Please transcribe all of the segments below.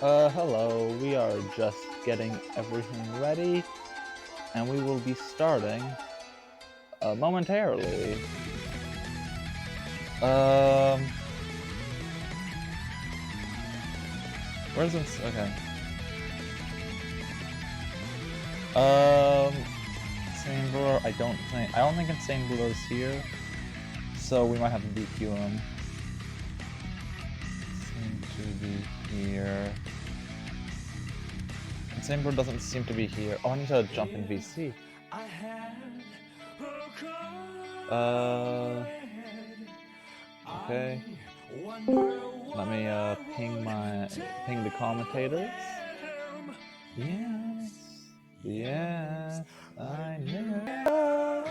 Hello, we are just getting everything ready, and we will be starting, momentarily. Where's this? Okay. Insane Brewer, I don't think Insane Brewer is here, so we might have to DQ him. Seem to be here. Insane Brewer doesn't seem to be here. Oh, I need to jump in VC. Okay. Let me ping the commentators. Yes, I know.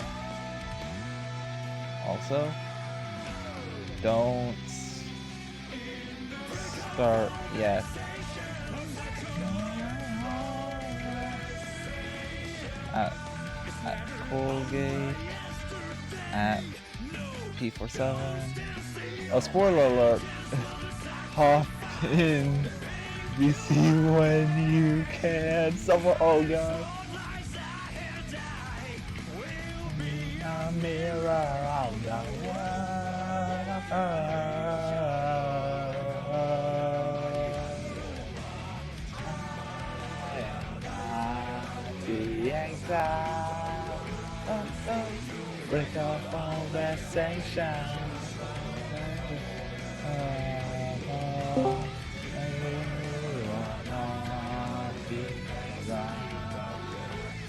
Also, don't start yet. At Colgate, at P47. Oh, spoiler alert! Hop in VC when you can. Someone, oh god. A mirror of the break off all vexation.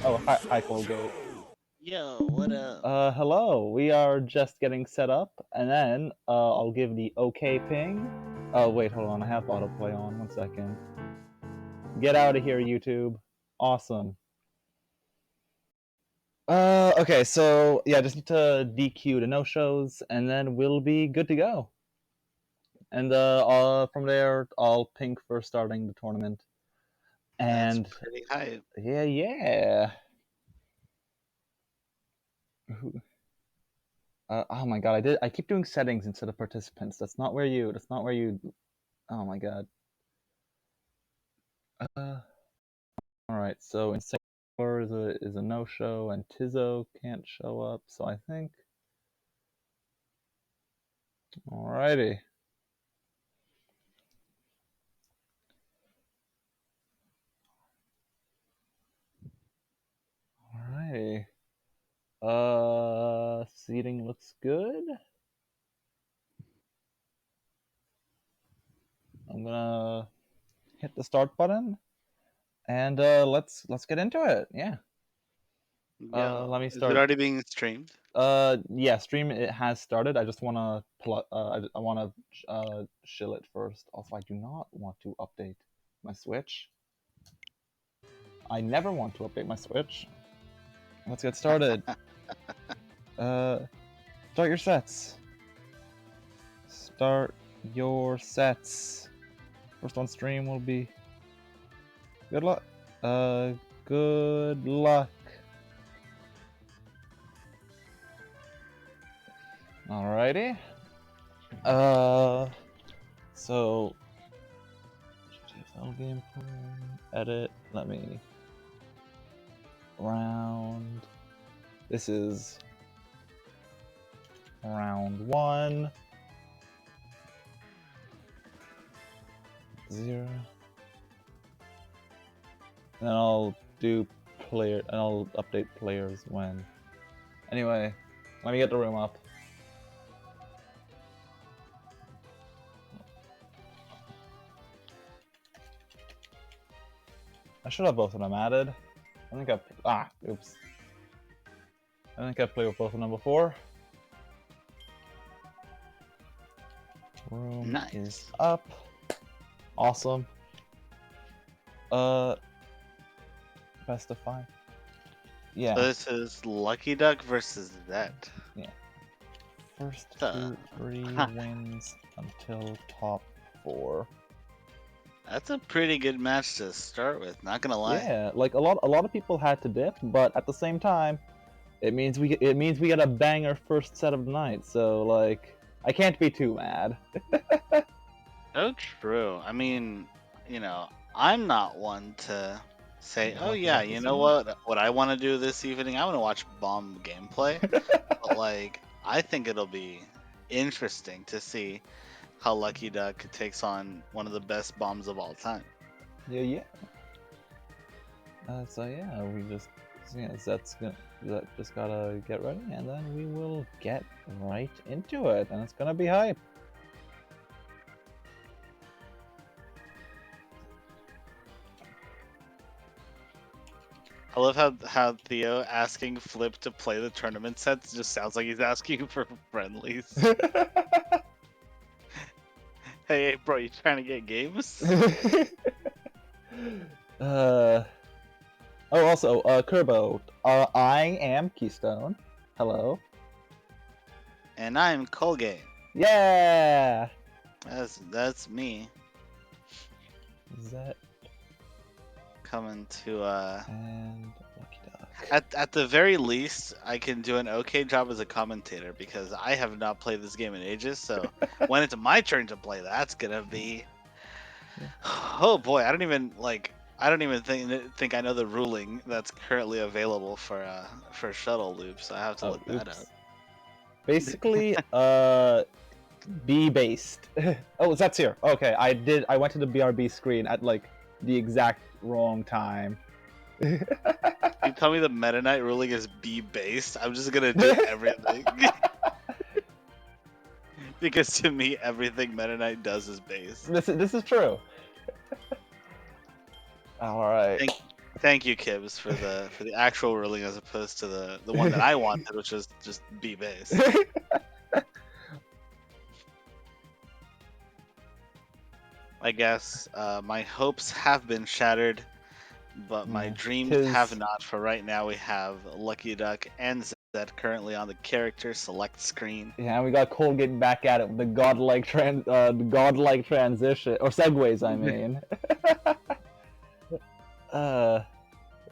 Oh, hi Colgate. Yo, what up? Hello. We are just getting set up, and then I'll give the OK ping. Oh wait, hold on. I have autoplay on. 1 second. Get out of here, YouTube. Awesome. Okay, so yeah, just need to DQ the no-shows, and then we'll be good to go. and from there I'll pink for starting the tournament. And That's pretty hype. yeah. Oh my god, I keep doing settings instead of participants. That's not where you. Oh my god. All right. So Insane is a no show, and Tizo can't show up. So I think. Alrighty. Alrighty. Seating looks good. I'm gonna hit the start button, and let's get into it. Yeah. Yeah. Let me Is it start. already being streamed? Yeah, stream it has started. I just wanna I wanna shill it first. Also, I do not want to update my Switch. I never want to update my Switch. Let's get started. Start your sets. Start your sets. First on stream will be. Good luck. Good luck. Alrighty. So. GFL gameplay. Edit. Let me. Round. This is round 1. 0. And then I'll do player, and I'll update players when. Anyway, let me get the room up. I should have both of them added. I think oops. I think I've played with both of them before. Room Nice. is up. Awesome. Best of 5. Yeah. So this is Luckyduck versus Zet. Yeah. First 2, 3 wins until top 4. That's a pretty good match to start with. Not gonna lie. Yeah, like a lot of people had to dip, but at the same time, it means we get a banger first set of the night. So like, I can't be too mad. Oh, true. I mean, I'm not one to say, oh yeah, you know what I want to do this evening? I want to watch bomb gameplay. But like, I think it'll be interesting to see how Luckyduck takes on one of the best bombs of all time. Yeah. So yeah, Zet just gotta get ready, and then we will get right into it, and it's gonna be hype. I love how Theo asking Flip to play the tournament sets just sounds like he's asking for friendlies. Hey, bro, you trying to get games? Also, Kerbo, I am Keystone. Hello. And I'm Colgate. Yeah. That's me. Zet Coming to and Luckyduck. At the very least, I can do an okay job as a commentator because I have not played this game in ages. So when it's my turn to play, that's gonna be. Oh boy, I don't even think I know the ruling that's currently available for shuttle loops. I have to look that up. Basically, B based. Oh, Zet's here. Okay, I went to the BRB screen at like the exact wrong time. You tell me the Meta Knight ruling is B based, I'm just gonna do everything. Because to me, everything Meta Knight does is base. This is true. All right. Thank you, Kibbs, for the actual ruling as opposed to the one that I wanted, which was just B base. I guess my hopes have been shattered, but my dreams have not. For right now, we have Luckyduck and Zet Zet currently on the character select screen. Yeah, we got Colgate back at it with the godlike transition or segues, I mean.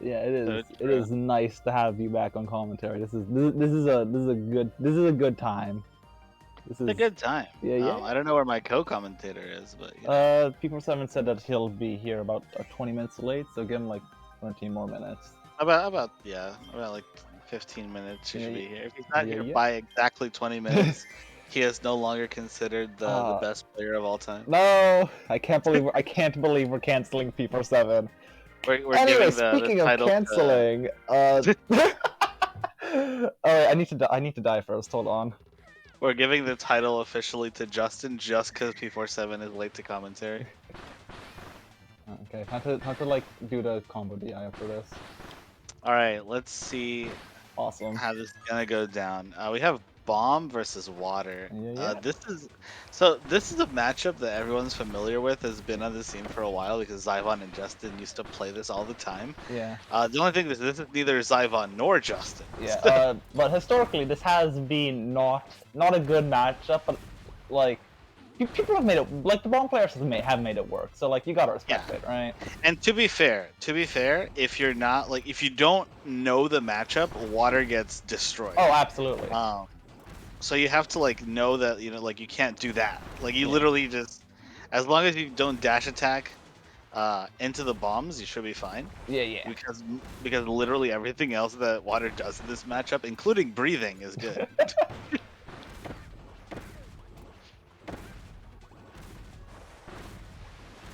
Yeah, it is nice to have you back on commentary. This is a good time. This is a good time. Yeah. I don't know where my co-commentator is, but you know. P47 said that he'll be here about 20 minutes late, so give him like 13 more minutes. About like 15 minutes he should be here. If he's not here by exactly 20 minutes, he is no longer considered the best player of all time. No, I can't believe we're canceling P47. We're anyway, giving speaking of canceling, I need to die first. Hold on. We're giving the title officially to Justin just because P47 is late to commentary. Okay, have to like do the combo DI after this. All right, let's see. Awesome. How this is gonna go down? We have Bomb versus Water. Yeah. This is a matchup that everyone's familiar with. Has been on the scene for a while because Zyvon and Justin used to play this all the time. Yeah. The only thing is this is neither Zyvon nor Justin. Yeah. But historically, this has been not a good matchup. But like, people have made it. Like the Bomb players have made it work. So like, you gotta respect it, right? And to be fair, if you're not like if you don't know the matchup, Water gets destroyed. Oh, absolutely. So you have to like know that like you can't do that. Like you literally just, as long as you don't dash attack into the bombs, you should be fine. Yeah. Because literally everything else that Water does in this matchup, including breathing, is good.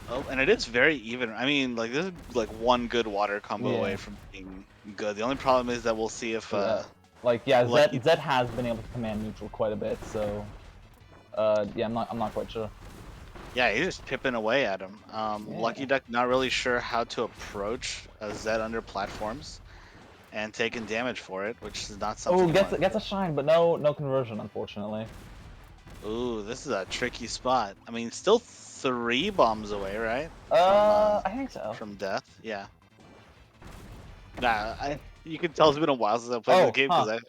Oh, and it is very even. I mean, like this is like one good Water combo away from being good. The only problem is that we'll see if Zet has been able to command neutral quite a bit, so yeah, I'm not quite sure. Yeah, he's just pipping away at him. Luckyduck not really sure how to approach a Zet under platforms and taking damage for it, which is not something. Oh, gets a shine, but no conversion, unfortunately. Ooh, this is a tricky spot. I mean, still 3 bombs away, right? I think so. From death, yeah. Nah, you can tell it's been a while since I played the game because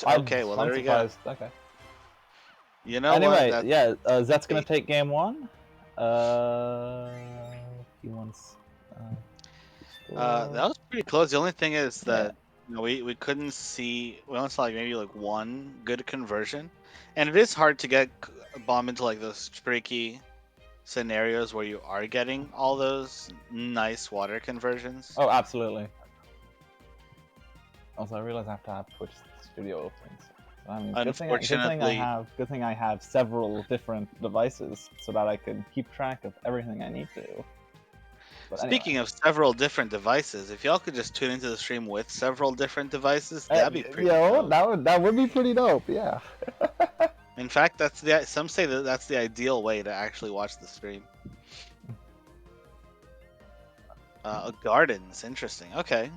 okay, well there we go. Okay. You know anyway, what? yeah, Zet's gonna take game 1. He wants. That was pretty close. The only thing is that we couldn't see. We only saw like maybe like 1 good conversion, and it is hard to get a bomb into like those tricky scenarios where you are getting all those nice Water conversions. Oh, absolutely. Also, I realize I have to have Twitch Studio open. So, I mean, unfortunately, good thing I have several different devices so that I can keep track of everything I need to. But speaking of several different devices, if y'all could just tune into the stream with several different devices, that'd be pretty dope. that would be pretty dope. Yeah. In fact, some say that that's the ideal way to actually watch the stream. Gardens, interesting. Okay.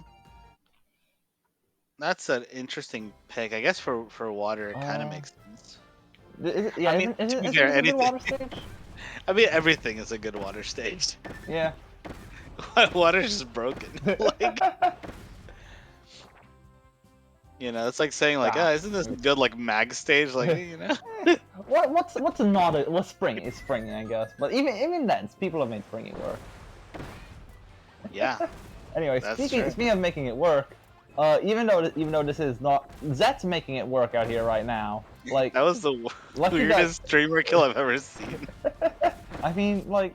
That's an interesting pick. I guess for Water, it kind of makes sense. I mean, is it a good Water stage? I mean, everything is a good Water stage. Yeah. Water's just broken. Like, it's like saying like, isn't this a good like mag stage? Like, What's not spring is springing, I guess. But even then, people have made springing work. Yeah. Anyway, speaking of making it work. Even though this is not, Zet's making it work out here right now. Like that was the weirdest streamer kill I've ever seen. I mean, like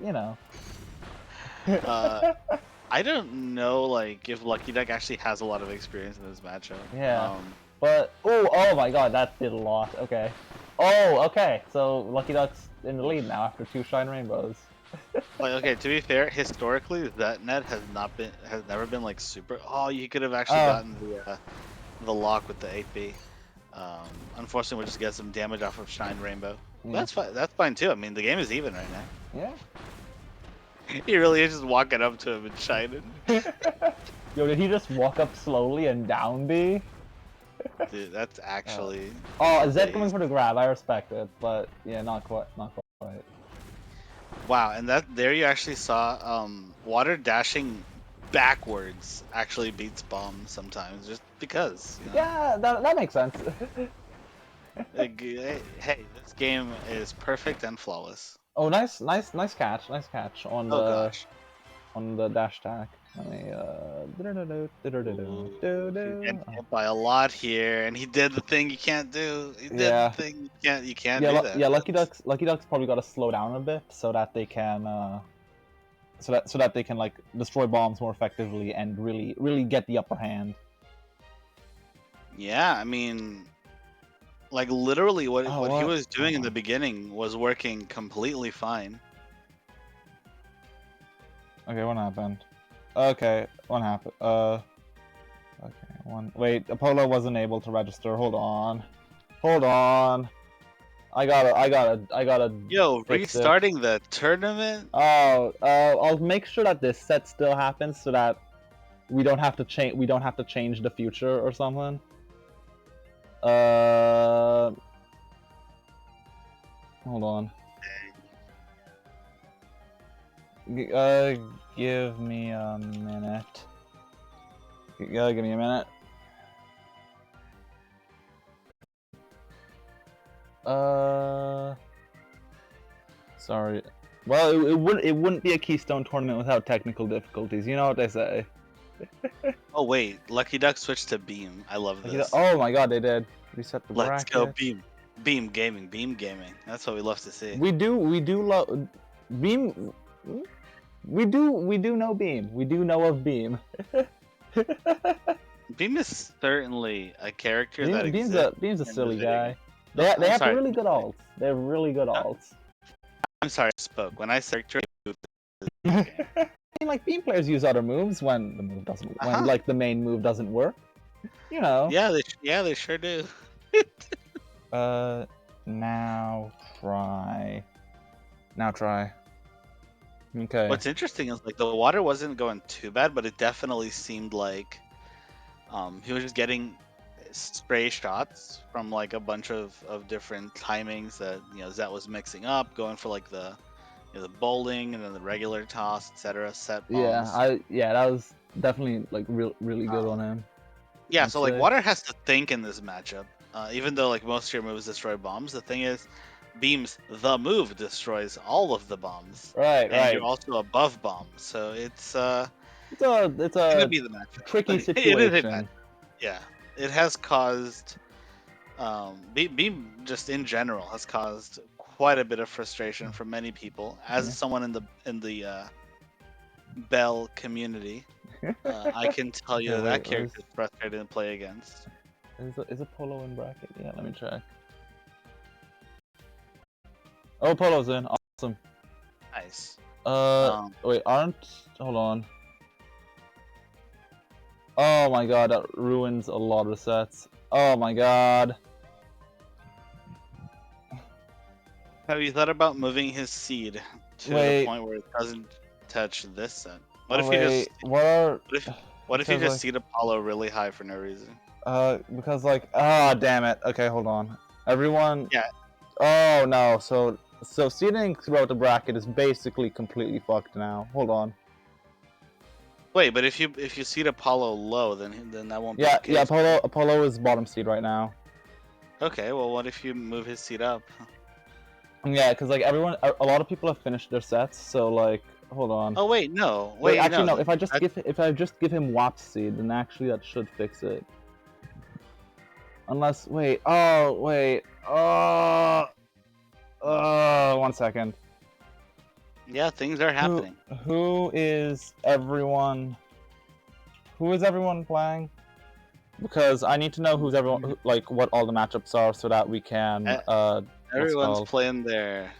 I don't know, like if Luckyduck actually has a lot of experience in this matchup. Yeah. But oh my God, that did a lot. Okay. Oh, okay. So Luckyduck's in the lead now after 2 shine rainbows. Like, okay, to be fair, historically, that net has never been like super. Oh, you could have actually gotten the lock with the 8B. Unfortunately, we'll just get some damage off of Shine Rainbow. Yeah. That's fine. That's fine too. I mean, the game is even right now. Yeah. He really is just walking up to him and shining. Yo, did he just walk up slowly and down B? Dude, that's actually. Oh, Zed coming for the grab. I respect it, but yeah, not quite. Wow, and there you actually saw Water dashing backwards actually beats bomb sometimes, just because. You know? Yeah, that makes sense. Hey, this game is perfect and flawless. Oh, nice catch on Oh gosh. the dash attack. Let me Ooh, he's getting hit by a lot here, and he did the thing you can't do. He did the Yeah. thing you can't do that. Yeah, Lucky Duck's probably got to slow down a bit so that they can so that they can like destroy bombs more effectively and really get the upper hand. Yeah, I mean, like literally what Oh, he what? was doing in the beginning was working completely fine. Okay, what happened? Okay, what happened? Okay, wait, Apollo wasn't able to register. Hold on. I gotta Yo, fix it. restarting the tournament? Oh, I'll make sure that this set still happens so that we don't have to change the future or something. Hold on. Give me a minute. Give me a minute. Sorry. Well, it wouldn't be a Keystone tournament without technical difficulties. You know what they say. Oh wait, Lucky Duck switched to Beam. I love this. Oh my God, they did reset the Let's bracket. go Beam. Beam gaming. That's what we love to see. We do love Beam. We do know Beam. We do know of Beam. Beam is certainly a character that exists. Beam's a silly guy. They have really good ults. They have really good ults. I'm sorry, I spoke. When I said I mean, like Beam players use other moves when the move doesn't, when like the main move doesn't work. You know. Yeah, they sure do. Now try. Okay. What's interesting is like the water wasn't going too bad, but it definitely seemed like he was just getting stray shots from like a bunch of different timings that Zet was mixing up, going for like the the bowling and then the regular toss, etc. Set bombs. That was definitely like really good on him. Yeah, so like water has to think in this matchup. Even though like most of your moves destroy bombs, the thing is, Beam's the move destroys all of the bombs. Right, and you're also above bombs, so it's gonna be the matchup. Tricky situation. Yeah, it has caused Beam just in general has caused quite a bit of frustration for many people. As someone in the Bell community, I can tell you that character is frustrating to play against. Is a Polo in bracket? Yeah, let me check. Oh, Polo's in. Awesome. Nice. Wait, hold on. Oh my God, that ruins a lot of sets. Oh my God. Have you thought about moving his seed to the point where it doesn't touch this set? What if you just what if you just seed Apollo really high for no reason? Because like damn it. Okay, hold on. Everyone. Yeah. Oh no. So seeding throughout the bracket is basically completely fucked now. Hold on. Wait, but if you seed Apollo low, then that won't be the case. Yeah, Apollo is bottom seed right now. Okay, well, what if you move his seed up? Yeah, because like a lot of people have finished their sets, so like, hold on. Oh wait, no. Wait, actually no. If I just give him WAP seed, then actually that should fix it. Unless wait, one second. Yeah, things are happening. Who is everyone playing? Because I need to know who's everyone, like what all the matchups are, so that we can. Everyone's playing their.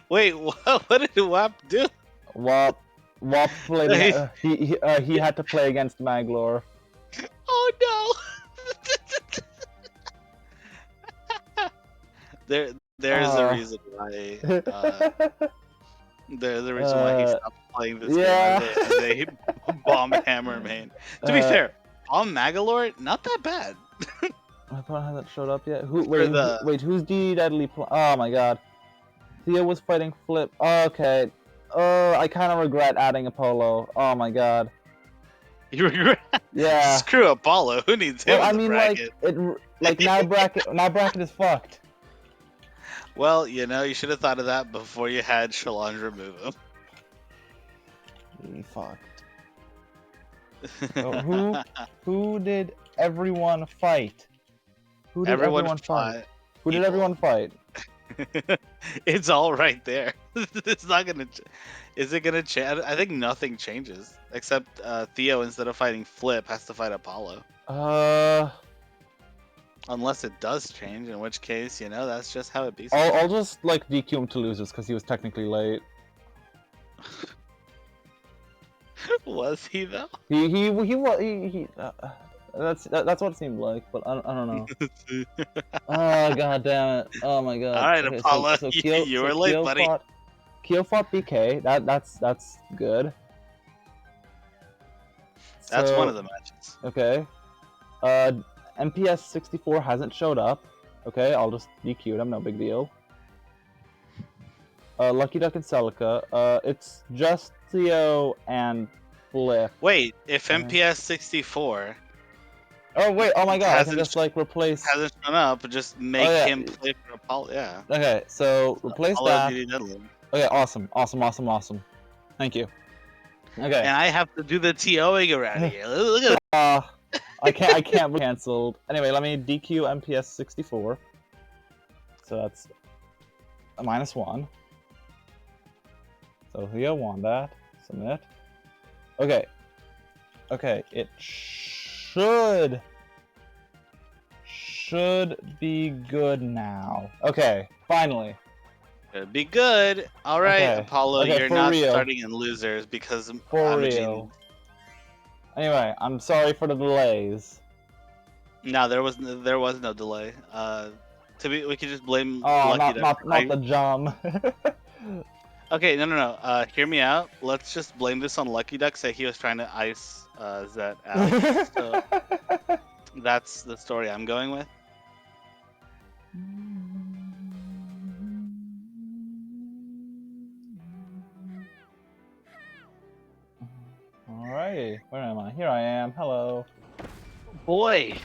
Wait, what did WAP do? WAP played. He had to play against Maglor. Oh no! There's a reason why. There's a reason why he stopped playing this game as a bomb hammer main. To be fair, Bomb Magalore, not that bad. My opponent hasn't showed up yet. Who's D Deadly? Oh my God, Theo was fighting Flip. Okay, I kind of regret adding Apollo. Oh my god. You regret? Yeah. Screw Apollo. Who needs him Well, I in the mean, bracket? like now bracket is fucked. Well, you know, you should have thought of that before you had Shalon remove him. We fucked. So who did everyone fight? Who did everyone fight? Who did everyone fight? It's all right there. It's not gonna. Is it gonna change? I think nothing changes except Theo, instead of fighting Flip, has to fight Apollo. Unless it does change, in which case, you know, that's just how it be. I'll just like DQ him to losers because he was technically late. Was he though? He that's what it seemed like, but I don't know. Oh god damn it! Oh my god. All right, okay, Apollo, so you were late, buddy. Kyo fought BK. That's good. That's one of the matches. Okay. MPS 64 hasn't showed up. Okay, I'll just DQ him. No big deal. Luckyduck and Celica. It's just Theo and Flip. Wait, if MPS 64. Oh wait! Oh my god! I can just like replace. Hasn't shown up. Just make him play for Apollo. Yeah. Okay, so replace that. Okay, awesome. Thank you. Okay. And I have to do the TOing around here. Look at I can't be cancelled. Anyway, let me DQ MPS 64. So that's a -1. So Theo won that. Submit. Okay. Okay, it should be good now. Okay, finally. It'd be good. All right, Okay. Apollo, Okay, you're for not real. starting in losers because For real. Anyway, I'm sorry for the delays. No, there was no delay. We could just blame Oh, Lucky not the jump. Okay, no. Hear me out. Let's just blame this on Lucky Duck. Say he was trying to ice Zet out. So that's the story I'm going with. Alrighty, where am I? Here I am. Hello. Boy.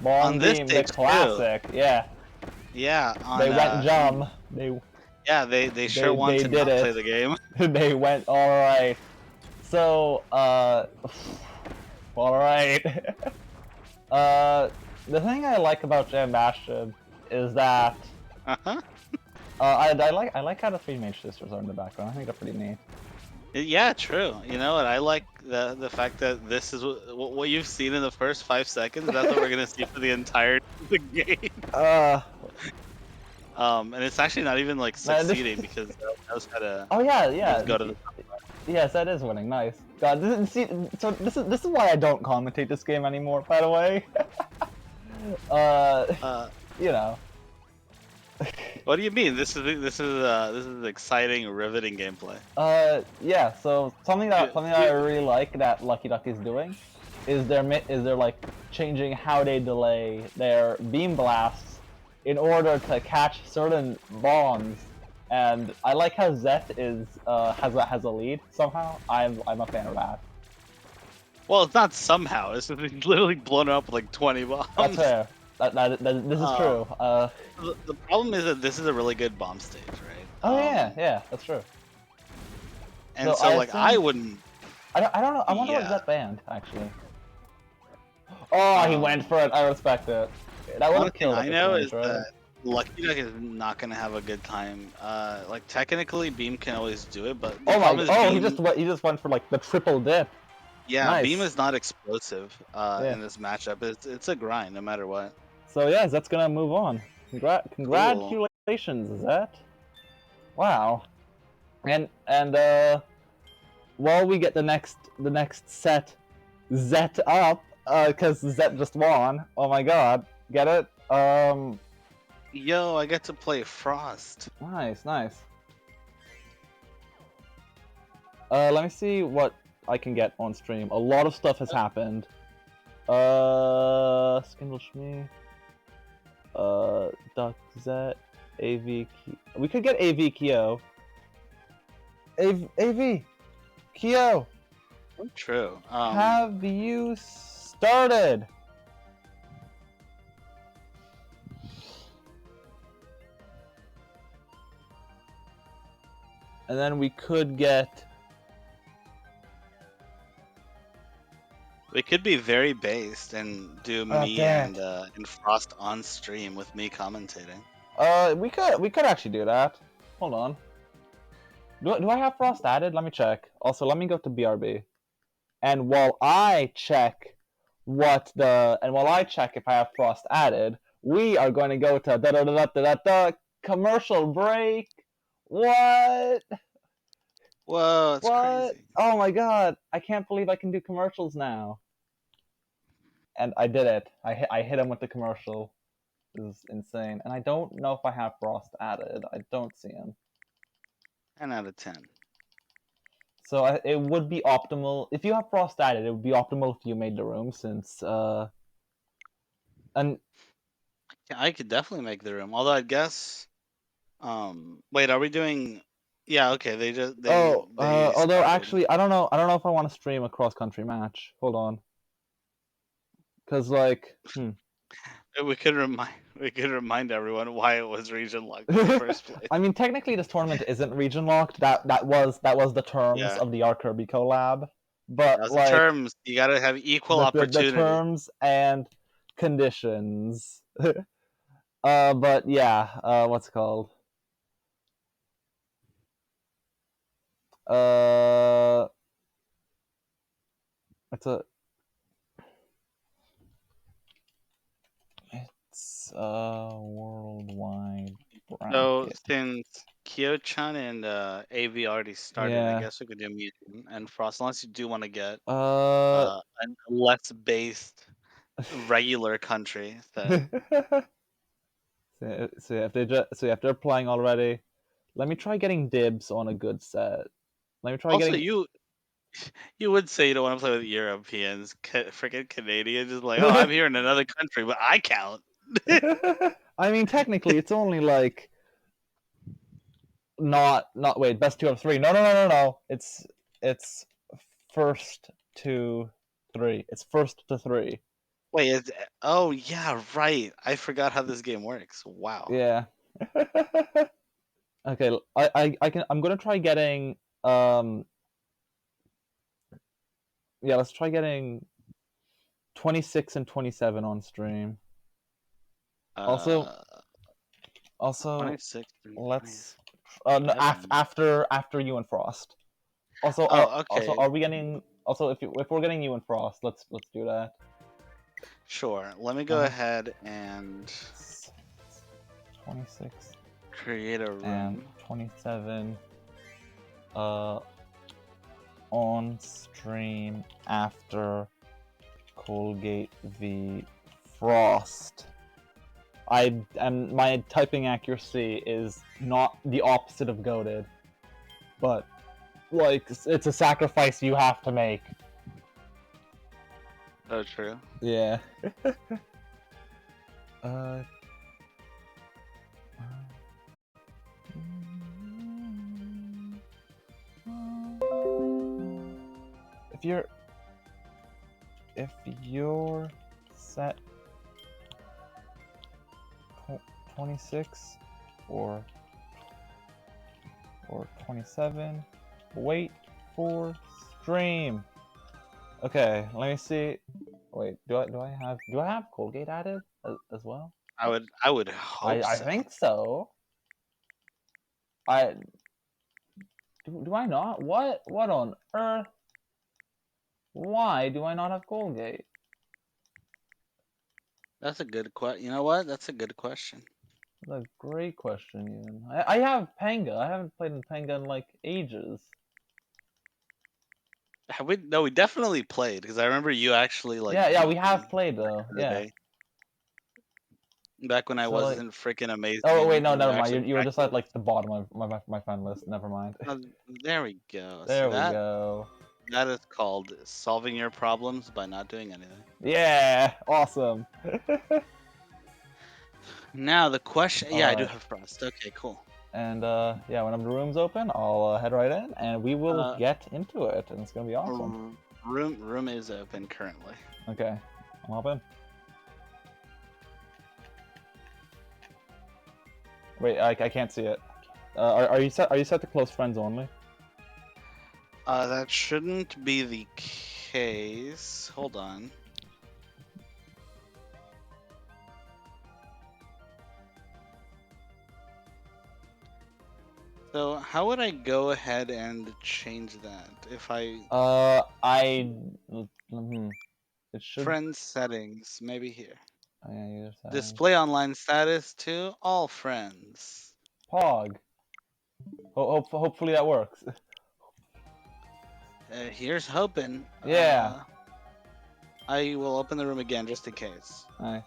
On this team, the classic. Too. Yeah. Yeah. They went jump. They sure want to not play the game. They went alright. So, alright. The thing I like about Jam Bastion is that I like how the three mage sisters are in the background. I think they're pretty neat. Yeah, true. You know what? I like the fact that this is what you've seen in the first 5 seconds. That's what we're gonna see for the entire game. And it's actually not even like succeeding because that was kind of. Oh yeah. Go to the. Yes, that is winning. Nice. God, this is why I don't commentate this game anymore. By the way. You know. What do you mean? This is exciting, riveting gameplay. Yeah. So something that I really like that Lucky Duck is doing is they're like changing how they delay their beam blasts in order to catch certain bombs, and I like how Zet is has a lead somehow. I'm a fan of that. Well, it's not somehow. It's literally blown up with like 20 bombs. That's fair. This is true. The problem is that this is a really good bomb stage, right? Oh yeah, that's true. And so like I wouldn't. I don't know. I wonder what Zet banned actually. Oh, he went for it. I respect it. That would have killed. I know is that Lucky Duck is not gonna have a good time. Like technically, Beam can always do it, but Beam... he just went for like the triple dip. Yeah, nice. Beam is not explosive in this matchup. It's a grind no matter what. So yeah, Zet's gonna move on. Congratulations, Zet. Wow. And while we get the next set Zet up, because Zet just won. Oh my god. Get it? Yo, I get to play Frost. Nice. Let me see what I can get on stream. A lot of stuff has happened. Skindle Shmee. Duck Zet. AV Kyo. We could get AV Kyo. AV, Kyo, True. have you started? And then we could get. We could be very based and do me and Frost on stream with me commentating. We could actually do that. Hold on. Do I have Frost added? Let me check. Also, let me go to BRB. And while I check if I have Frost added, we are going to go to da commercial break. What? Whoa, that's crazy. Oh my god! I can't believe I can do commercials now. And I did it. I hit him with the commercial. This is insane. And I don't know if I have Frost added. I don't see him. 10 out of 10. So it would be optimal if you have Frost added. It would be optimal if you made the room, since and Yeah, I could definitely make the room. Although I guess, wait, are we doing? Yeah, okay. They although started. actually I don't know if I want to stream a cross country match. Hold on, because like We could remind everyone why it was region locked in the first place. I mean, technically this tournament isn't region locked. That was the terms of the R Kirby collab, but That's like the terms. You gotta have equal opportunity. the terms and conditions. But yeah, what's it called? It's a worldwide bracket. So since Kyochan and AV already started, I guess we could do Mutant and Frost, unless you do want to get a less based regular country. So if they're playing already, let me try getting dibs on a good set. Let me try Also, getting. you would say you don't want to play with Europeans, freaking Canadians, just like, oh, I'm here in another country, but I count. I mean, technically, it's only like not wait, best 2 of 3. No. It's first to 3. It's first to 3. Wait, oh yeah, right. I forgot how this game works. Wow. Yeah. Okay, I'm gonna try getting yeah, let's try getting 26 and 27 on stream. Also 26 let's no, after you and Frost. Also, okay. also, are we getting? Also, if we're getting you and Frost, let's do that. Sure. Let me go ahead and 26 create a room. and 27 on stream after Colgate v Frost. And my typing accuracy is not the opposite of goated, but like it's a sacrifice you have to make. Oh, true. Yeah. If you're set 26 or 27, wait for stream. Okay, let me see. Wait, do I have Colgate added as well? I would hope I so. think so. Do I not? What on earth? Why do I not have Colgate? That's a good question. You know what? That's a good question. That's a great question, even. I have Panga. I haven't played in Panga in like ages. Have we? No, we definitely played because I remember you actually like. Yeah, we have played though. Yeah. Back when I wasn't freaking amazing. Oh wait, no, never mind. You were just at like the bottom of my friend list. Never mind. Oh, there we go. There we go. That is called solving your problems by not doing anything. Yeah, awesome. Now the question. Yeah, I do have Frost. Okay, cool. And yeah, whenever the room's open, I'll head right in, and we will get into it, and it's gonna be awesome. Room is open currently. Okay, I'll hop in. Wait, I can't see it. Are you set? Are you set to close friends only? That shouldn't be the case. Hold on. So how would I go ahead and change that if I it should. friend settings, maybe here. Oh, yeah, Display online status to all friends. Pog. Hopefully that works. Here's hoping. Yeah. I will open the room again just in case. Aye.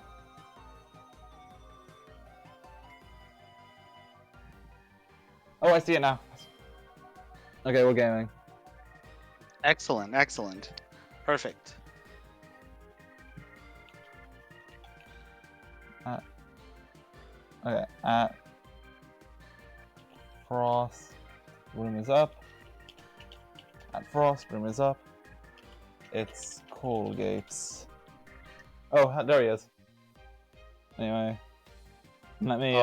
Oh, I see it now. Okay, we're gaming. Excellent, excellent. Perfect. Okay, Frost, room is up. At Frost, room is up. It's Colgate's. Oh, there he is. Anyway, let me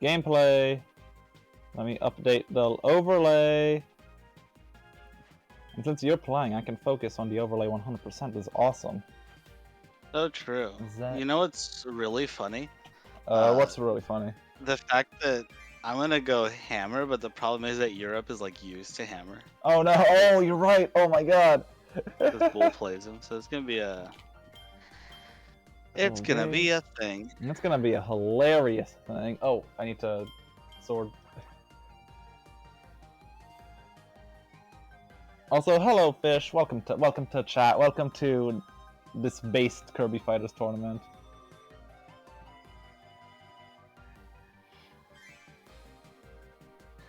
gameplay. Let me update the overlay. And since you're playing, I can focus on the overlay 100%. This is awesome. So true. You know what's really funny? What's really funny? The fact that I'm gonna go hammer, but the problem is that Europe is like used to hammer. Oh no! Oh, you're right. Oh my god. This bull plays him, so it's gonna be a. It's gonna be a thing. It's gonna be a hilarious thing. Oh, I need to sword. Also, hello, fish. Welcome to chat. Welcome to this based Kirby Fighters tournament.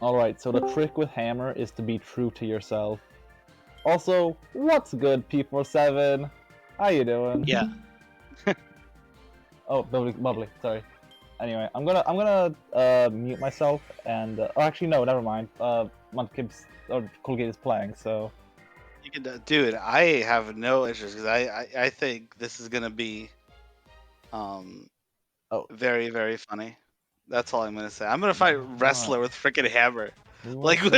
Alright, so the trick with hammer is to be true to yourself. Also, what's good, P47? How you doing? Yeah. Oh, bubbly, sorry. Anyway, I'm gonna mute myself and oh, actually no, never mind. Mudkibz or Colgate is playing, so You can, dude. I have no issues because I think this is gonna be very, very funny. That's all I'm gonna say. I'm gonna fight wrestler with freaking hammer. Like, you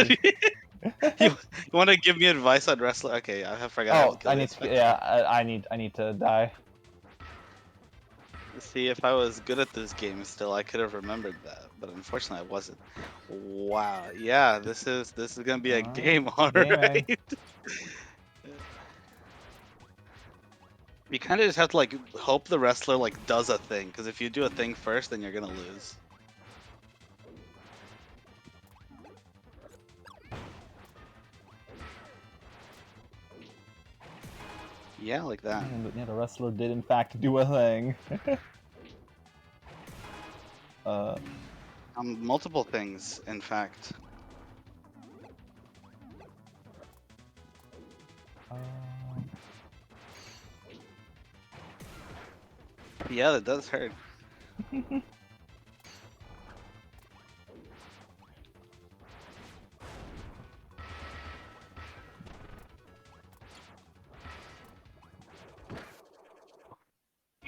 want to give me advice on wrestler? Okay, I forgot. Oh, I need to. Yeah, I need to die. See, if I was good at this game still, I could have remembered that, but unfortunately, I wasn't. Wow. Yeah, this is gonna be a game, alright. You kind of just have to like hope the wrestler like does a thing, because if you do a thing first, then you're gonna lose. Yeah, like that. Yeah, the wrestler did in fact do a thing. Multiple things, in fact. Yeah, that does hurt. You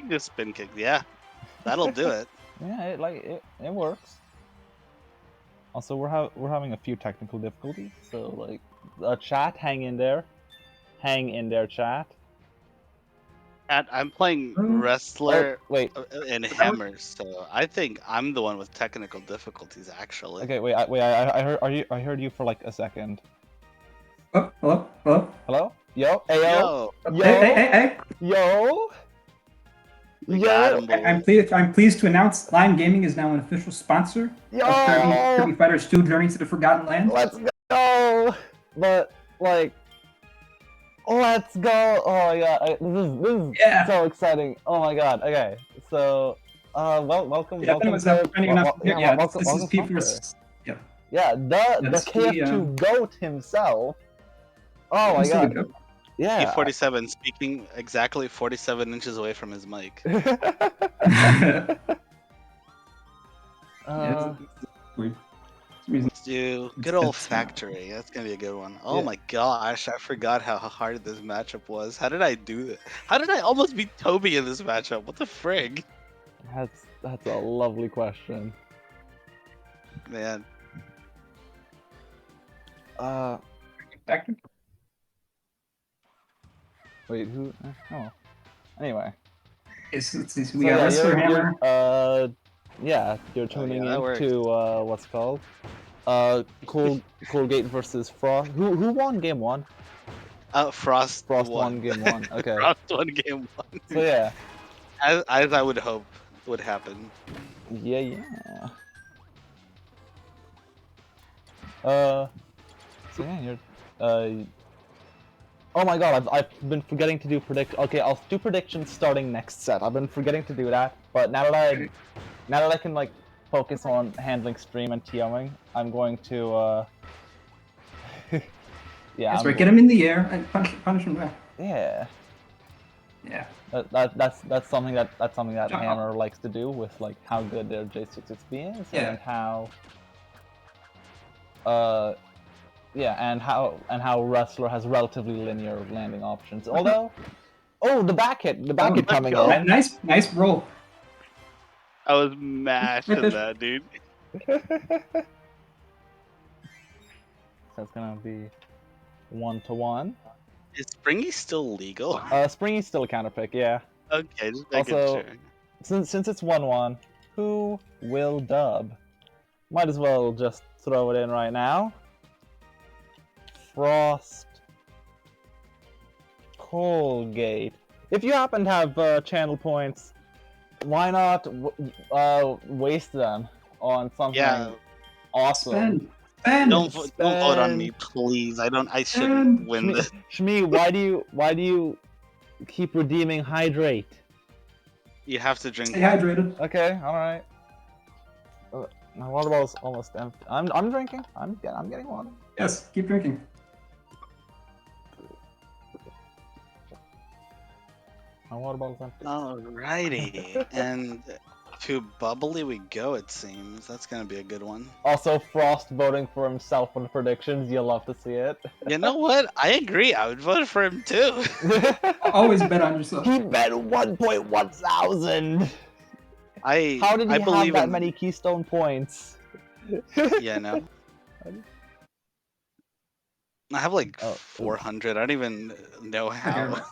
just spin kick, yeah, that'll do it. Yeah, it works. Also, we're having a few technical difficulties, so like, chat, hang in there, chat. I'm playing wrestler and hammer, hammers, so I think I'm the one with technical difficulties, actually. Okay, wait, I heard you for like a second. Oh, hello? Yo, ayo, yo, Hey. yo. I'm pleased to announce Lion Gaming is now an official sponsor of Kirby Fighters 2 Journey to the Forgotten Land. Let's go! But, like, let's go! Oh my god, this is so exciting. Oh my god, okay. So, welcome this is P47. Yeah, the KF2 GOAT himself. Oh my god. Yeah. P47 speaking exactly 47 inches away from his mic. Weird. Reason. Let's do It's good old good. Factory. That's gonna be a good one. Oh Yeah. my gosh, I forgot how hard this matchup was. How did I do that? How did I almost beat Toby in this matchup? What the frig? That's a lovely question. Man. Factor. Wait, who? Oh. Anyway. We got Wrestler Hammer. Yeah, you're tuning that in works. to what's it called? Colgate versus Frost. Who won game 1? Frost won game 1. Okay. Frost won game 1. So yeah. As I would hope would happen. Yeah. So yeah, you're oh my god, I've been forgetting to do Okay, I'll do predictions starting next set. I've been forgetting to do that, but now that I can like focus on handling stream and TOing, I'm going to yeah. That's right. Get him in the air and punish him back. Yeah. Yeah. That's something that Hammer likes to do with like how good their J6XP is and how and how Wrestler has relatively linear landing options. Although the back hit coming in. Nice roll. I was mashed in that, dude. So it's gonna be 1-1. Is Springy still legal? Springy's still a counter pick, yeah. Okay, just making Also, sure. since it's 1-1, who will dub? Might as well just throw it in right now. Frost. Colgate. If you happen to have channel points, why not waste them on something awesome? Don't vote on me, please. I shouldn't win this. Shmi, why do you keep redeeming hydrate? You have to drink. Stay hydrated. Okay, all right. My water bottle is almost empty. I'm drinking. I'm getting water. Yes, keep drinking. My water bottle's empty. Alrighty, and to bubbly we go. It seems that's gonna be a good one. Also, Frost voting for himself on predictions. You'll love to see it. You know what? I agree. I would vote for him too. Always bet on yourself. He bet 1.1 thousand. How did he have that many Keystone points? Yeah, no. I have like 400. I don't even know how.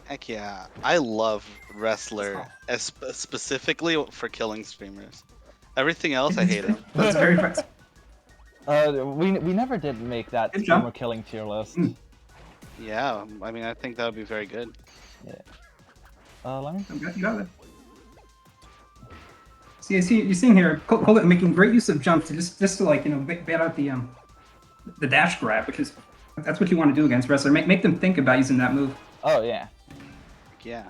Heck yeah. I love Wrestler, specifically for killing streamers. Everything else, I hate him. That's very fast. We never did make that streamer killing tier list. Yeah, I mean, I think that would be very good. Yeah. Let me. You got it. See, you're seeing here, Colgate making great use of jumps to just to like bait out the dash grab, which is that's what you want to do against Wrestler. Make them think about using that move. Oh yeah. Yeah.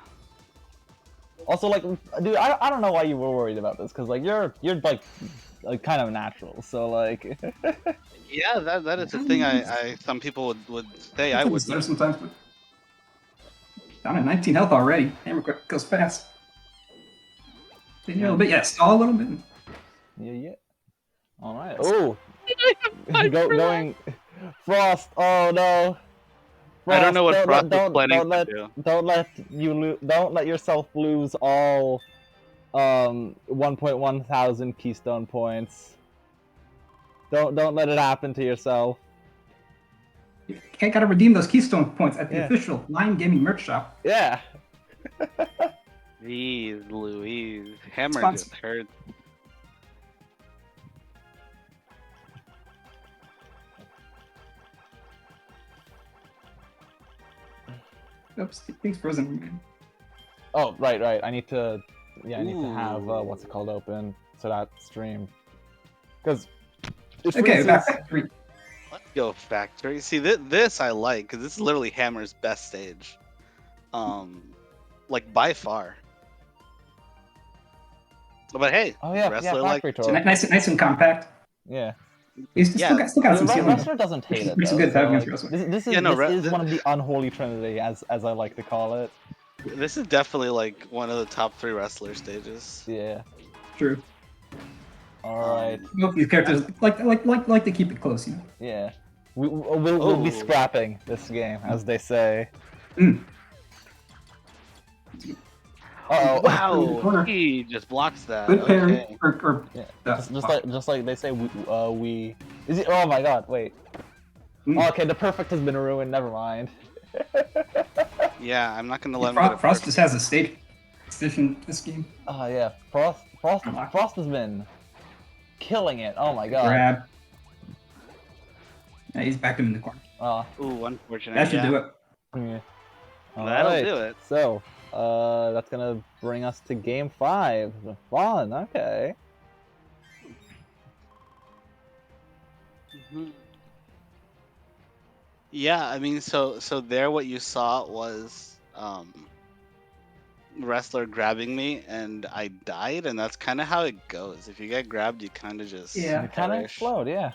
Also, like, dude, I don't know why you were worried about this, because like you're like kind of natural, so like. Yeah, that is the thing. I some people would say I would. Sometimes, but down at 19 health already. Hammer goes fast. A little bit, stall a little bit. Yeah. All right. Oh. Going. Frost. Oh no. Frost, I don't know what Frost is planning to do. Don't let yourself lose all 1.1 thousand Keystone points. Don't let it happen to yourself. You gotta redeem those Keystone points at the official Lion Gaming merch shop. Yeah. Jeez Louise. Hammer just hurt. Oops, thing's frozen. Oh, right. I need to have what's it called open so that stream. Because back Factory. Let's go Factory. See, this I like because this is literally Hammer's best stage. Like by far. But hey, Wrestler Factory Nice and compact. Yeah. He's Yeah, still got some ceiling. Wrestler doesn't hate it. Which is Though, good to have so, against like, Wrestler. this is Yeah, no, this is one of the unholy trinity, as I like to call it. this is definitely like one of the top 3 wrestler stages. Yeah. True. All right. Both these characters like to keep it close, you know. Yeah. We'll be Oh. scrapping this game, as they say. Mm. Oh Wow, he just blocks that. Good parry. Okay. Or Yeah. that's Just like they say, we. Is it? Oh my God! Wait. Mm. Oh, okay, the perfect has been ruined. Never mind. Yeah, I'm not gonna let him get a Frost just has a stage position this game. Oh yeah, Frost has been killing it. Oh my God. Grab. Yeah, he's back in the corner. Ooh, unfortunate. That should yeah. do it. Yeah. That'll Alright, do it. So, that's gonna bring us to game 5. Fun. Okay. Yeah, I mean, so there, what you saw was wrestler grabbing me, and I died, and that's kind of how it goes. If you get grabbed, you kind of just Yeah. You kind of perish. explode. Yeah.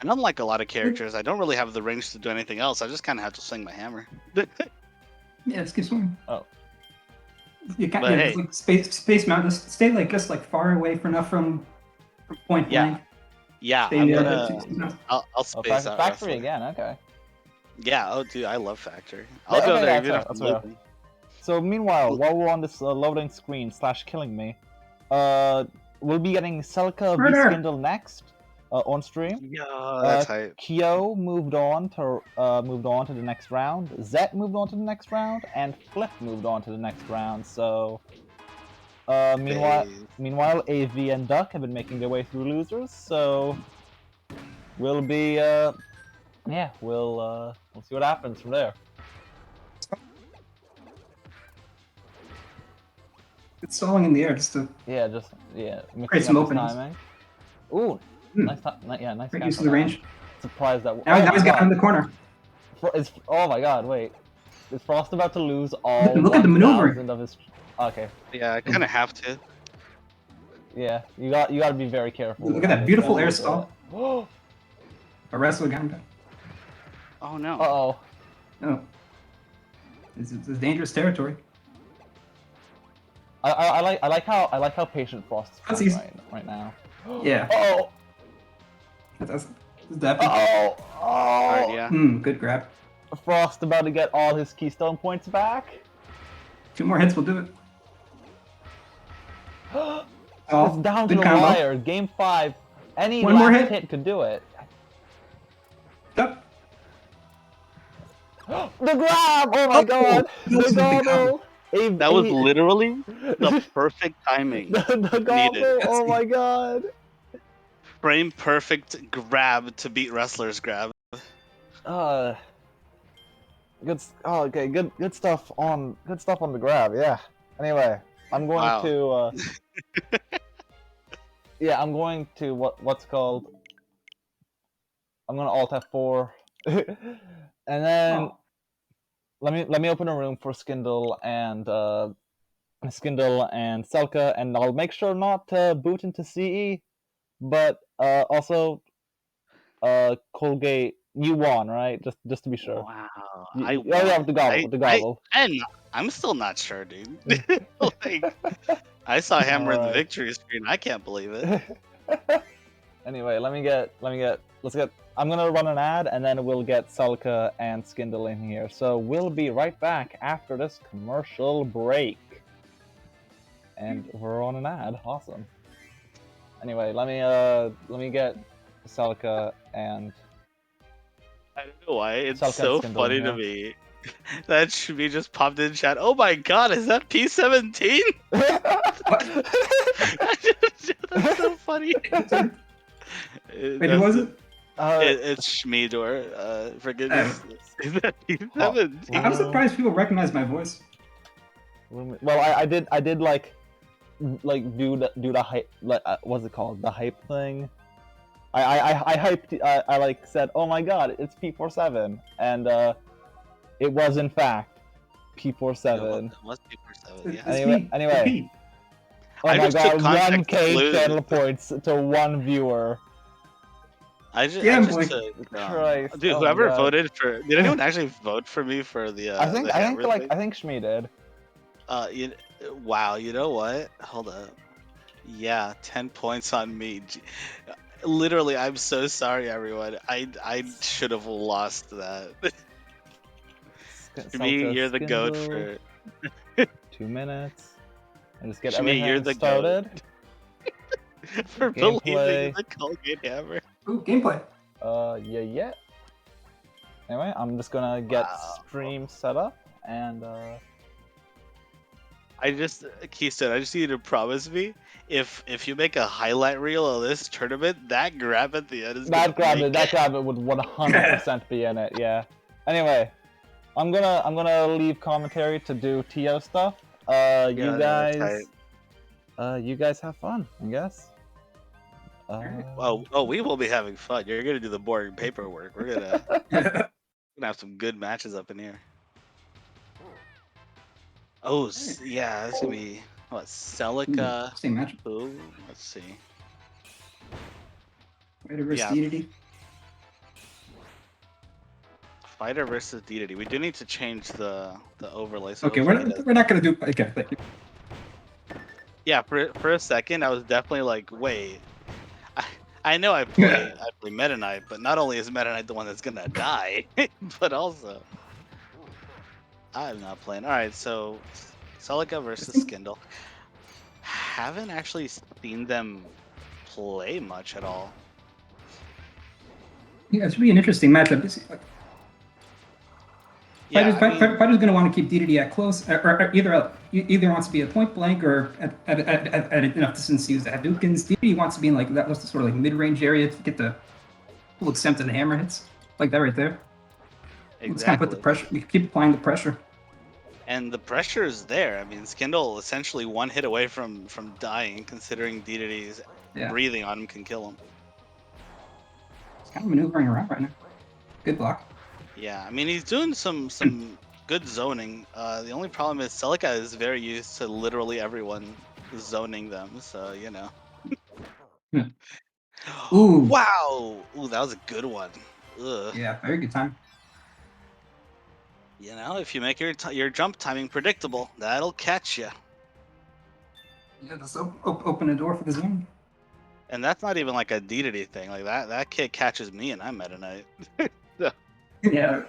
And unlike a lot of characters, I don't really have the range to do anything else. I just kind of have to swing my hammer. Yeah, just keep swinging. Oh. You can't But just, hey. like space mount. Just stay just like far away from point Yeah. blank. Yeah, Stay I'm near gonna. the two- I'll Oh, space out factory wrestler. again. Okay. Yeah. Oh, dude, I love factory. I'll Okay, go yeah, there that's even fair, if that's I'm fair. losing. So meanwhile, while we're on this loading screen / killing me, we'll be getting Celica v Murder! Skindle next on stream. Yeah, that's hype. Kyo moved on to the next round. Zet moved on to the next round, and Flip moved on to the next round. So, meanwhile, AV and Duck have been making their way through losers. So, we'll be we'll see what happens from there. It's stalling in the air just to Mixing Create some up his openings. timing. Ooh, nice make catch use of on the that. range. Surprised that. Now he's my got God. in the corner. Oh my God! Wait, is Frost about to lose all Look at the maneuvering. 1,000 of his? Okay, Yeah, I kind of have to. yeah, you got to be very careful. Look at that beautiful air stall. Oh, A wrestler got him back. Oh no. oh. No. This is dangerous territory. I like how patient Frost is That's playing easy. right now. Yeah. Oh, That's definitely. oh, Alright, oh. yeah. Good grab. Frost about to get all his Keystone points back. 2 more hits will do it. It's down to good the combo. wire. Game 5. Any One more last hit. hit could do it. Yep. The grab! Oh my God! that was The a big gobble! That was literally the perfect timing. the gobble! Oh my God! Frame perfect grab to beat wrestler's grab. Good. Oh, okay. Good stuff on the grab. Yeah. Anyway, I'm going Wow. to. Yeah, I'm going to what's called. I'm gonna Alt F4, and then. Oh. Let me open a room for Skindle and Celica, and I'll make sure not to boot into CE, but also Colgate. You won, right? Just to be sure. Wow. Oh yeah, with the gobble. I'm still not sure, dude. Like, I saw Hammer in the Alright. victory screen. I can't believe it. Anyway, I'm gonna run an ad, and then we'll get Celica and Skindle in here. So we'll be right back after this commercial break. And we're on an ad. Awesome. Anyway, let me get Celica and. I don't know why. It's Celica so and Skindle funny in to here. me. That Shmi just popped in chat. Oh my god, is that P17? That's so funny. Wait, who was it? It's Shmidor. For goodness. Is that P17? I'm surprised people recognize my voice. Well, I did like do the hype, what's it called, the hype thing. I hyped. I like said, oh my god, it's P47, and it was in fact P47. What's P47? Yeah. Anyway. Oh I my just took god, context 1K clues. channel points to 1 viewer. I just, Yeah, I I'm just like, took, Christ. dude. Oh my Whoever God. voted for, did anyone actually vote for me for the I think hammer like thing? I think Shmi did. You, wow. You know what? Hold up. Yeah, 10 points on me. Literally, I'm so sorry, everyone. I should have lost that. Shmi, Celica you're the goat Skindle. for 2 minutes. And just get Shmi, you're everything the started. goat for believing in Gameplay. the Colgate hammer. ooh, gameplay. Yeah. Anyway, I'm just gonna get Wow. stream set up and Keystone, I just need you to promise me if you make a highlight reel of this tournament, that grab at the end is that grab make it would 100% be in it. Yeah. Anyway, I'm gonna leave commentary to do TO stuff. You guys have fun, I guess. Oh, we will be having fun. You're gonna do the boring paperwork. We're gonna have some good matches up in here. Oh, yeah, this gonna be what Celica. Same match. Who? Let's see. Fighter versus Yeah. DDD. Fighter versus DDD. We do need to change the overlay. So Okay, hopefully he does. we're not gonna do. Okay, thank you. Yeah, for a second, I was definitely like, wait. I know I play Meta Knight, but not only is Meta Knight the one that's gonna die, but also I'm not playing. All right, so Celica versus Skindle. Haven't actually seen them play much at all. Yeah, it should be an interesting matchup. Yeah, Fighter's going to want to keep DDD at close, or either wants to be at point blank or at enough distance to use the Hadoukens. DDD wants to be in like that sort of like mid-range area to get the full extent of the hammer hits, like that right there. exactly. Let's kind of put the pressure. We keep applying the pressure. And the pressure is there. I mean, Skindle essentially one hit away from dying, considering DDD's breathing on him can kill him. He's kind of maneuvering around right now. Good block. Yeah, I mean, he's doing some good zoning. The only problem is Celica is very used to literally everyone zoning them, so you know. Ooh. Wow! Ooh, that was a good one. Ugh. Yeah, very good time. You know, if you make your jump timing predictable, that'll catch you. Yeah, let's open a door for the zone. And that's not even like a DDD thing. Like that kid catches me and I'm Meta Knight. So, Yeah.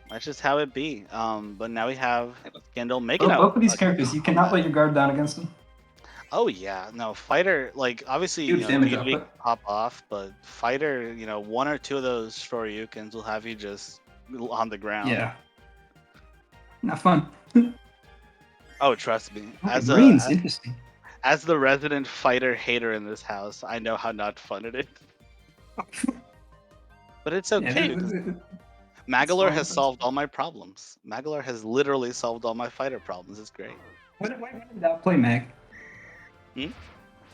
that's just how it be. But now we have Skindle making Both of these characters, you cannot let your guard down against them. Oh yeah, no Fighter. Like obviously, Huge damage DDD output. pop off, but Fighter, one or two of those Shoryukens will have you just on the ground. Yeah. Not fun. Oh, trust me. Interesting. As the resident Fighter hater in this house, I know how not fun it is. But it's okay. Magalore has solved all my problems. Magalore has literally solved all my Fighter problems. It's great. Why did that play Mag? Hmm?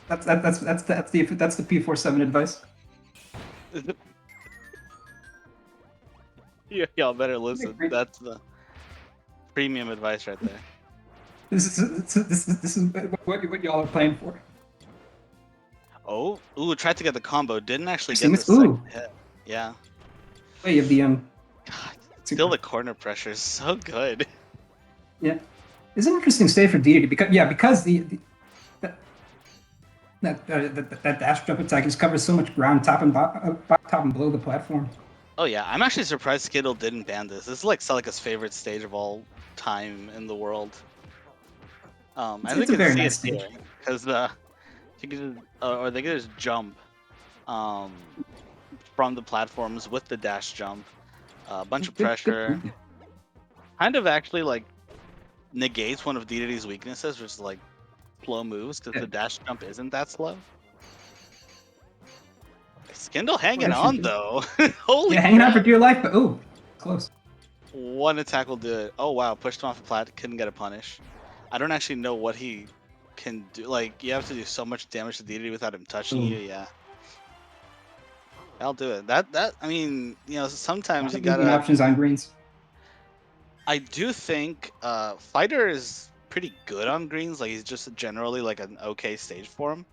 That's the P47 advice. Y'all better listen. That's the premium advice right there. This is what y'all are playing for. Oh, tried to get the combo. Didn't actually get the second hit. Yeah. Wait, you have the God, still the corner pressure is so good. Yeah, it's an interesting state for DDD because that dash jump attack just covers so much ground top and below the platform. Oh yeah, I'm actually surprised Skindle didn't ban this. This is like Celica's favorite stage of all time in the world. I think it's a very nice stage because they can just jump from the platforms with the dash jump, a bunch of pressure. Kind of actually like negates one of DDD's weaknesses, which is like slow moves, because the dash jump isn't that slow. Skindle hanging on though. Holy hanging crap. on for dear life, but close. One attack will do it. Oh wow, pushed him off the plat, couldn't get a punish. I don't actually know what he can do. Like, you have to do so much damage to DDD without him touching you. Yeah, I'll do it. I mean, sometimes you gotta options on greens. I do think Fighter is pretty good on greens. Like, he's just generally like an okay stage for him.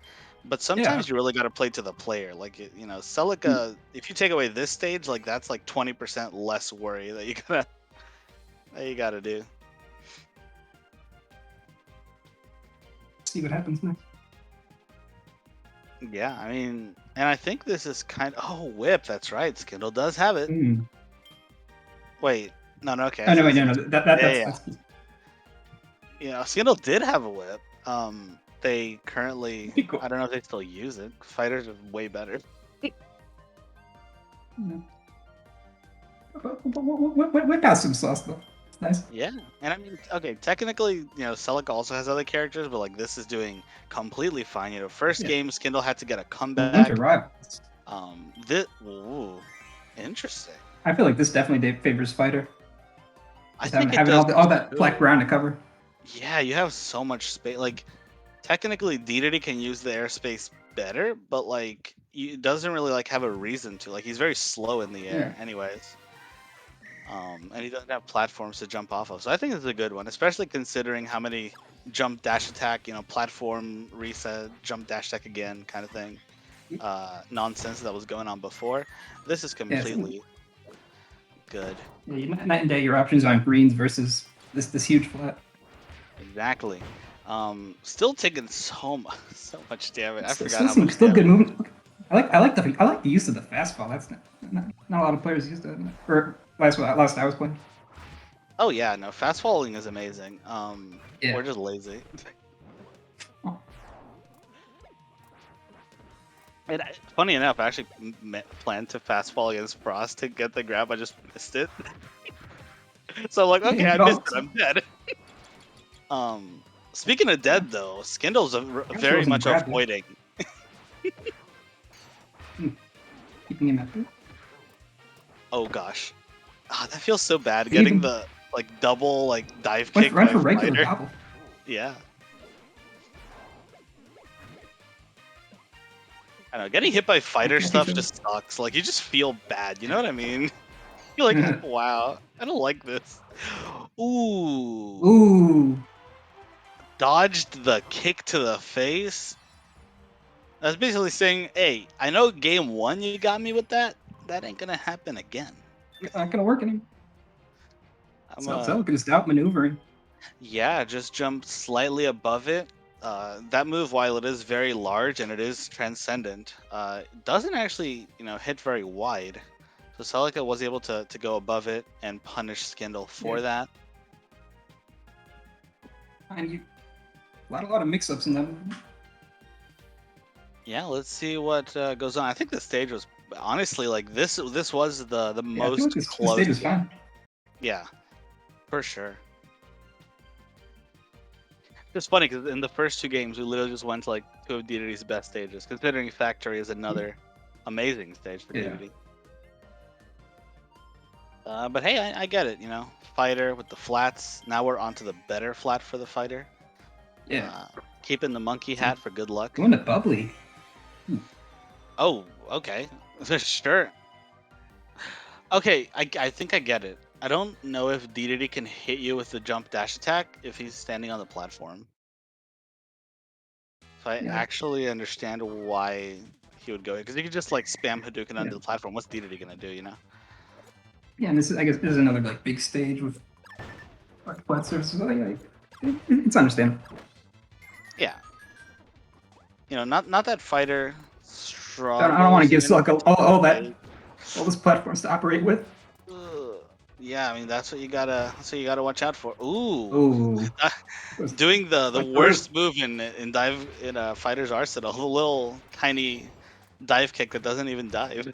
But sometimes you really got to play to the player. Like, you know, Celica, if you take away this stage, like that's like 20% less worry that you gotta do. See what happens next. Yeah, I mean, and I think this is kind of whip. That's right. Skindle does have it. Wait, no, okay. Oh no, wait, no. Yeah. That's You know, Skindle did have a whip. They currently, cool. I don't know if they still use it. Fighters are way better. Whip out some sauce though. It's nice. Yeah, and I mean, okay, technically, you know, Celica also has other characters, but like this is doing completely fine. You know, first game, Skindle had to get a comeback. Winter Rivals. Interesting. I feel like this definitely favors fighter. I think having all that black ground to cover. Yeah, you have so much space. Like, technically, Dedede can use the airspace better, but like, it doesn't really like have a reason to. Like, he's very slow in the air, anyways. And he doesn't have platforms to jump off of. So I think it's a good one, especially considering how many jump dash attack, you know, platform reset, jump dash attack again kind of thing. Nonsense that was going on before. This is completely good. Yeah, night and day your options on greens versus this huge flat. Exactly. Still taking so much damage. I forgot how much. Still good movement. I like the use of the fastball. That's not a lot of players use that. Or last I was playing. Oh yeah, no, fast falling is amazing. Yeah. We're just lazy. And funny enough, I actually planned to fast fall against Frost to get the grab. I just missed it. So I'm like, okay, I missed it. I'm dead. Speaking of dead though, Skindle's very much avoiding. Keeping him active. Oh gosh, that feels so bad. Getting the like double like dive kick. Run for regular gobble. Yeah. I know, getting hit by fighter stuff just sucks. Like, you just feel bad, you know what I mean? You're like, wow, I don't like this. Ooh. Dodged the kick to the face. That's basically saying, hey, I know game 1 you got me with that. That ain't gonna happen again. Not gonna work anymore. Celica just outmaneuvering. Yeah, just jumped slightly above it. That move, while it is very large and it is transcendent, doesn't actually, you know, hit very wide. So Celica was able to go above it and punish Skindle for that. And a lot of mix-ups in that. Yeah, let's see what goes on. I think the stage was honestly like this. This was the most I feel like close. The stage was fine. Yeah, for sure. It's funny because in the first 2 games, we literally just went to like 2 of Dedede's best stages, considering Factory is another amazing stage for Dedede. But hey, I get it, you know. Fighter with the flats. Now we're onto the better flat for the fighter. Yeah. Keeping the monkey hat for good luck. Going to bubbly. Oh, okay. Sure. Okay, I think I get it. I don't know if Dedede can hit you with the jump dash attack if he's standing on the platform. So I actually understand why he would go here, because he could just like spam Hadouken under the platform. What's Dedede gonna do, you know? Yeah, and I guess this is another like big stage with flat surfaces. It's understandable. Yeah. You know, not that fighter strong. I don't want to give Celica all those platforms to operate with. Yeah, I mean that's what you gotta watch out for. Ooh. Doing the worst move in fighter's arsenal, the little tiny dive kick that doesn't even dive.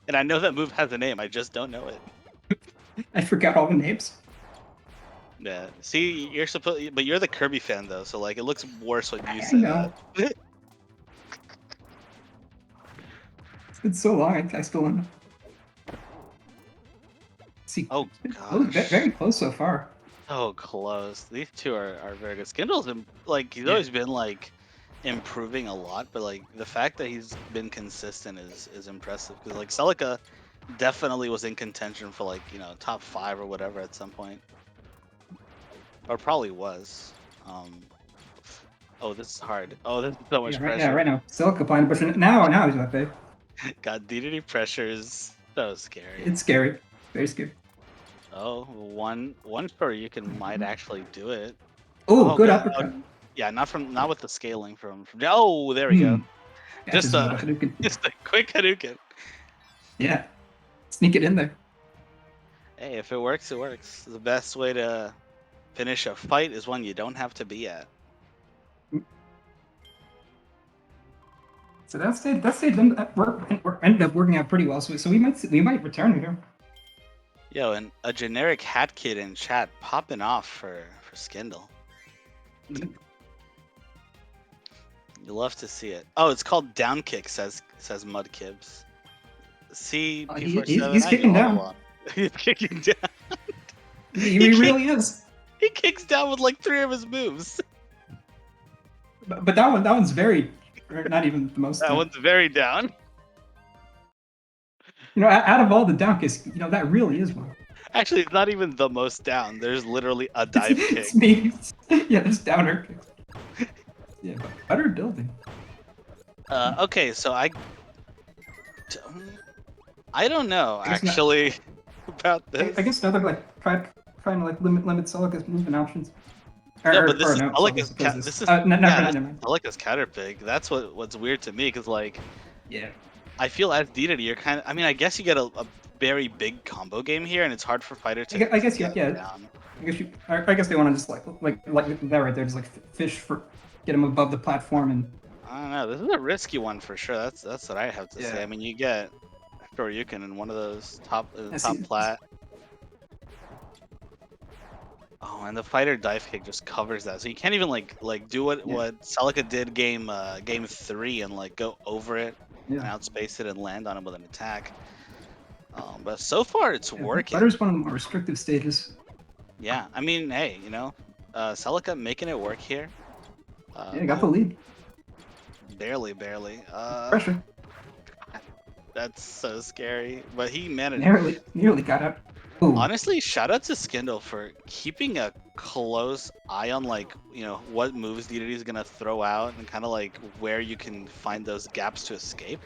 And I know that move has a name, I just don't know it. I forgot all the names. Yeah. See, but you're the Kirby fan though, so like it looks worse when you say know. that. It's been so long, I still don't know. See, oh gosh. Very close so far. Oh, close. These two are very good. Skindle's he's always been like improving a lot, but like the fact that he's been consistent is impressive. Because like Celica definitely was in contention for like, you know, top 5 or whatever at some point, or probably was. Oh, this is hard. Oh, this is so much Yeah, pressure. right now. Celica applying the pressure. Now he's left. God, DDD pressure is so scary. It's scary. Very scary. Oh, one Shoryuken might actually do it. Oh, Oh good god. uppercut. Yeah, not with the scaling from. Oh, there we go. Catches him with a Hadouken. Just a quick Hadouken. Yeah. Sneak it in there. Hey, if it works, it works. The best way to finish a fight is one you don't have to be at. So that stage ended up working out pretty well. So we might return here. Yo, and a generic hat kid in chat popping off for Skindle. You love to see it. Oh, it's called down kick, says Mudkibz. See, P47. He's kicking down. He's kicking down. He really is. He kicks down with like 3 of his moves. But that one's very, not even the most. That one's very down. You know, out of all the down kicks, that really is one. Actually, it's not even the most down. There's literally a dive kick. Yeah, there's downer kicks. Yeah, but better building. Okay, so I don't know actually about this. I guess another trying to limit Celica's movement options. No, but this is Celica's counter pick. That's what's weird to me, because yeah, I feel as DDD you're kind of. I mean, I guess you get a very big combo game here, and it's hard for fighter to. I guess yeah. Down. I guess they want to just like that right there, just fish get him above the platform and. I don't know. This is a risky one for sure. That's what I have to say. I mean, you get Shoryuken in one of those top plat. Oh, and the fighter dive kick just covers that, so you can't even do what Celica did game 3 and go over it and outspace it and land on him with an attack. But so far it's working. Fighter's one of the more restrictive stages. Yeah, I mean, hey, Celica making it work here. Got the lead. Barely. Pressure. That's so scary, but he managed. Nearly got out. Ooh. Honestly, shout out to Skindle for keeping a close eye on what moves DDD is gonna throw out and kind of where you can find those gaps to escape.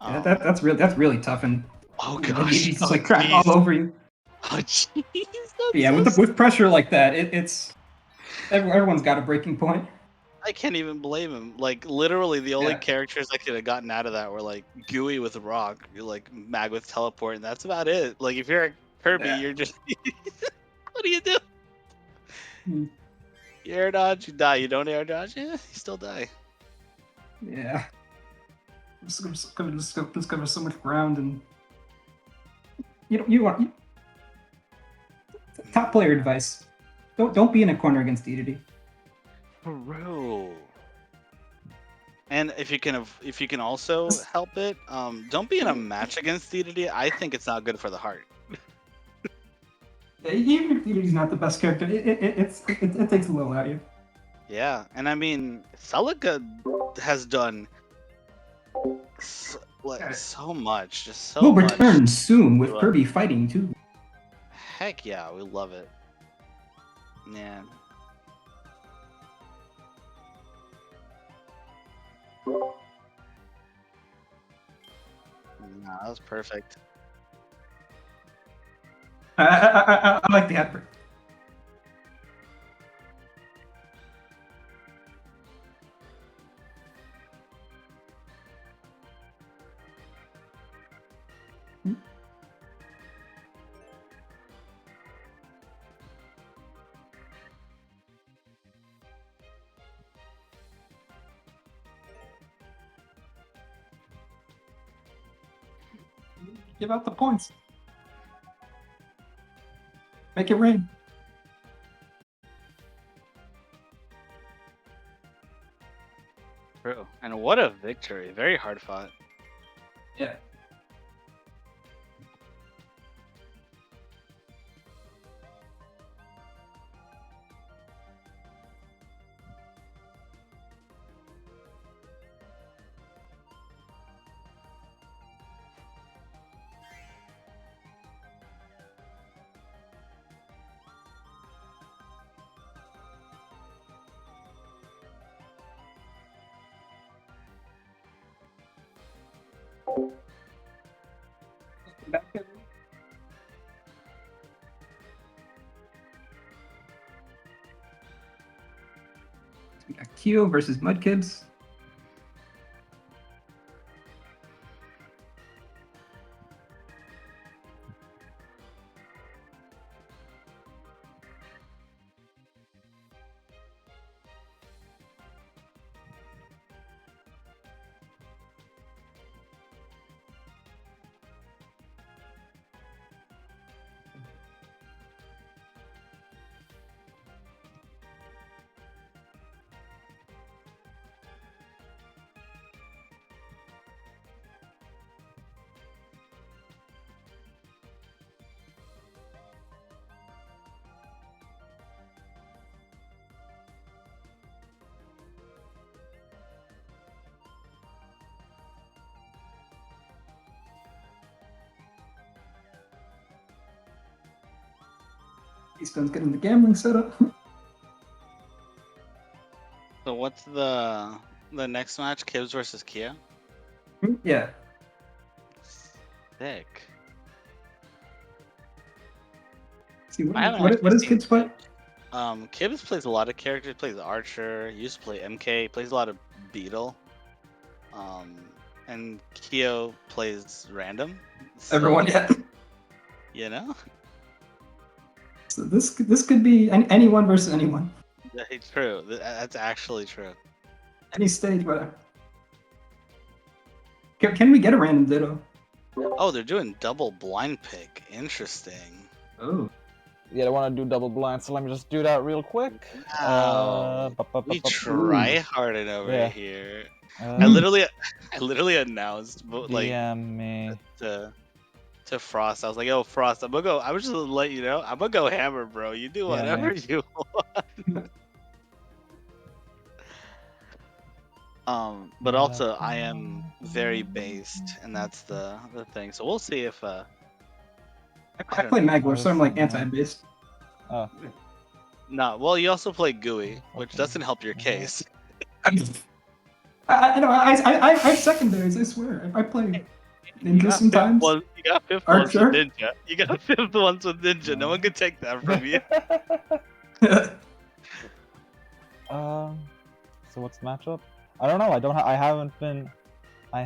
That's really tough, and oh gosh, he's just crack all over you. Oh jeez. Yeah, with pressure like that, it's everyone's got a breaking point. I can't even blame him. Literally, the only characters I could have gotten out of that were Gooey with Rock, Mag with Teleport, and that's about it. If you're a Kirby, you're just what do you do? You air dodge, you die. You don't air dodge, you still die. Yeah. Just cover so much ground, and you want top player advice. Don't be in a corner against DDD. Bro. And if you can also help it, don't be in a match against DDD. I think it's not good for the heart. Even if DDD's not the best character, it takes a little out of you. Yeah, and I mean, Celica has done so much, just so We'll much. return soon with Kirby fighting too. Heck yeah, we love it. Yeah. Nah, that was perfect. I like the advert. Give out the points. Make it rain. True. And what a victory. Very hard fought. Yeah. Back there. We got Kyo versus Mudkibz. Keystone's getting the gambling setup. So what's the next match? Kibz versus Kia. Yeah. Sick. See, I haven't what actually does seen Kibz play? Kibz plays a lot of characters. Plays Archer. Used to play MK. Plays a lot of Beetle. And Kyo plays random. So, Everyone yet. You know. So this could be anyone versus anyone. That's true. That's actually true. Any stage, whatever. Can we get a random Ditto? Oh, they're doing double blind pick. Interesting. Oh. Yeah, I want to do double blind, so let me just do that real quick. Wow. We try harding over here. I literally announced like DM me. to Frost. I was like, "Yo, Frost, I was just gonna let you know, I'm gonna go hammer, bro. You do whatever you want." But also I am very based, and that's the thing. So we'll see if I play Magwar, so I'm like anti-based. Oh. No, well, you also play GUI, which doesn't help your case. I know. I have secondaries. I swear. I play Ninja sometimes. You got fifth ones with Ninja. You got fifth ones with Ninja. No one can take that from you. So what's the matchup? I don't know. I haven't been DM'd. I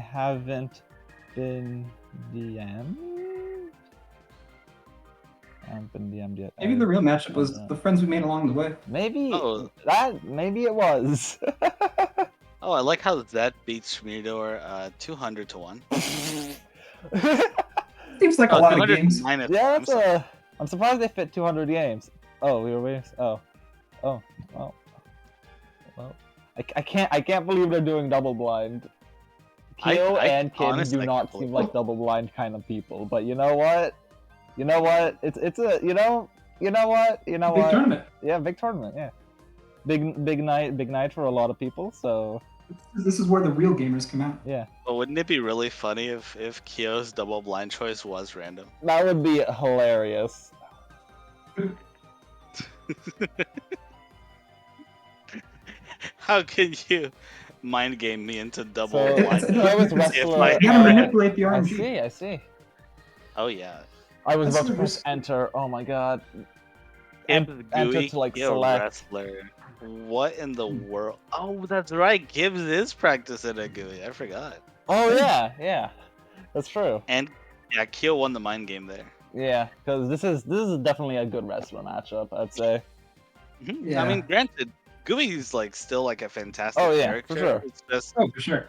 haven't been DM'd yet. Maybe the real matchup was the friends we made along the way. Maybe maybe it was. Oh, I like how Zet beats Schmierdor 200-1. Seems like a lot of games. Yeah, I'm surprised they fit 200 games. Oh, we were waiting. Oh, well. I can't believe they're doing double blind. Kyo and Kibz do not seem like double blind kind of people, but you know what? It's a you know what? Big tournament. Yeah, big tournament. Yeah, big night for a lot of people. So this is where the real gamers come out. Yeah. But wouldn't it be really funny if Kyo's double blind choice was random? That would be hilarious. How can you mind game me into double So, blind? You gotta manipulate the RNG. I see. Oh yeah. I was about to press enter. Oh my god. Enter to like select. Wrestler. What in the world? Oh, that's right. Gibbs is practicing a GUI. I forgot. Oh yeah. That's true. And yeah, Kyo won the mind game there. Yeah, because this is definitely a good wrestler matchup, I'd say. Yeah. I mean, granted, GUI's like still like a fantastic character. For sure. It's just for sure.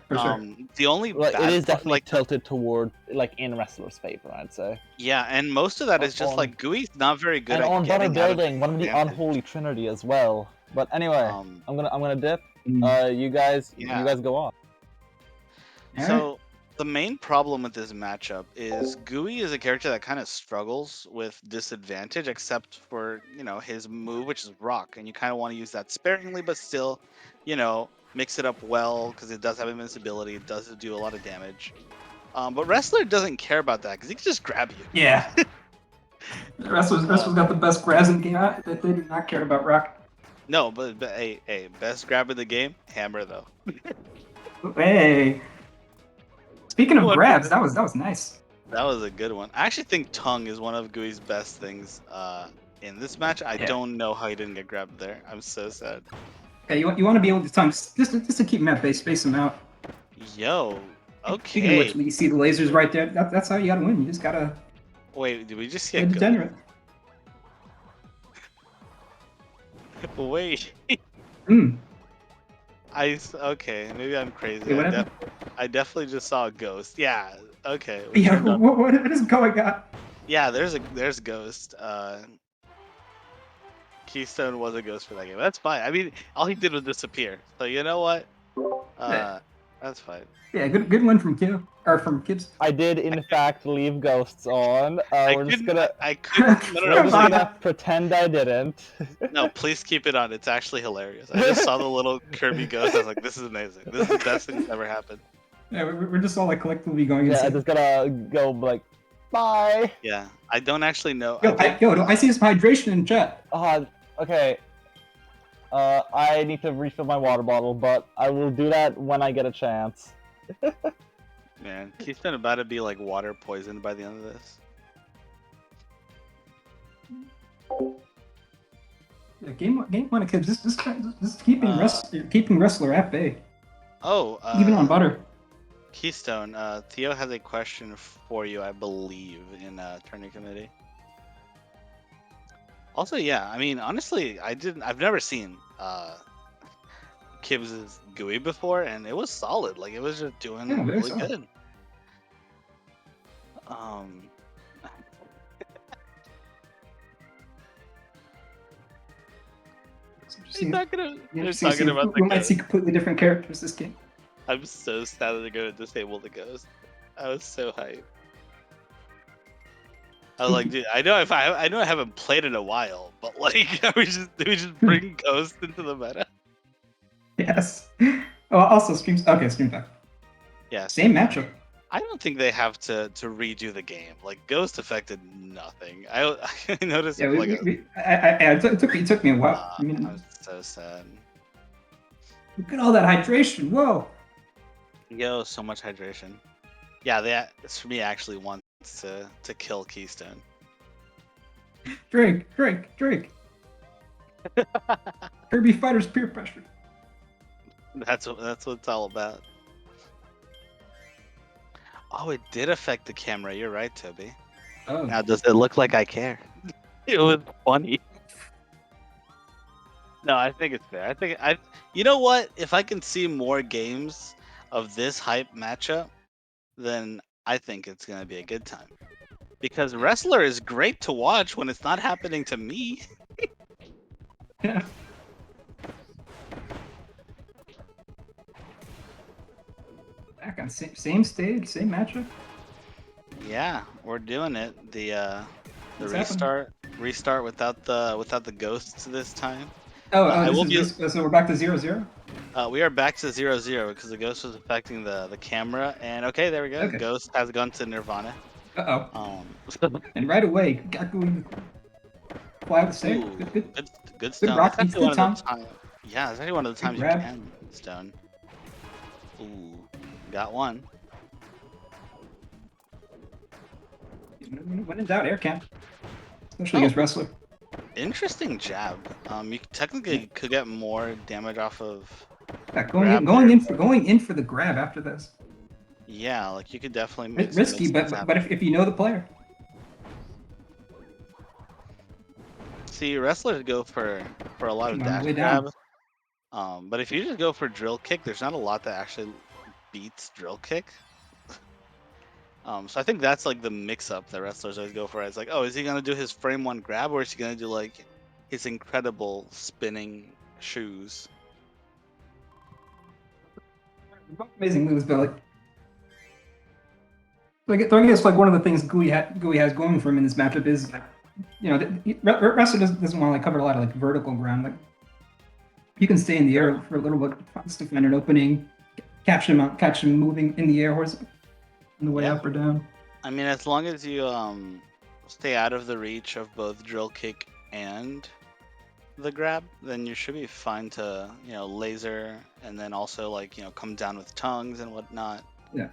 The only it is definitely tilted toward like in wrestlers' favor, I'd say. Yeah, and most of that is just like GUI's not very good and at on better getting building, one of the unholy trinity as well. But anyway, I'm gonna dip. You guys go off. So the main problem with this matchup is GUI is a character that kind of struggles with disadvantage, except for his move, which is rock, and you kind of want to use that sparingly, but still, mix it up well because it does have invincibility. It does do a lot of damage. But wrestler doesn't care about that because he can just grab you. Yeah. Wrestler's got the best grabs in the game. They do not care about rock. No, but hey, best grab in the game, hammer though. Hey. Speaking of What- grabs, that was nice. That was a good one. I actually think tongue is one of Gooey's best things in this match. I Yeah. don't know how he didn't get grabbed there. I'm so sad. Yeah, you want to be able to tongue just to keep him at base, space him out. Yo, Speaking of which, okay. you see the lasers right there. That's how you gotta win. You just gotta Wait, did we just see play a ghost? degenerate. Wait, Hmm. okay, maybe I'm crazy. Wait, what happened? I definitely just saw a ghost. Yeah, okay. Yeah, what is going on? Yeah, there's a ghost. Keystone was a ghost for that game. That's fine. I mean, all he did was disappear. So you know what? That's fine. Yeah, good win from Kyo or from Kibbs. I did in fact leave ghosts on. We're just gonna I couldn't. No, we're no, just no, gonna pretend I didn't. no, please keep it on. It's actually hilarious. I just saw the little Kirby ghost. I was like, this is amazing. This is the best thing that's ever happened. Yeah, we're just all like collectively going Yeah, I insane. just gotta go like, bye. Yeah, I don't actually know. Yo, I see some hydration in chat. Okay. I need to refill my water bottle, but I will do that when I get a chance. Man, Keystone about to be like water poisoned by the end of this. Yeah, game one of Kibbs. Just keeping wrestler at bay, Oh, even on butter. Keystone, Theo has a question for you, I believe, in tourney committee. Also, yeah, I mean, honestly, I've never seen Kibbs' GUI before, and it was solid. Like, it was just doing Yeah, very really solid. good. They're talking about we the might see ghost. completely different characters this game. I'm so sad that they're gonna disable the ghost. I was so hyped. I was like, dude, I know I haven't played in a while, but like, do we just bring Ghost into the meta? Yes. Oh, also streams. Okay, stream back. Yeah. Same matchup. I don't think they have to redo the game. Like, Ghost affected nothing. I noticed. Yeah, like, it took me a while. I mean, I'm so sad. look at all that hydration. Whoa. Yo, so much hydration. Yeah, for me actually wants to kill Keystone. Drink. Kirby Fighters peer pressure. That's what it's all about. Oh, it did affect the camera. You're right, Toby. Oh. Now, does it look like I care? It was funny. No, I think it's fair. You know what? If I can see more games of this hype matchup, then I think it's gonna be a good time. Because Wrestler is great to watch when it's not happening to me. Yeah. Back on same stage, same matchup. Yeah, we're doing it. The What's restart without the ghosts this time. So we're back to 0-0. We are back to 0-0 because the ghost was affecting the camera. And okay, there we go. Okay. Ghost has gone to Nirvana. And right away, Gaku fly with the save. Ooh, good Good stone. rock, That's actually good one of the time. Yeah, it's actually one of the times you grab. can stone. Ooh, got one. When in doubt, air camp. Especially against wrestler. Interesting jab. You technically could get more damage off of. Yeah, grab going there. in for the grab after this. Yeah, like you could definitely make Risky, some things but happen. if you know the player. See, wrestlers go for a lot of Come on, dash way down. grab. But if you just go for drill kick, there's not a lot that actually beats drill kick. So I think that's like the mix-up that wrestlers always go for. It's like, oh, is he gonna do his frame one grab, or is he gonna do like his incredible spinning shoes? Amazing moves, but like I guess like one of the things GUI has going for him in this matchup is like, you know, wrestler doesn't want to like cover a lot of like vertical ground. Like you can stay in the air for a little bit just to find an opening, catch him moving in the air, on the way up or down. I mean, as long as you stay out of the reach of both drill kick and the grab, then you should be fine to, you know, laser and then also like, you know, come down with tongues and whatnot. Yeah.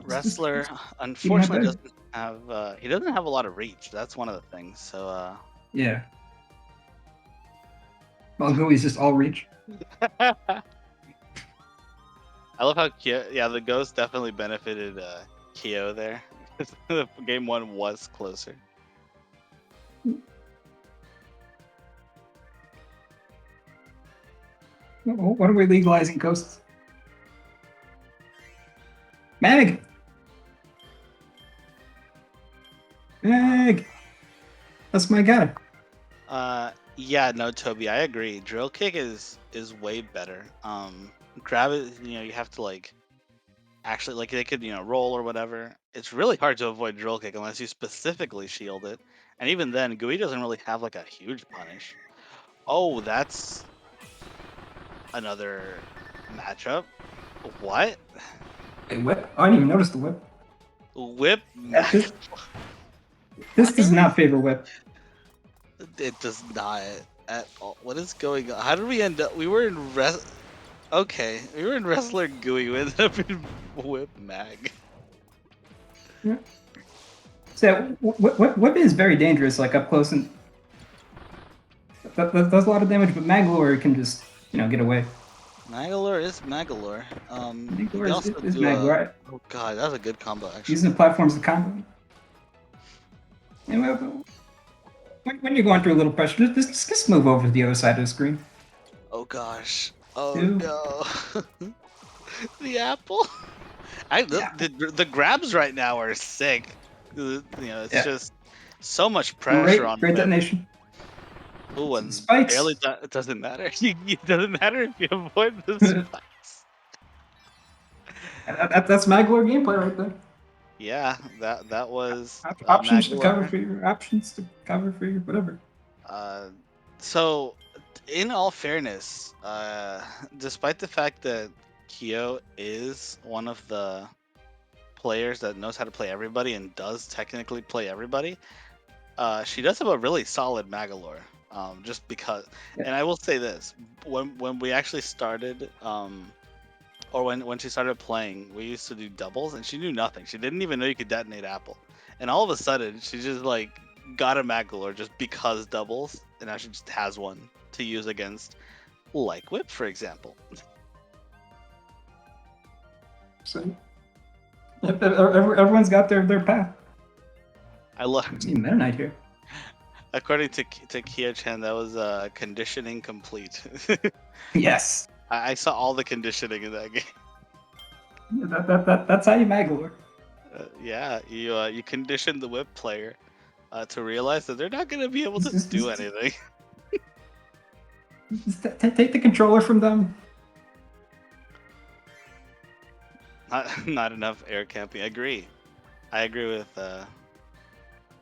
Wrestler Even unfortunately better. he doesn't have a lot of reach. That's one of the things. So Yeah. Well, Gooey's just all reach. I love how the ghost definitely benefited Kyo there. Game 1 was closer. What are we legalizing ghosts? Mag! Mag! That's my guy. Yeah, no, Toby, I agree. Drill kick is way better. Grab it, you have to like actually like they could roll or whatever. It's really hard to avoid drill kick unless you specifically shield it, and even then, Gui doesn't really have like a huge punish. Oh, that's another matchup. What? Wait, whip? Oh, I didn't even notice the whip. Whip? This does not favor whip. It does not at all. What is going on? How did we end up? We were in Okay, we were in wrestler Gui. We ended up in whip mag. Yeah. So whip is very dangerous, like up close, and that does a lot of damage. But Maglore can just get away. Magalore is Magalore. Maglore is Maglore. Oh god, that was a good combo actually. Using the platform as a combo. Anyway, when you're going through a little pressure, just move over to the other side of the screen. Oh gosh. Oh Ew. no. The apple. The grabs right now are sick. It's just so much pressure on great them. detonation. Ooh, and Spikes. barely it doesn't matter. It doesn't matter if you avoid the spikes. That's Maglore gameplay right there. Yeah, that was options to Magalore. cover for your whatever. So, in all fairness, despite the fact that Kyo is one of the players that knows how to play everybody and does technically play everybody, she does have a really solid Magalore. Just because, and I will say this: when we actually started, or when she started playing, we used to do doubles, and she knew nothing. She didn't even know you could detonate apple, and all of a sudden, she just like got a Magalore just because doubles, and now she just has one to use against, like whip, for example. So everyone's got their path. I love. Meta Knight here. According to Kyochan, that was conditioning complete. Yes. I saw all the conditioning in that game. That's how you Magalore. Yeah, you condition the whip player to realize that they're not going to be able to do anything. Just take the controller from them. Not enough air camping. I agree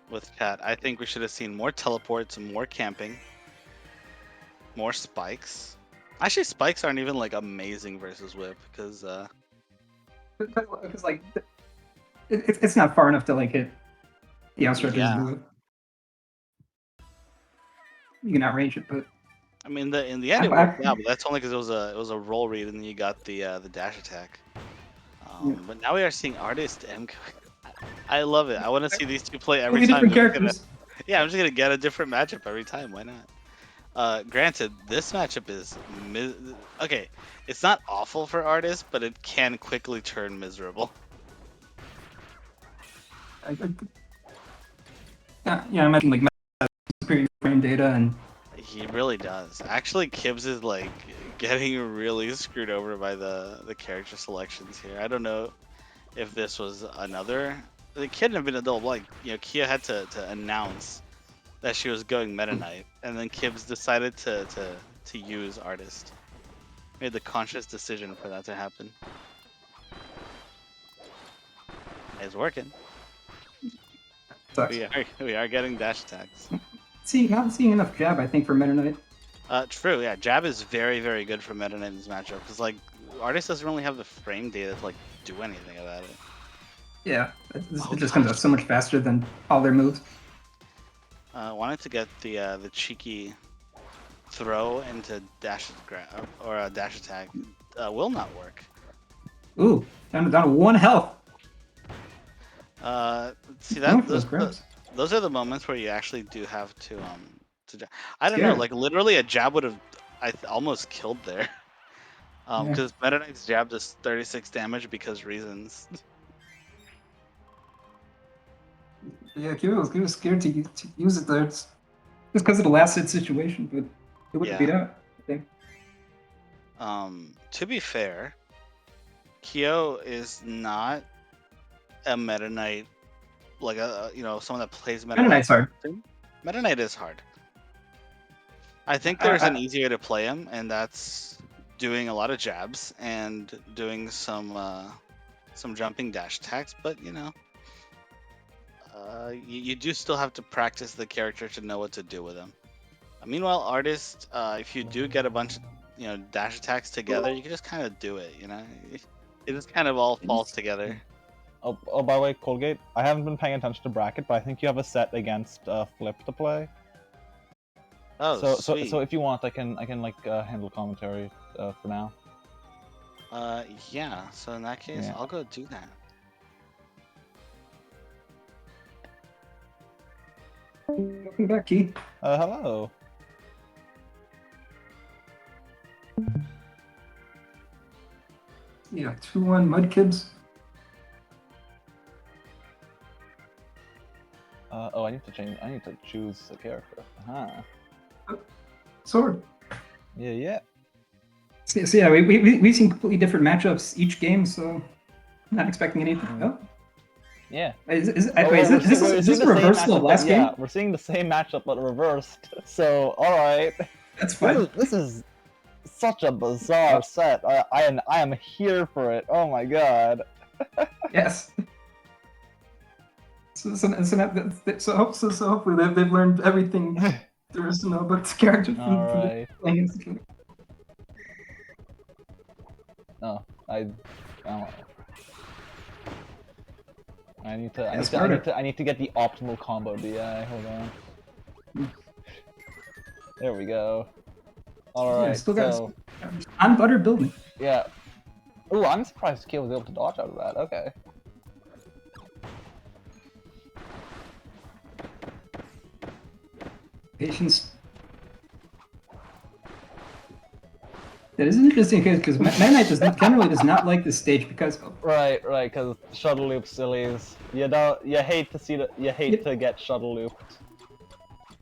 with chat. I think we should have seen more teleports, more camping, more spikes. Actually, spikes aren't even like amazing versus whip because like it's not far enough to like hit the outstretches of the whip. You can outrange it, but I mean in the end it worked out, but that's only because it was a roll read and then you got the dash attack. But now we are seeing Artist M. I love it. I want to see these two play every time. Different characters. I'm just gonna get a different matchup every time. Why not? Granted, this matchup is okay. It's not awful for Artist, but it can quickly turn miserable. Yeah, I imagine like superior frame data and. He really does. Actually, Kibz is like getting really screwed over by the character selections here. I don't know if this was another. It couldn't have been a double. Like Kia had to announce that she was going Meta Knight, and then Kibz decided to use Artist. Made the conscious decision for that to happen. It's working. Sucks. We are getting dash attacks. Not seeing enough jab, I think, for Meta Knight. True, yeah. Jab is very, very good for Meta Knight in this matchup because like Artist doesn't really have the frame data to like do anything about it. Yeah, it just comes out so much faster than all their moves. Wanted to get the cheeky throw into dash or a dash attack will not work. Ooh, down to 1 health. See Going that for those grabs. those are the moments where you actually do have to I don't know, Scared. like literally a jab would have almost killed there. Yeah. Because Meta Knight's jab does 36 damage because reasons. Yeah, he was scared to use it there. It's just because of the last hit situation, but it would have Yeah. beat out, I think. To be fair, Kyo is not a Meta Knight, like someone that plays Meta Meta Knight. Knight's hard. Meta Knight is hard. I think I- there's I- an easier way to play him, and that's doing a lot of jabs and doing some jumping dash attacks. But you do still have to practice the character to know what to do with him. Meanwhile, artist, if you do get a bunch of dash attacks together, you can just kind of do it. It just kind of all falls together. Oh, by the way, Colgate, I haven't been paying attention to bracket, but I think you have a set against Flip to play. Oh, sweet. So if you want, I can handle commentary for now. Yeah. So in that case, Yeah. I'll go do that. Welcome back, Key. Hello. Yeah, 2-1 Mudkibz. Oh, I need to choose a character. Sword. Yeah. So yeah, we've seen completely different matchups each game, so I'm not expecting anything. Oh, Yeah. is this We're seeing a the same reversal of matchup, last game? Yeah, we're seeing the same matchup but reversed. So, all right. That's fine. This is such a bizarre set. I am here for it. Oh my god. Yes. So hopefully they've learned everything there is to know about this character from Alright. playing against the game. No, I don't. I need to get the optimal combo DI. Hold on. There we go. Alright, Yeah, still got so on butter building. yeah. Ooh, I'm surprised Kyo was able to dodge out of that. Okay. Patience. That is an interesting case because Meta Knight generally does not like this stage because Right, because shuttle loop sillies. You hate to see to get shuttle looped.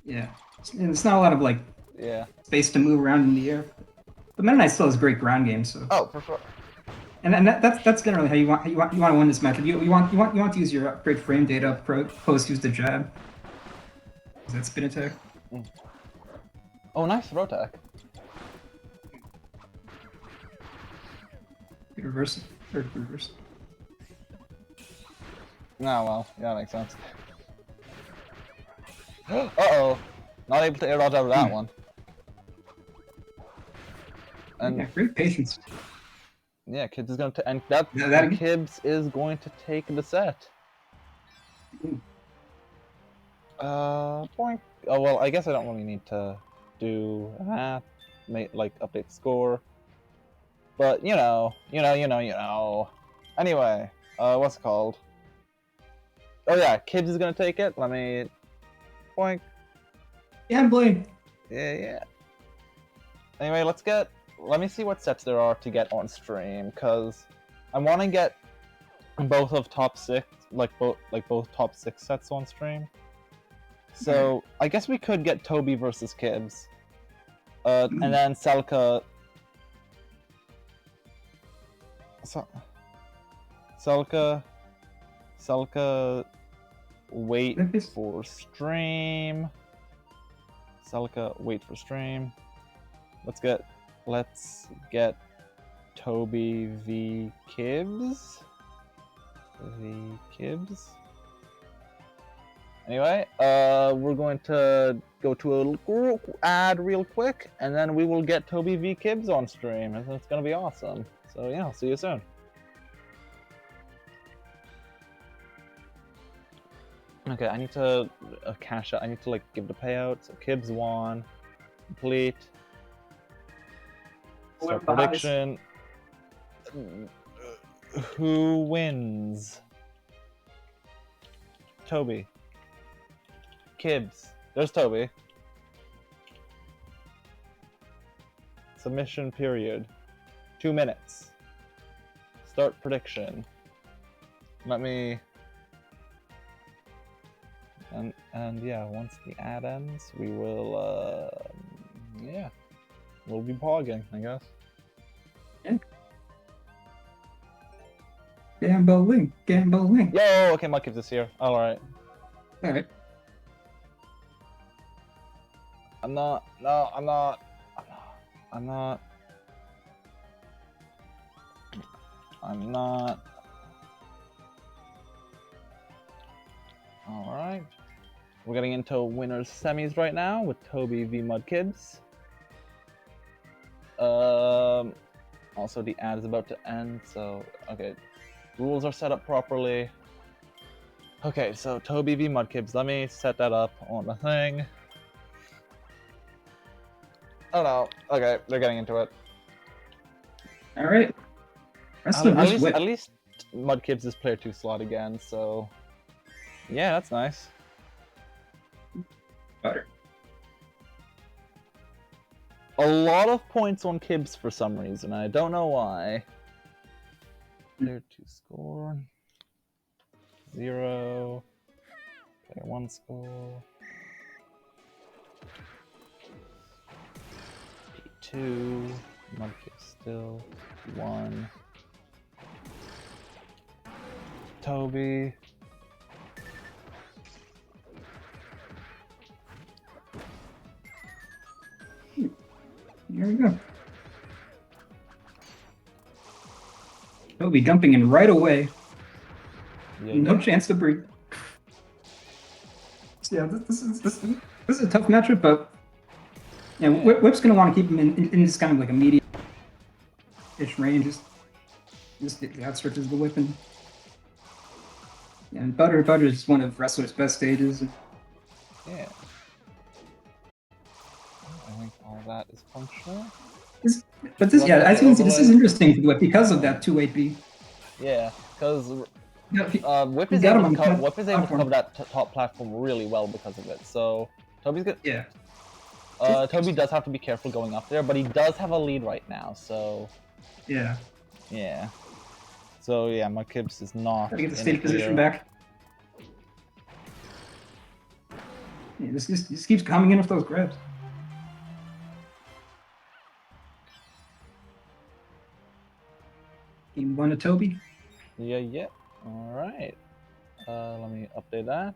yeah, and it's not a lot of like space to move around in the air. But Meta Knight still has great ground game, so. Oh, for sure. And that's generally how you want to win this matchup. You want to use your upgrade frame data post use the jab. Is that spin attack? Oh, nice throw attack. Reverse. Or reverse. No, well, yeah, that makes sense. Uh-oh. Not able to air dodge out of that one. And yeah, great patience. yeah, Kibbs is going to Kibbs is going to take the set. Point. Oh well, I guess I don't really need to do that. Update the score. But you know. Anyway, what's it called? Oh yeah, Kibbs is gonna take it. Let me. Point. Yeah, Blade. Yeah. Anyway, let me see what sets there are to get on stream, cause I want to get both of top 6, both top 6 sets on stream. So I guess we could get Toby versus Kibbs, and then Celica. Celica. Wait for stream. Celica, wait for stream. Let's get Toby v Kibbs. Anyway, we're going to go to a group ad real quick, and then we will get Toby v Kibbs on stream, and it's gonna be awesome. So yeah, I'll see you soon. Okay, I need to cash out. I need to give the payout. So Kibbs won. Complete. Start prediction. Who wins? Toby. Kibz. There's Toby. Submission period. 2 minutes. Start prediction. Let me... And yeah, once the ad ends, we will, yeah. We'll be pogging, I guess. Yeah. Gambling. Yo, okay, Mudkibz is here. Alright. Alright. I'm not. Alright. We're getting into winners semis right now with Toby V Mudkibz. Also the ad is about to end, so okay. Rules are set up properly. Okay, so Toby V Mudkibz, let me set that up on the thing. Oh no, okay, they're getting into it. Alright. At least Mudkibz is player 2 slot again, so yeah, that's nice. Butter. A lot of points on Kibz for some reason, I don't know why. Player 2 score. 0. Player 1 score. P2. Mudkibz still. 1. Toby. Here we go. Toby dumping in right away. Yeah, No chance to breathe. So yeah, this is a tough matchup, but yeah, Whip's gonna want to keep him in this kind of like a medium-ish range. Just outstretches the whip, and yeah, and Butter is one of wrestler's best stages. Yeah. I think all that is functional. But this, yeah, I think this is interesting for Whip because of that 2-8B. Yeah, because Whip is got able him to on cover that top platform really well because of it. So Toby's good. Yeah. Toby does have to be careful going up there, but he does have a lead right now. So yeah. Yeah. So yeah, Mudkibz is not. Gotta get the stage position back. Yeah, this keeps coming in with those grabs. Game 1 to Toby. Yeah. All right. Let me update that.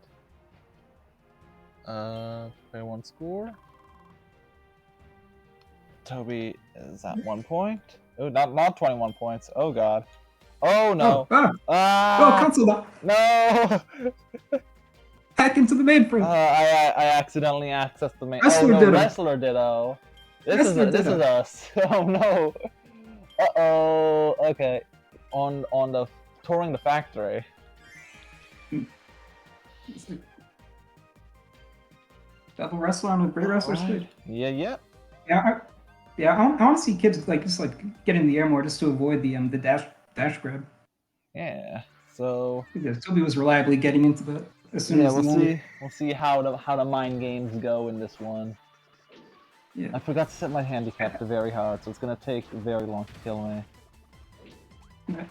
Player 1 score. Toby is at 1 point. Oh, not 21 points. Oh god. Oh no. Cancel that. No. Hack into the mainframe. I accidentally accessed the main. Wrestler Ditto. This is us. Oh no. Uh-oh. Okay. On the touring the factory. Double wrestler on a great wrestler stage. Yeah. I want to see kids just get in the air more just to avoid the dash grab. Yeah. So because Toby was reliably getting into that as soon as we'll see how the mind games go in this one. Yeah. I forgot to set my handicap to very hard, so it's gonna take very long to kill me. I'm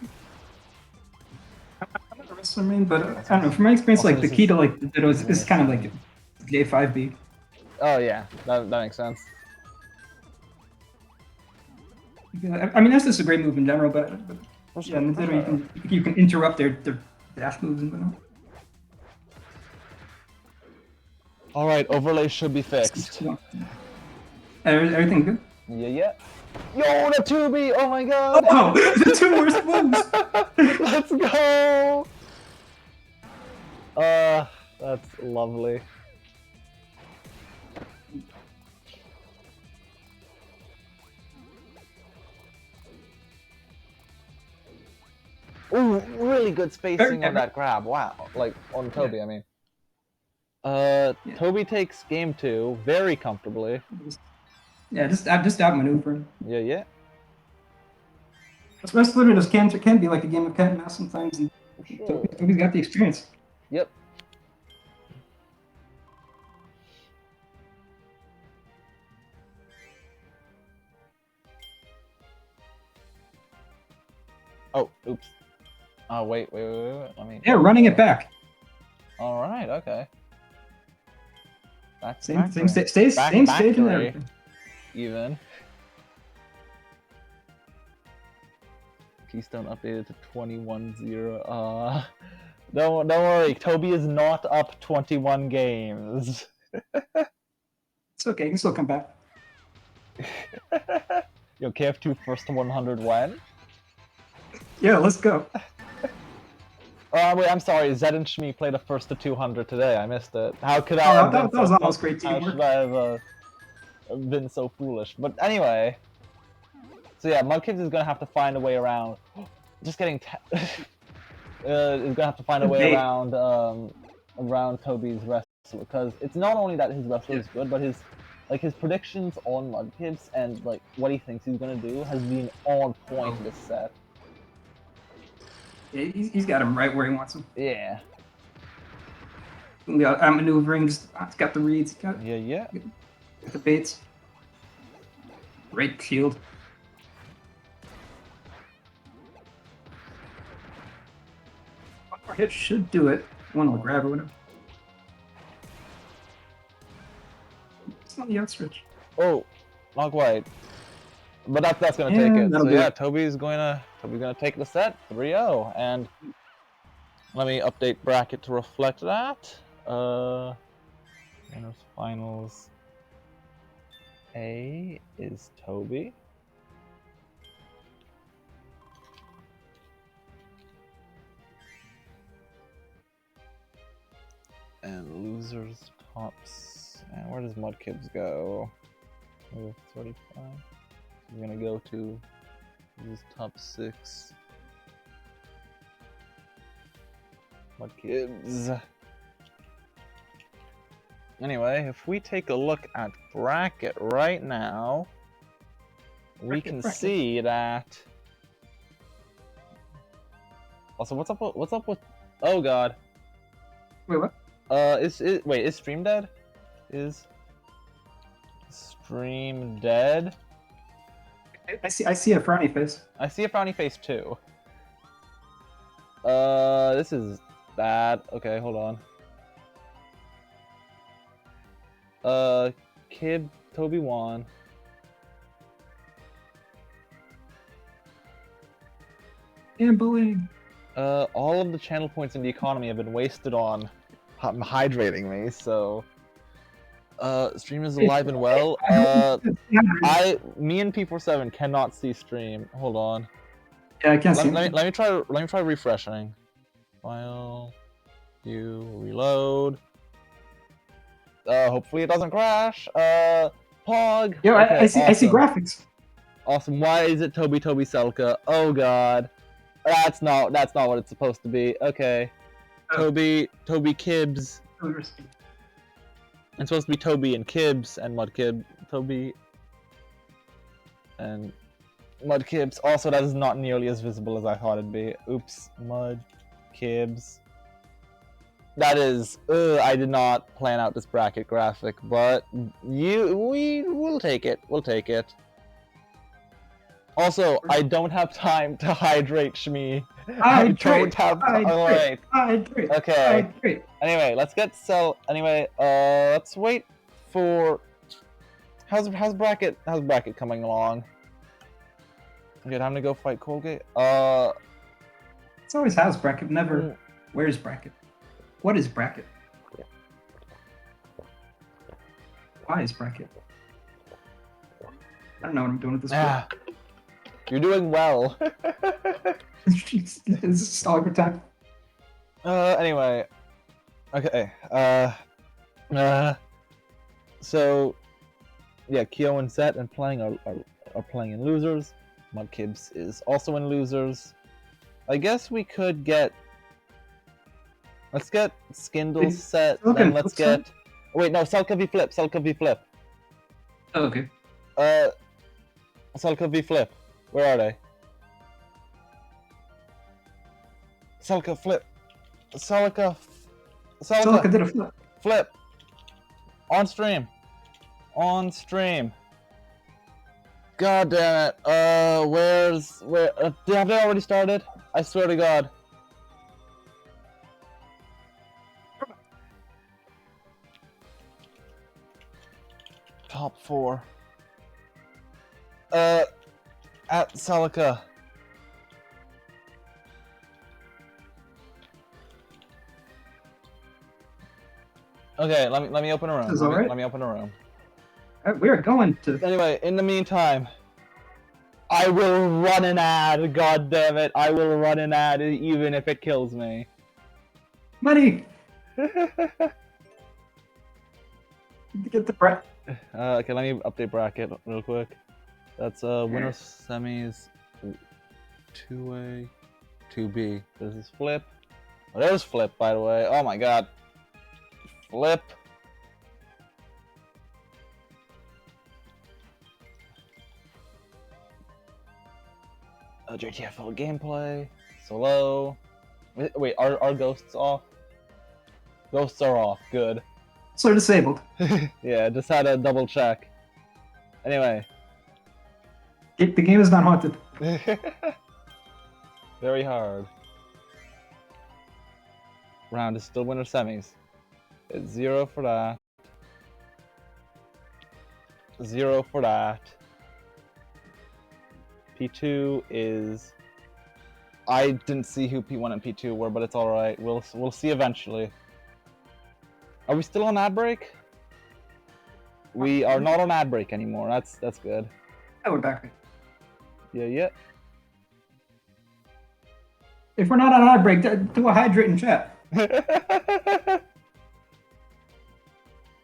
not a wrestler main, but I don't know. From my experience, also, the key to the Ditto is kind of like J5B. Oh yeah, that makes sense. I mean, that's just a great move in general, but yeah, in the Ditto you can interrupt their dash moves and whatnot. All right, overlay should be fixed. Everything good? Yeah. Yo, the 2B! Oh my god! Oh, the 2 worst moves! Let's go! That's lovely. Ooh, really good spacing on that grab. Wow, like on Toby, I mean. Toby takes game 2 very comfortably. Yeah, just outmaneuvering. Yeah. This wrestler can be like a game of cat and mouse sometimes, and Toby's got the experience. Yep. Oh, oops. Oh, wait. Let me. Yeah, running it back. All right. Okay. Same Factory. stage and Factory, everything. even. Keystone updated to 21-0. Don't worry. Toby is not up 21 games. It's okay. You can still come back. Yo, KF2 first to 100 when? Yeah, let's go. Wait, I'm sorry. Zed and Shmi played a first to 200 today. I missed it. How could I Oh, have been that was so almost great How teamwork. should I have been so foolish? But anyway. So yeah, Mudkibz is gonna have to find a way around. Just kidding. Is gonna have to find a way around around Toby's wrestle, because it's not only that his wrestle is good, but his predictions on Mudkibz and like what he thinks he's gonna do has been on point this set. Yeah, he's got him right where he wants him. Yeah. I'm maneuvering. He's got the reads. Got the baits. Great shield. One more hit should do it. One more grab or whatever. It's on the outstretch. Oh, not quite. But that's gonna take it. So yeah, Toby's gonna take the set 3-0, and let me update bracket to reflect that. Winners finals. A is Toby. And losers tops. And where does Mudkibz go? 35. We're gonna go to his top 6. Mudkibz. Anyway, if we take a look at bracket right now, we can see that. Also, what's up with? Oh God. Wait, what? Is stream dead? Is stream dead? I see a frowny face. I see a frowny face too. This is bad. Okay, hold on. Toby won. Gambling. All of the channel points in the economy have been wasted on hydrating me, so stream is alive and well. Me and P47 cannot see stream. Hold on. Yeah, I can't see. Let me try refreshing. File, view, reload. Hopefully it doesn't crash. Pog. Yeah, okay, I see. awesome. I see graphics. Awesome. Why is it Toby Celica? Oh God. That's not what it's supposed to be. Okay. Toby Kibz. It's supposed to be Toby and Kibz and Mudkibz. Toby and Mudkibz. Also, that is not nearly as visible as I thought it'd be. Oops. Mudkibz. That is. I did not plan out this bracket graphic, but we'll take it. We'll take it. Also, I don't have time to hydrate Shmi. I don't have time. Alright. Okay. Anyway, let's get let's wait for how's bracket coming along? Okay, time to go fight Colgate. It's always how's bracket, never where's bracket. What is bracket? Why is bracket? I don't know what I'm doing with this. You're doing well. This is stalling for time. Anyway. Okay. So, yeah, Theo and Zyvon and playing are playing in losers. Mudkibz is also in losers. I guess we could get. Let's get Skindle set. Then let's get. Wait, no, Celica V Flip. Celica V Flip. Oh, okay. Celica V Flip. Where are they? Celica flip. Celica did a flip. Flip. On stream. On stream. God damn it. Where? Have they already started? I swear to God. Top 4. At Celica. Okay, let me open a room. Is alright? Let me open a room. We're going to. Anyway, in the meantime, I will run an ad. God damn it! I will run an ad even if it kills me. Money! Get the breath. Okay, let me update bracket real quick. That's winner semis, 2A, 2B. This is flip. Oh, there's flip, by the way. Oh my god. Flip. JTFL gameplay. Solo. Wait, are ghosts off? Ghosts are off. Good. So disabled. Yeah, just had to double check. Anyway. The game is not haunted. Very hard. Round is still winner semis. It's 0 for that. 0 for that. P2 is... I didn't see who P1 and P2 were, but it's alright. We'll see eventually. Are we still on ad break? We are not on ad break anymore. That's good. Oh, we're back. Yeah. If we're not on ad break, do a hydrate in chat.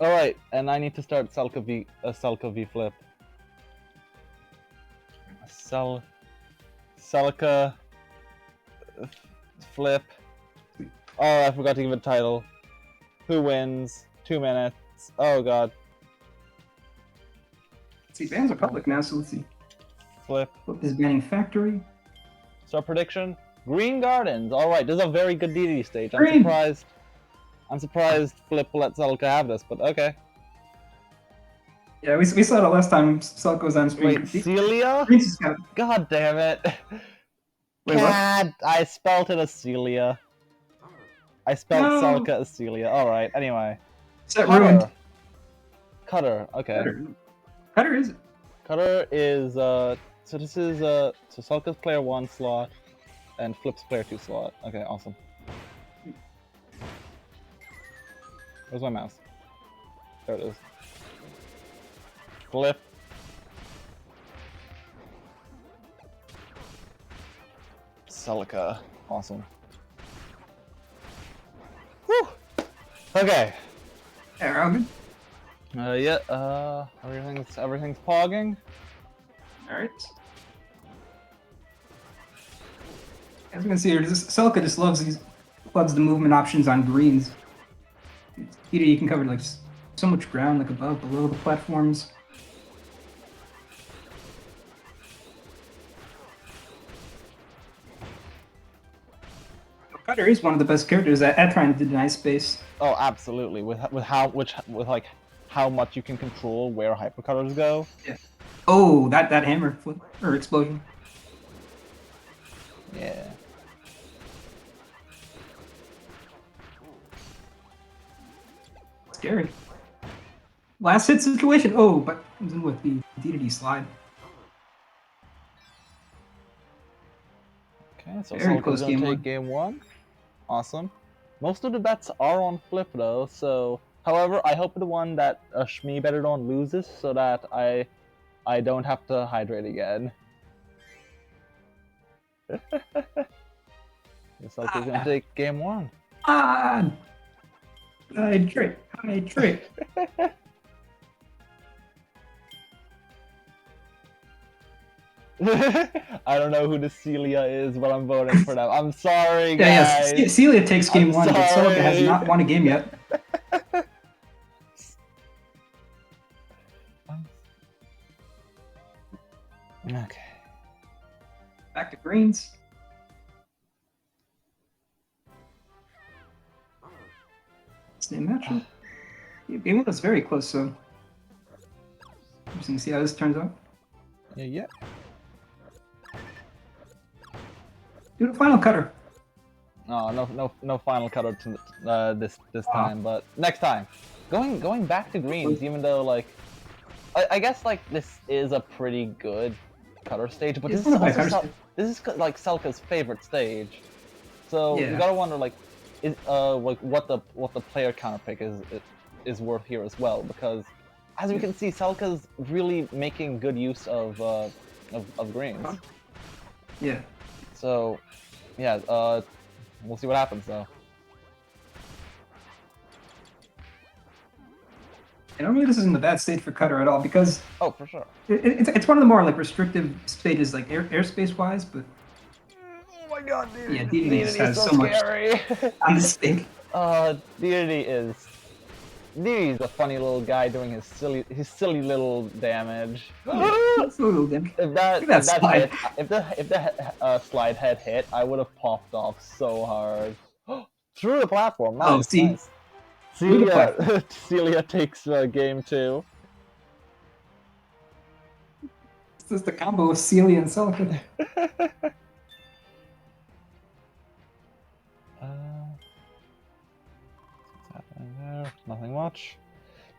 Alright, and I need to start Celica V flip. Celica flip. Oh, I forgot to give it a title. Who wins? 2 minutes. Oh god. Let's see, bans are public now, so let's see. Flip. Flip is banning factory. Start prediction. Green Gardens. Alright, this is a very good DD stage. Green. I'm surprised Flip let Celica have this, but okay. Yeah, we saw that last time Celica was on stream. Wait, Celia? God damn it. Wait, what? I spelled it as Celia. I spelled Celica as Celia. Alright, anyway. Set ruined. Cutter, okay. Cutter is it? Cutter is, so this is, so Celica's player 1 slot, and Flip's player 2 slot. Okay, awesome. Where's my mouse? There it is. Flip. Celica. Awesome. Whew! Okay. Yeah, Robin. Everything's pogging. Alright. As we can see here, Celica just loves the movement options on greens. Either you can cover like so much ground, like above, below the platforms. Cutter is one of the best characters at trying to deny space. Oh, absolutely. With how much you can control where hypercutters go. Yeah. Oh, that hammer flip or explosion. Yeah. Scary. Last hit situation. Oh, but comes in with the DDD slide. Okay, so Very Celica's close gonna game take one. game 1. Awesome. Most of the bets are on Flip though, so however, I hope the one that Shmi betted on loses so that I don't have to hydrate again. Celica's gonna take game 1. Hydrate. I don't know who the Celia is, but I'm voting for them. I'm sorry, guys. Yeah, Celia takes game 1, but sorry. Celica has not won a game yet. Okay. Back to greens. Same matchup. Game 1 was very close, so interesting to see how this turns out. Yeah. Do the final cutter. Oh, no final cutter to, this time, but next time. Going back to greens, even though like, I guess like this is a pretty good cutter stage, but It's this is not a bad also cutter stage. this is like Celica's favorite stage, so you Yeah. gotta wonder like, is like what the player counter pick is worth here as well, because as we can see, Celica's really making good use of greens. Yeah. So yeah, we'll see what happens though. I don't really this isn't a bad stage for cutter at all because Oh, for sure. it's one of the more like restrictive stages like airspace wise, but Oh my god, dude. yeah, DDD just has so so much scary. on this thing. DDD is a funny little guy doing his silly little damage. That's a little dim. If that, Look at that slide. if the slide had hit, I would have popped off so hard. Through the platform, nice, Oh, see? nice. Through the Celia, Celia takes game 2. This is the combo of Celia and Celica. What's happening there? Nothing much.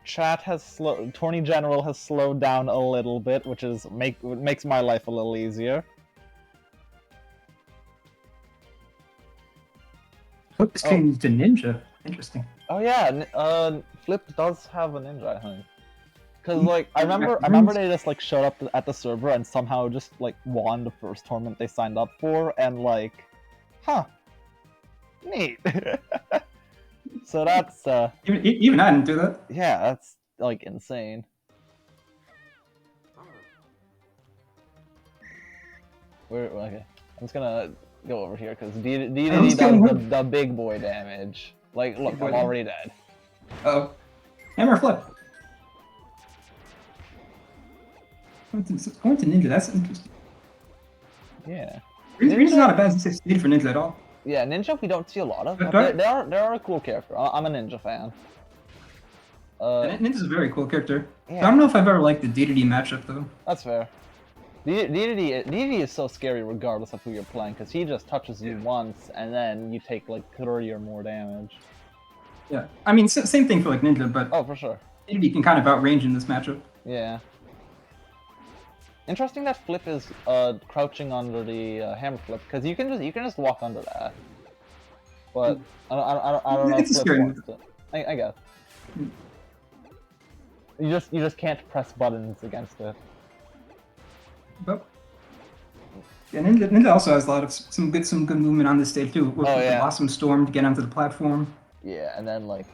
Chat has Torny General has slowed down a little bit, which is makes my life a little easier. Flip is changed to ninja. Interesting. Oh yeah, Flip does have a ninja, I think. Cause like I remember they just like showed up at the server and somehow just like won the first tournament they signed up for, and like, huh, neat. So that's Even I didn't do that. yeah, that's like insane. Okay, I'm just gonna go over here because DDD does the big boy damage. Like, look, I'm already dead. Oh, hammer flip. Going to ninja. That's interesting. Yeah. Ninja's not a bad stage for ninja at all. Yeah, ninja we don't see a lot of, but they are a cool character. I'm a ninja fan. Ninja's a very cool character. Yeah. I don't know if I've ever liked the DDD matchup though. That's fair. DDD is so scary regardless of who you're playing, because he just touches you once and then you take like 30 or more damage. Yeah, I mean same thing for like ninja, but oh, for sure. DDD can kind of outrange in this matchup. Yeah. Interesting that Flip is crouching under the hammer flip, because you can just walk under that. But I don't know if Flip wants to. I guess. You just can't press buttons against it. But yeah, Ninja also has a lot of some good movement on this stage too. With the awesome storm to get onto the platform. Yeah, and then like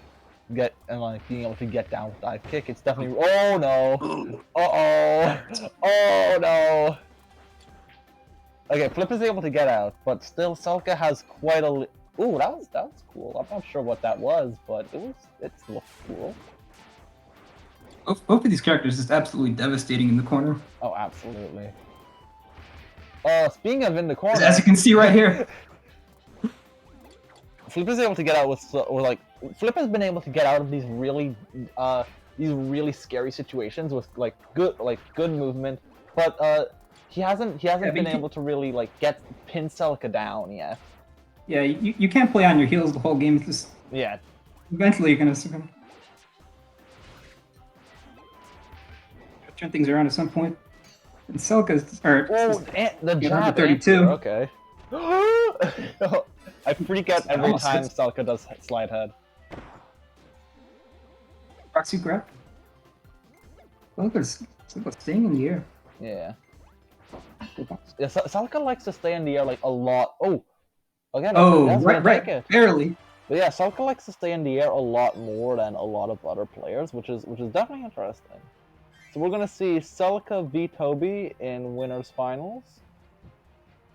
being able to get down with dive kick. It's definitely. Oh no! Oh no! Okay, Flip is able to get out, but still Celica has quite a. Ooh, that was cool. I'm not sure what that was, but it looked cool. Both of these characters is absolutely devastating in the corner. Oh, absolutely. Speaking of in the corner, as you can see right here, Flip is able to get out with Flip has been able to get out of these really scary situations with good movement, but he hasn't been able to really pin Celica down yet. Yeah, you can't play on your heels the whole game. It's just eventually you're gonna succumb. Turn things around at some point. And Celica's the jab 32. Okay. I freak out every time Celica does slide head. Proxy grab. Celica's staying in the air. Yeah. Yeah, Celica likes to stay in the air like a lot. Oh, again. Right, barely. But yeah, Celica likes to stay in the air a lot more than a lot of other players, which is definitely interesting. So we're gonna see Celica v Toby in winners finals,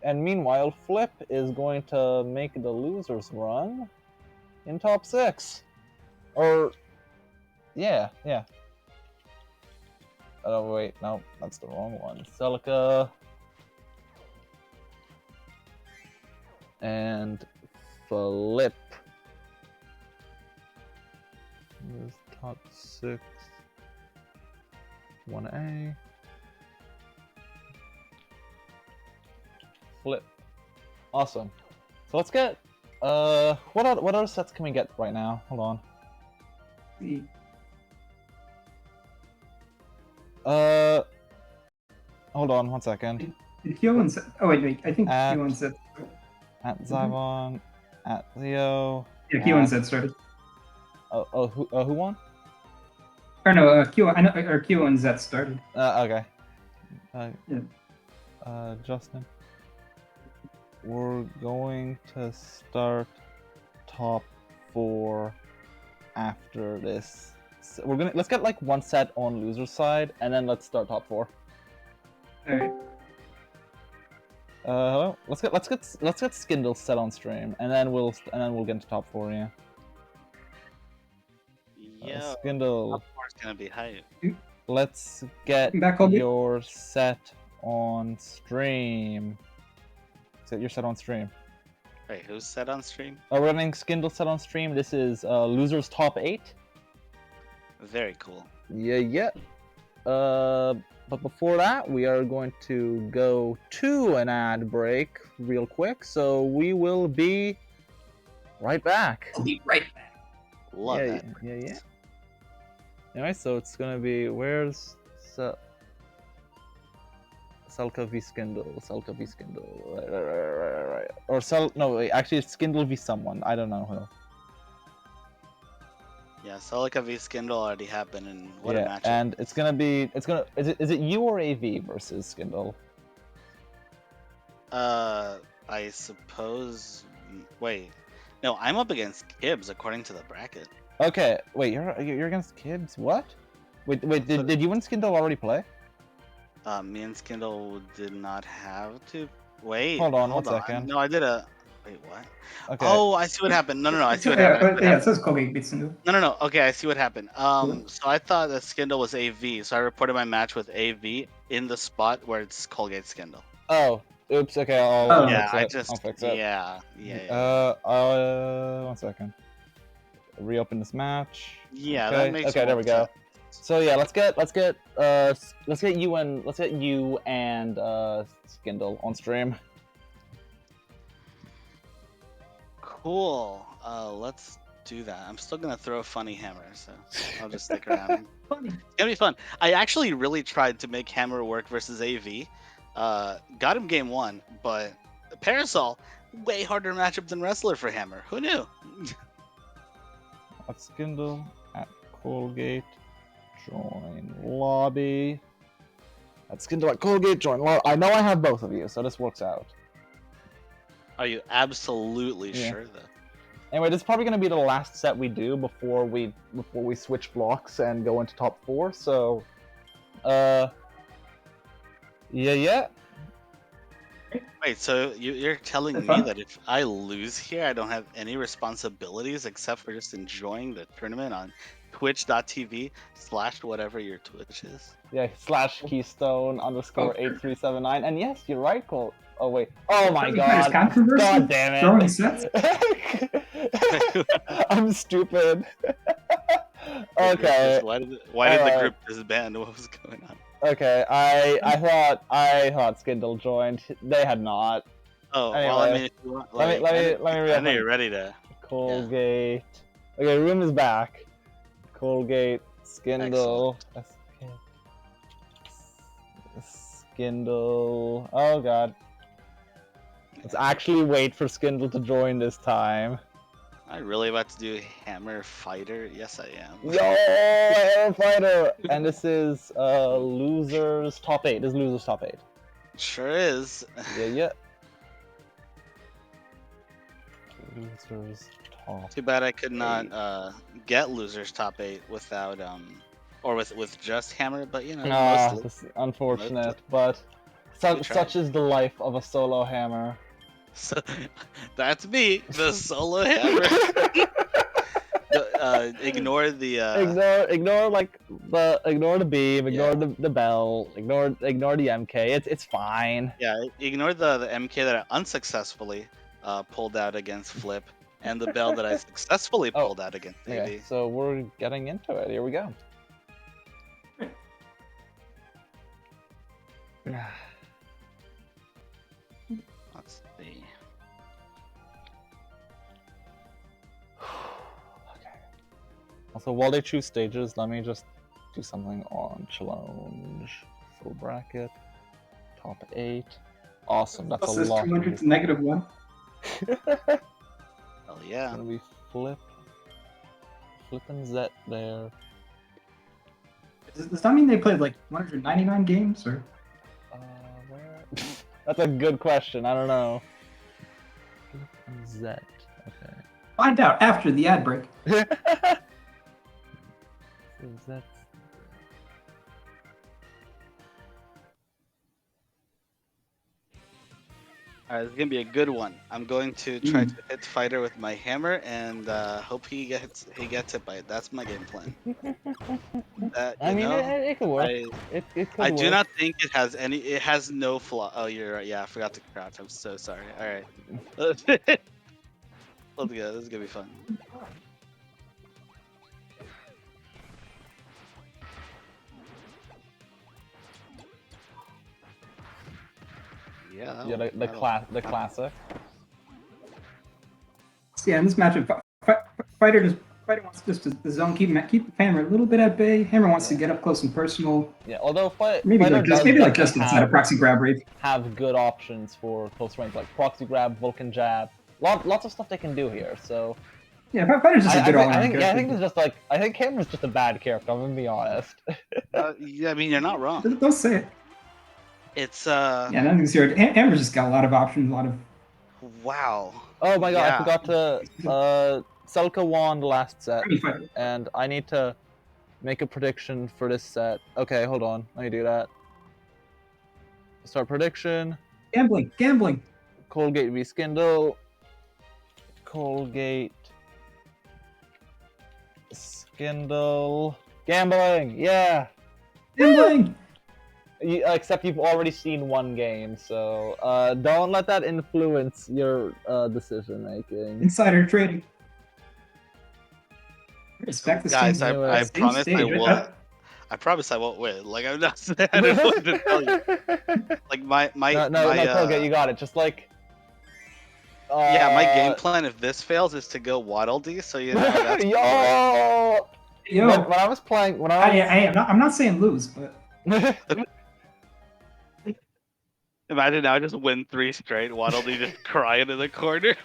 and meanwhile Flip is going to make the losers run in top 6, or yeah. Oh wait, no, that's the wrong one. Celica and Flip. Here's top 6. 1A. flip. Awesome. So let's get what other sets can we get right now? Hold on. The Hold on 1 second. Theo and Zyvon. Oh wait. I think At- Theo and Zyvon. At Zyvon, at Theo. Yeah, Theo and Zyvon started. Who won? Or no, Theo and Zyvon started. Okay. Yeah. Justin. We're going to start top 4 after this. So let's get like 1 set on loser's side, and then let's start top 4. All right. Let's get Skindle set on stream, and then we'll get into top 4. Yeah. Yeah. Skindle. Top 4 is gonna be hype. Let's get Back, Colby. your set on stream. Set your set on stream. Wait, who's set on stream? We're running Skindle set on stream. This is losers top 8. Very cool. Yeah. But before that, we are going to go to an ad break real quick. So we will be right back. I'll be right back. Love yeah, that. Yeah. Anyway, so it's gonna be where's Celica v Skindle. Right. Or no, wait, actually it's Skindle v someone. I don't know who. Yeah, Celica v Skindle already happened, and what a matchup. And it's gonna be is it you or AV versus Skindle? I suppose. Wait, no, I'm up against Kibbs according to the bracket. Okay, wait, you're against Kibbs? What? Wait, did you and Skindle already play? Me and Skindle did not have to. Wait. Hold on 1 second. No, I did a. Wait, what? Okay. Oh, I see what happened. No, I see what happened. Yeah, it says Colgate beats Skindle. No. Okay, I see what happened. So I thought that Skindle was AV, so I reported my match with AV in the spot where it's Colgate Skindle. Oh, oops. Okay, I'll Yeah, fix it. Yeah. 1 second. Reopen this match. Yeah, okay. that makes Okay, there we go. sense. So yeah, let's get you and Skindle on stream. Cool. Let's do that. I'm still gonna throw a funny hammer, so I'll just stick around. Funny. It's gonna be fun. I actually really tried to make hammer work versus AV. Got him game 1, but Parasol, way harder matchup than wrestler for hammer. Who knew? At Skindle, at Colgate, join lobby. At Skindle, at Colgate, join lobby. I know I have both of you, so this works out. Are you absolutely sure though? Anyway, this is probably going to be the last set we do before we switch blocks and go into top 4. So, yeah. Wait, so you're telling me that if I lose here, I don't have any responsibilities except for just enjoying the tournament on twitch.tv/whatever your Twitch is? Yeah, /Keystone _8379. And yes, you're right, Cole. Oh wait. Oh my god. God damn it. Throwing sets? I'm stupid. Okay. Why did the group disband? What was going on? Okay, I thought Skindle joined. They had not. Oh, anyway, well, I mean, if you want, like, let me I know you're ready to. Colgate. Yeah. Okay, room is back. Colgate, Skindle. Skindle. Oh god. Let's actually wait for Skindle to join this time. Am I really about to do Hammer Fighter? Yes, I am. Yo, Hammer Fighter! And this is losers top 8. This is losers top 8. Sure is. Yeah. Losers top. Too bad I could not get losers top 8 without or with just Hammer, but you know. Ah, this is unfortunate, but such is the life of a solo hammer. So, that's me, the solo hammer. Ignore the ignore the beam, ignore the bell, ignore the MK. It's fine. Yeah, ignore the MK that I unsuccessfully pulled out against Flip, and the bell that I successfully pulled out against AV. Okay, so we're getting into it. Here we go. Let's see. Okay. Also, while they choose stages, let me just do something on challenge. Full bracket. Top 8. Awesome, that's Plus a this lot. 200 to -1. Oh yeah. It's gonna be flipping Zet there. Does that mean they played like 199 games or? Where? That's a good question. I don't know. Flippin' Zet. Okay. Find out after the ad break. Zet. Alright, this is gonna be a good one. I'm going to try to hit Fighter with my hammer and hope he gets hit by it. That's my game plan. I mean, it could work. It could I work. do not think it has any. It has no flaw. Oh, you're right. Yeah, I forgot to crouch. I'm so sorry. All right. Let's go. This is gonna be fun. Yeah. Yeah, the classic. So yeah, in this matchup, Fighter wants just to zone, keep Hammer a little bit at bay. Hammer wants to get up close and personal. Yeah, although maybe Fighter just inside a proxy grab rave. Have good options for close range, like proxy grab, Vulcan jab. Lots of stuff they can do here. So yeah, Fighter's just a good all-around character. Yeah, I think it's just like Hammer's just a bad character. I'm gonna be honest. Yeah, I mean you're not wrong. Don't say it. It's Yeah, nothing's here. Hammer's just got a lot of options, a lot of. Wow. Oh my god, Yeah. I forgot to Celica won last set, and I need to make a prediction for this set. Okay, hold on, let me do that. Start prediction. Gambling. Colgate v Skindle. Colgate. Skindle. Gambling, yeah. Gambling. Except you've already seen one game, so don't let that influence your decision making. Insider trading. Respect this Guys, team. I promise I won't. I promise I won't win. Like I'm not. I don't know what to tell you. Like my no, Colgate, you got it. Just like. Yeah, my game plan if this fails is to go Waddle Dee. So you know. That's Yo. When I was playing, I'm not saying lose, but. Imagine now I just win 3 straight. Waddle Dee just crying in the corner.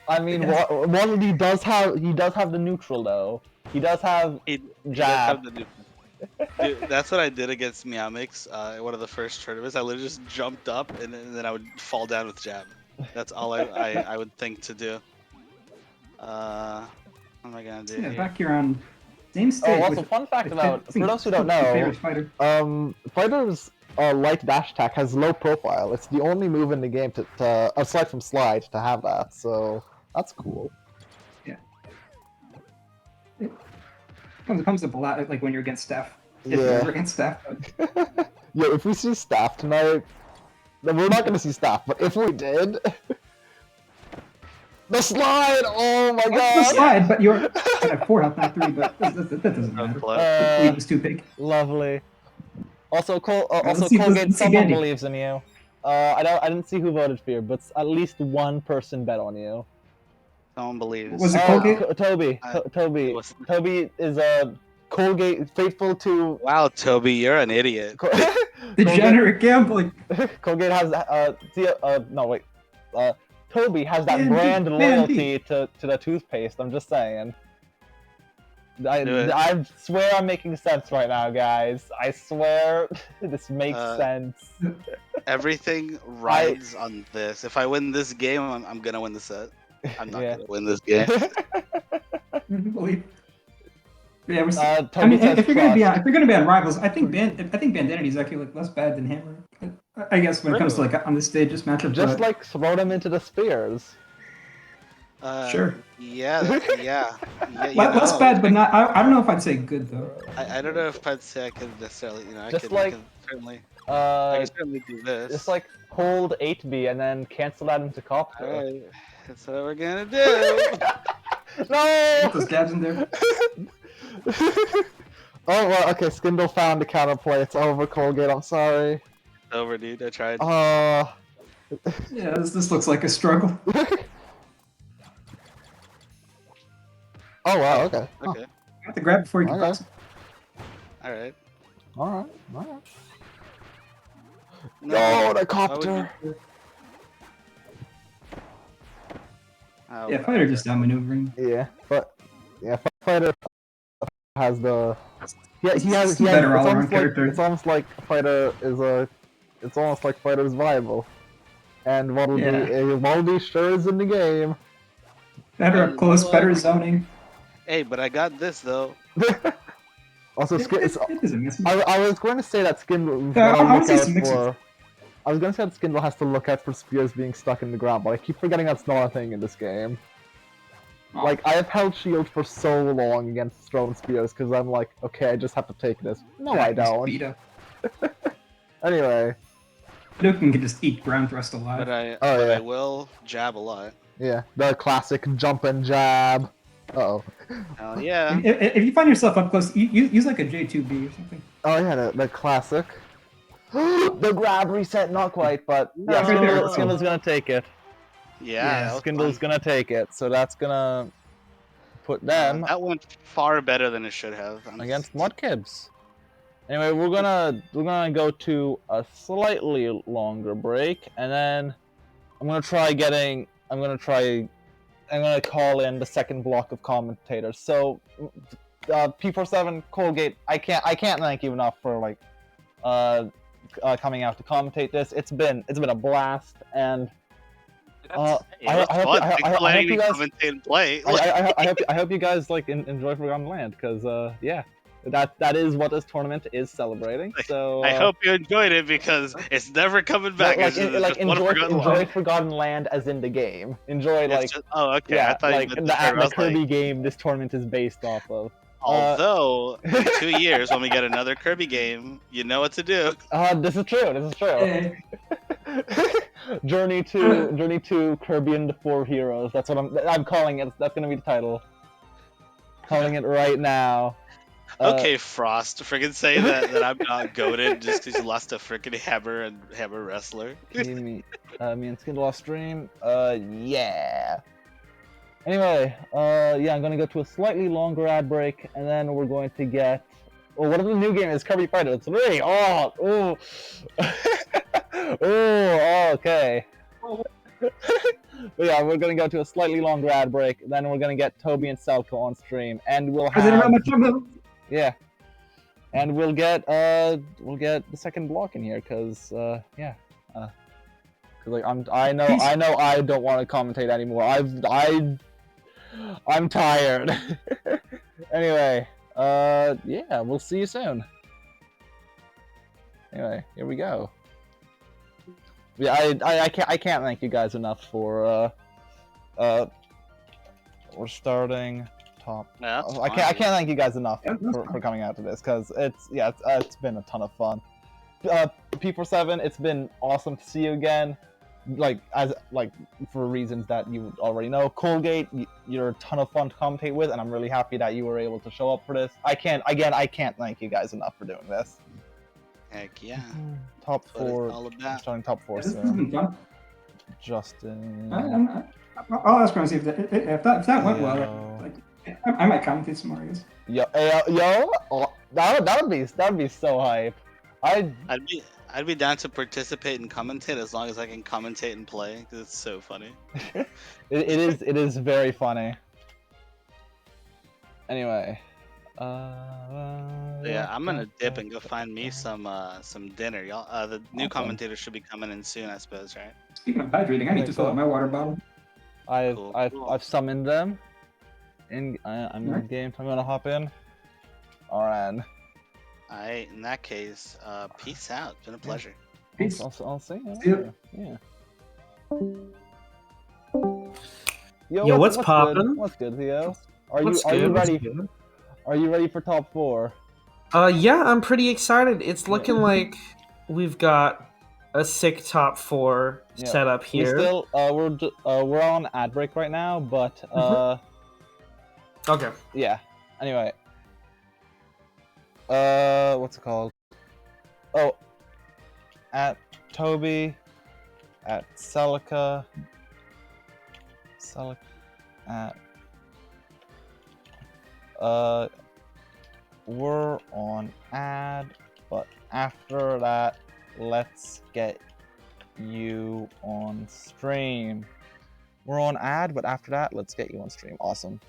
I mean, Waddle Dee does have the neutral though. He does have jab. Dude, that's what I did against Meowmix. One of the first tournaments. I literally just jumped up and then I would fall down with jab. That's all I would think to do. What am I gonna do? Yeah, here? back here on same stage. Oh, also fun fact about for those who don't know, Fighter's light dash attack has low profile. It's the only move in the game to aside from slide to have that. So that's cool. Yeah. It comes up a lot, like when you're against staff. If Yeah. you're against staff. Yeah, if we see staff tonight, then we're not gonna see staff. But if we did, the slide! Oh my god! The slide, but you're at 4 health, not 3. But that doesn't matter. It was too big. Lovely. Also, let's see Colgate, someone Bandy. believes in you. I didn't see who voted for you, but at least one person bet on you. Someone believes. Was it Colgate? Toby. Toby is a Colgate faithful to. Wow, Toby, you're an idiot. Degenerate gambling. Colgate has Toby has that brand loyalty to the toothpaste. I'm just saying. I swear I'm making sense right now, guys. I swear this makes sense. Everything rides on this. If I win this game, I'm gonna win the set. I'm not gonna win this game. Yeah, I mean, if you're gonna be on rivals, I think Bandanity is actually like less bad than Hammer. I guess when it comes to like on this stage, this matchup. Just like throw them into the spears. Sure. Yeah. Less bad, but not. I don't know if I'd say good though. I don't know if I'd say I could necessarily. I Just can certainly do this. Just like hold 8B and then cancel that into copter. Alright, that's what we're gonna do. No! Put those jabs in there. Oh well, okay. Skindle found the counterplay. It's over, Colgate. I'm sorry. It's over, dude. I tried. Yeah, this looks like a struggle. Oh wow, okay. Okay. You have to grab it before you can Okay. toss it. All right. Alright, alright. No, No, the why would you copter! do- Oh, Yeah, fighter just outmaneuvering. Yeah, but yeah, Fighter has the yeah He's a better all-around character. it's almost like Fighter is a it's almost like Fighter's viable. And Waddle sure is in the game. Better Hey, up you know close, what? better zoning. Hey, but I got this though. Also, It doesn't miss me. I was going to say that Skindle I gotta wanna look see out some mixes. for. I was gonna say that Skindle has to look out for spears being stuck in the ground, but I keep forgetting that's not a thing in this game. Oh. Like, I have held shield for so long against thrown spears because I'm like, okay, I just have to take this. No, I don't. Beat up. Anyway, Hadouken can just eat ground thrust alive. But yeah. I will jab a lot. yeah, the classic jump and jab. Uh-oh. Hell yeah. If you find yourself up close, use like a J2B or something. Oh yeah, the classic. The grab reset, not quite, but yeah, Right there. Skindle's gonna take it. Yeah, that was Skindle's fun. gonna take it, so that's gonna put them That went far better than it should have. against Mudkibz. Anyway, we're gonna go to a slightly longer break, and then I'm gonna call in the second block of commentators. So, P47, Colgate, I can't thank you enough for like coming out to commentate this. It's been a blast, and It was fun. Thanks for letting me commentate and play. I hope you guys like enjoy Forgotten Land, because yeah, that is what this tournament is celebrating. So I hope you enjoyed it because it's never coming back. Enjoy Forgotten Land as in the game. Enjoy oh, okay. yeah, I thought like you meant the Kirby game this tournament is based off of. Although in 2 years when we get another Kirby game, you know what to do. This is true. This is true. Hey. Journey to Kirby and the Four Heroes. That's what I'm calling it. That's gonna be the title. Calling it right now. Okay, Frost, friggin' say that I'm not goated just because you lost a frickin' hammer wrestler. me and Skindle off stream. Yeah. Anyway, yeah, I'm gonna go to a slightly longer ad break, and then we're going to get. Oh, what is the new game? Is Kirby Fighters 3? Oh, okay. But yeah, we're gonna go to a slightly longer ad break. Then we're gonna get Toby and Celica on stream, and we'll have. Yeah, and we'll get the second block in here, cause yeah, cause like I know I don't want to commentate anymore. I'm tired. Anyway, yeah, we'll see you soon. Anyway, here we go. Yeah, I can't thank you guys enough for we're starting top. Yeah, I can't thank you guys enough for coming out to this, because it's been a ton of fun. P47, it's been awesome to see you again. Like for reasons that you already know. Colgate, you're a ton of fun to commentate with, and I'm really happy that you were able to show up for this. I can't thank you guys enough for doing this. Heck yeah. Top That's what it's 4. all about. Starting top 4 This has soon. been fun. Justin. I'll ask around and see if that went well. Like, I might commentate some more, I guess. That'd be so hype. I'd be down to participate and commentate as long as I can commentate and play, because it's so funny. it is very funny. Anyway, yeah, I'm gonna dip and go find me some dinner, y'all. The new commentators should be coming in soon, I suppose, right? Speaking of hydrating, I need to fill up my water bottle. I've summoned them. I'm in the game, so I'm gonna hop in. Alright. Alright, in that case, peace out. It's been a pleasure. Peace. I'll see you. See you. Yeah. Yo, what's poppin'? What's good, Theo? Are you ready? Are you ready for top 4? Yeah, I'm pretty excited. It's looking like we've got a sick top 4 set up here. We're on ad break right now, but okay. Yeah. Anyway. What's it called? Oh, at Toby, at Celica. Celica at we're on ad, but after that, let's get you on stream. We're on ad, but after that, let's get you on stream. Awesome.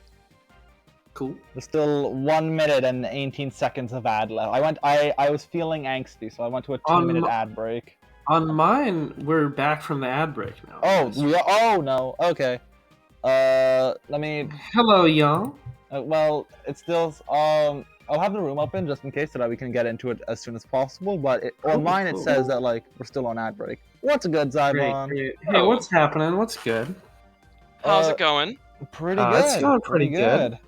Cool. There's still 1 minute and 18 seconds of ad left. I was feeling angsty, so I went to a 2-minute ad break. On mine, we're back from the ad break now. Oh no. Okay. Let me. Hello, y'all. Well, it's still. I'll have the room open just in case so that we can get into it as soon as possible. But on mine, it says that like we're still on ad break. What's good, Zyvon? Great. Hey, what's happening? What's good? How's it going? Pretty good. It's going pretty good.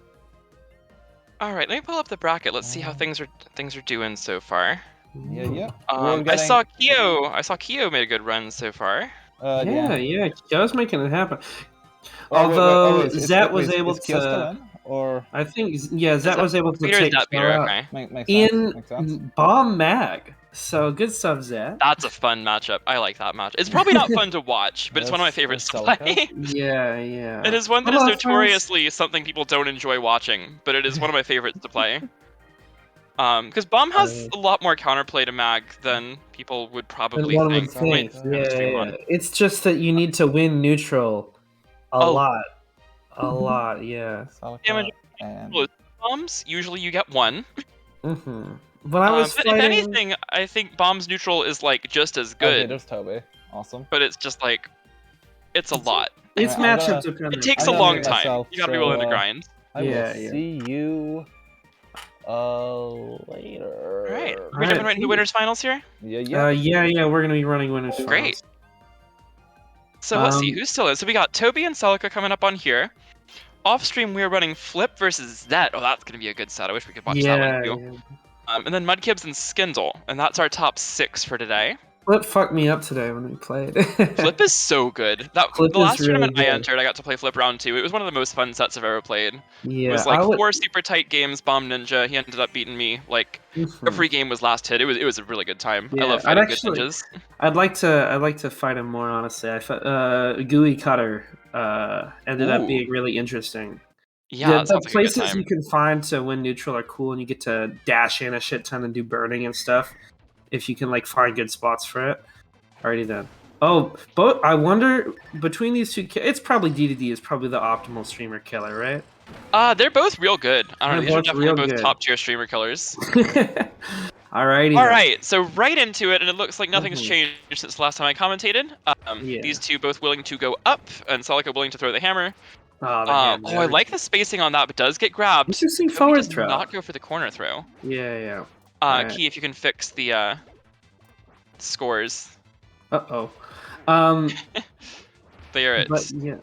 All right, let me pull up the bracket. Let's see how things are doing so far. Yeah. I saw Kyo made a good run so far. Yeah. Kyo's making it happen. Although Zet was able to. Still in, or I think Zet was able to take Peter, okay. Makes in sense. Bomb Mag. So good stuff, Zet. That's a fun matchup. I like that match. It's probably not fun to watch, but it's one of my favorites to play. Yeah. It is one that is notoriously something people don't enjoy watching, but it is one of my favorites to play. Because Bomb has a lot more counterplay to Mag than people would probably think. Yeah. It's just that you need to win neutral a lot, yeah. Damage bombs, usually you get one. When I was fighting... If anything, I think Bomb's neutral is like just as good. Okay, there's Toby. Awesome. But it's just like, it's a lot. It's matchup dependent. It takes a long time. You gotta be willing to grind. I will see you later. Alright. We're jumping right into winners finals here? Yeah, we're gonna be running winners finals. Great. So let's see, who's still in? So we got Toby and Celica coming up on here. Off stream, we're running Flip versus Zet. Oh, that's gonna be a good set. I wish we could watch that one too. Yeah. And then Mudkibz and Skindle, and that's our top 6 for today. Flip fucked me up today when we played. Flip is so good. The last tournament I entered, I got to play Flip round 2. It was one of the most fun sets I've ever played. Yeah, it was like 4 super tight games. Bomb Ninja. He ended up beating me. Like every game was last hit. It was a really good time. Yeah, I love fighting good ninjas. I'd like to fight him more. Honestly, Gooey Cutter ended up being really interesting. Yeah, the places you can find to win neutral are cool, and you get to dash in a shit ton and do burning and stuff. If you can like find good spots for it. Alrighty then. Oh, but I wonder between these two, it's probably D2D is probably the optimal streamer killer, right? They're both real good. I don't know. These are definitely both top tier streamer killers. Alrighty. All right, so right into it, and it looks like nothing's changed since the last time I commentated. These two both willing to go up, and Celica willing to throw the hammer. I like the spacing on that, but does get grabbed. Interesting forward throw. Not go for the corner throw. Yeah. Key, if you can fix the scores. There it is. Yeah.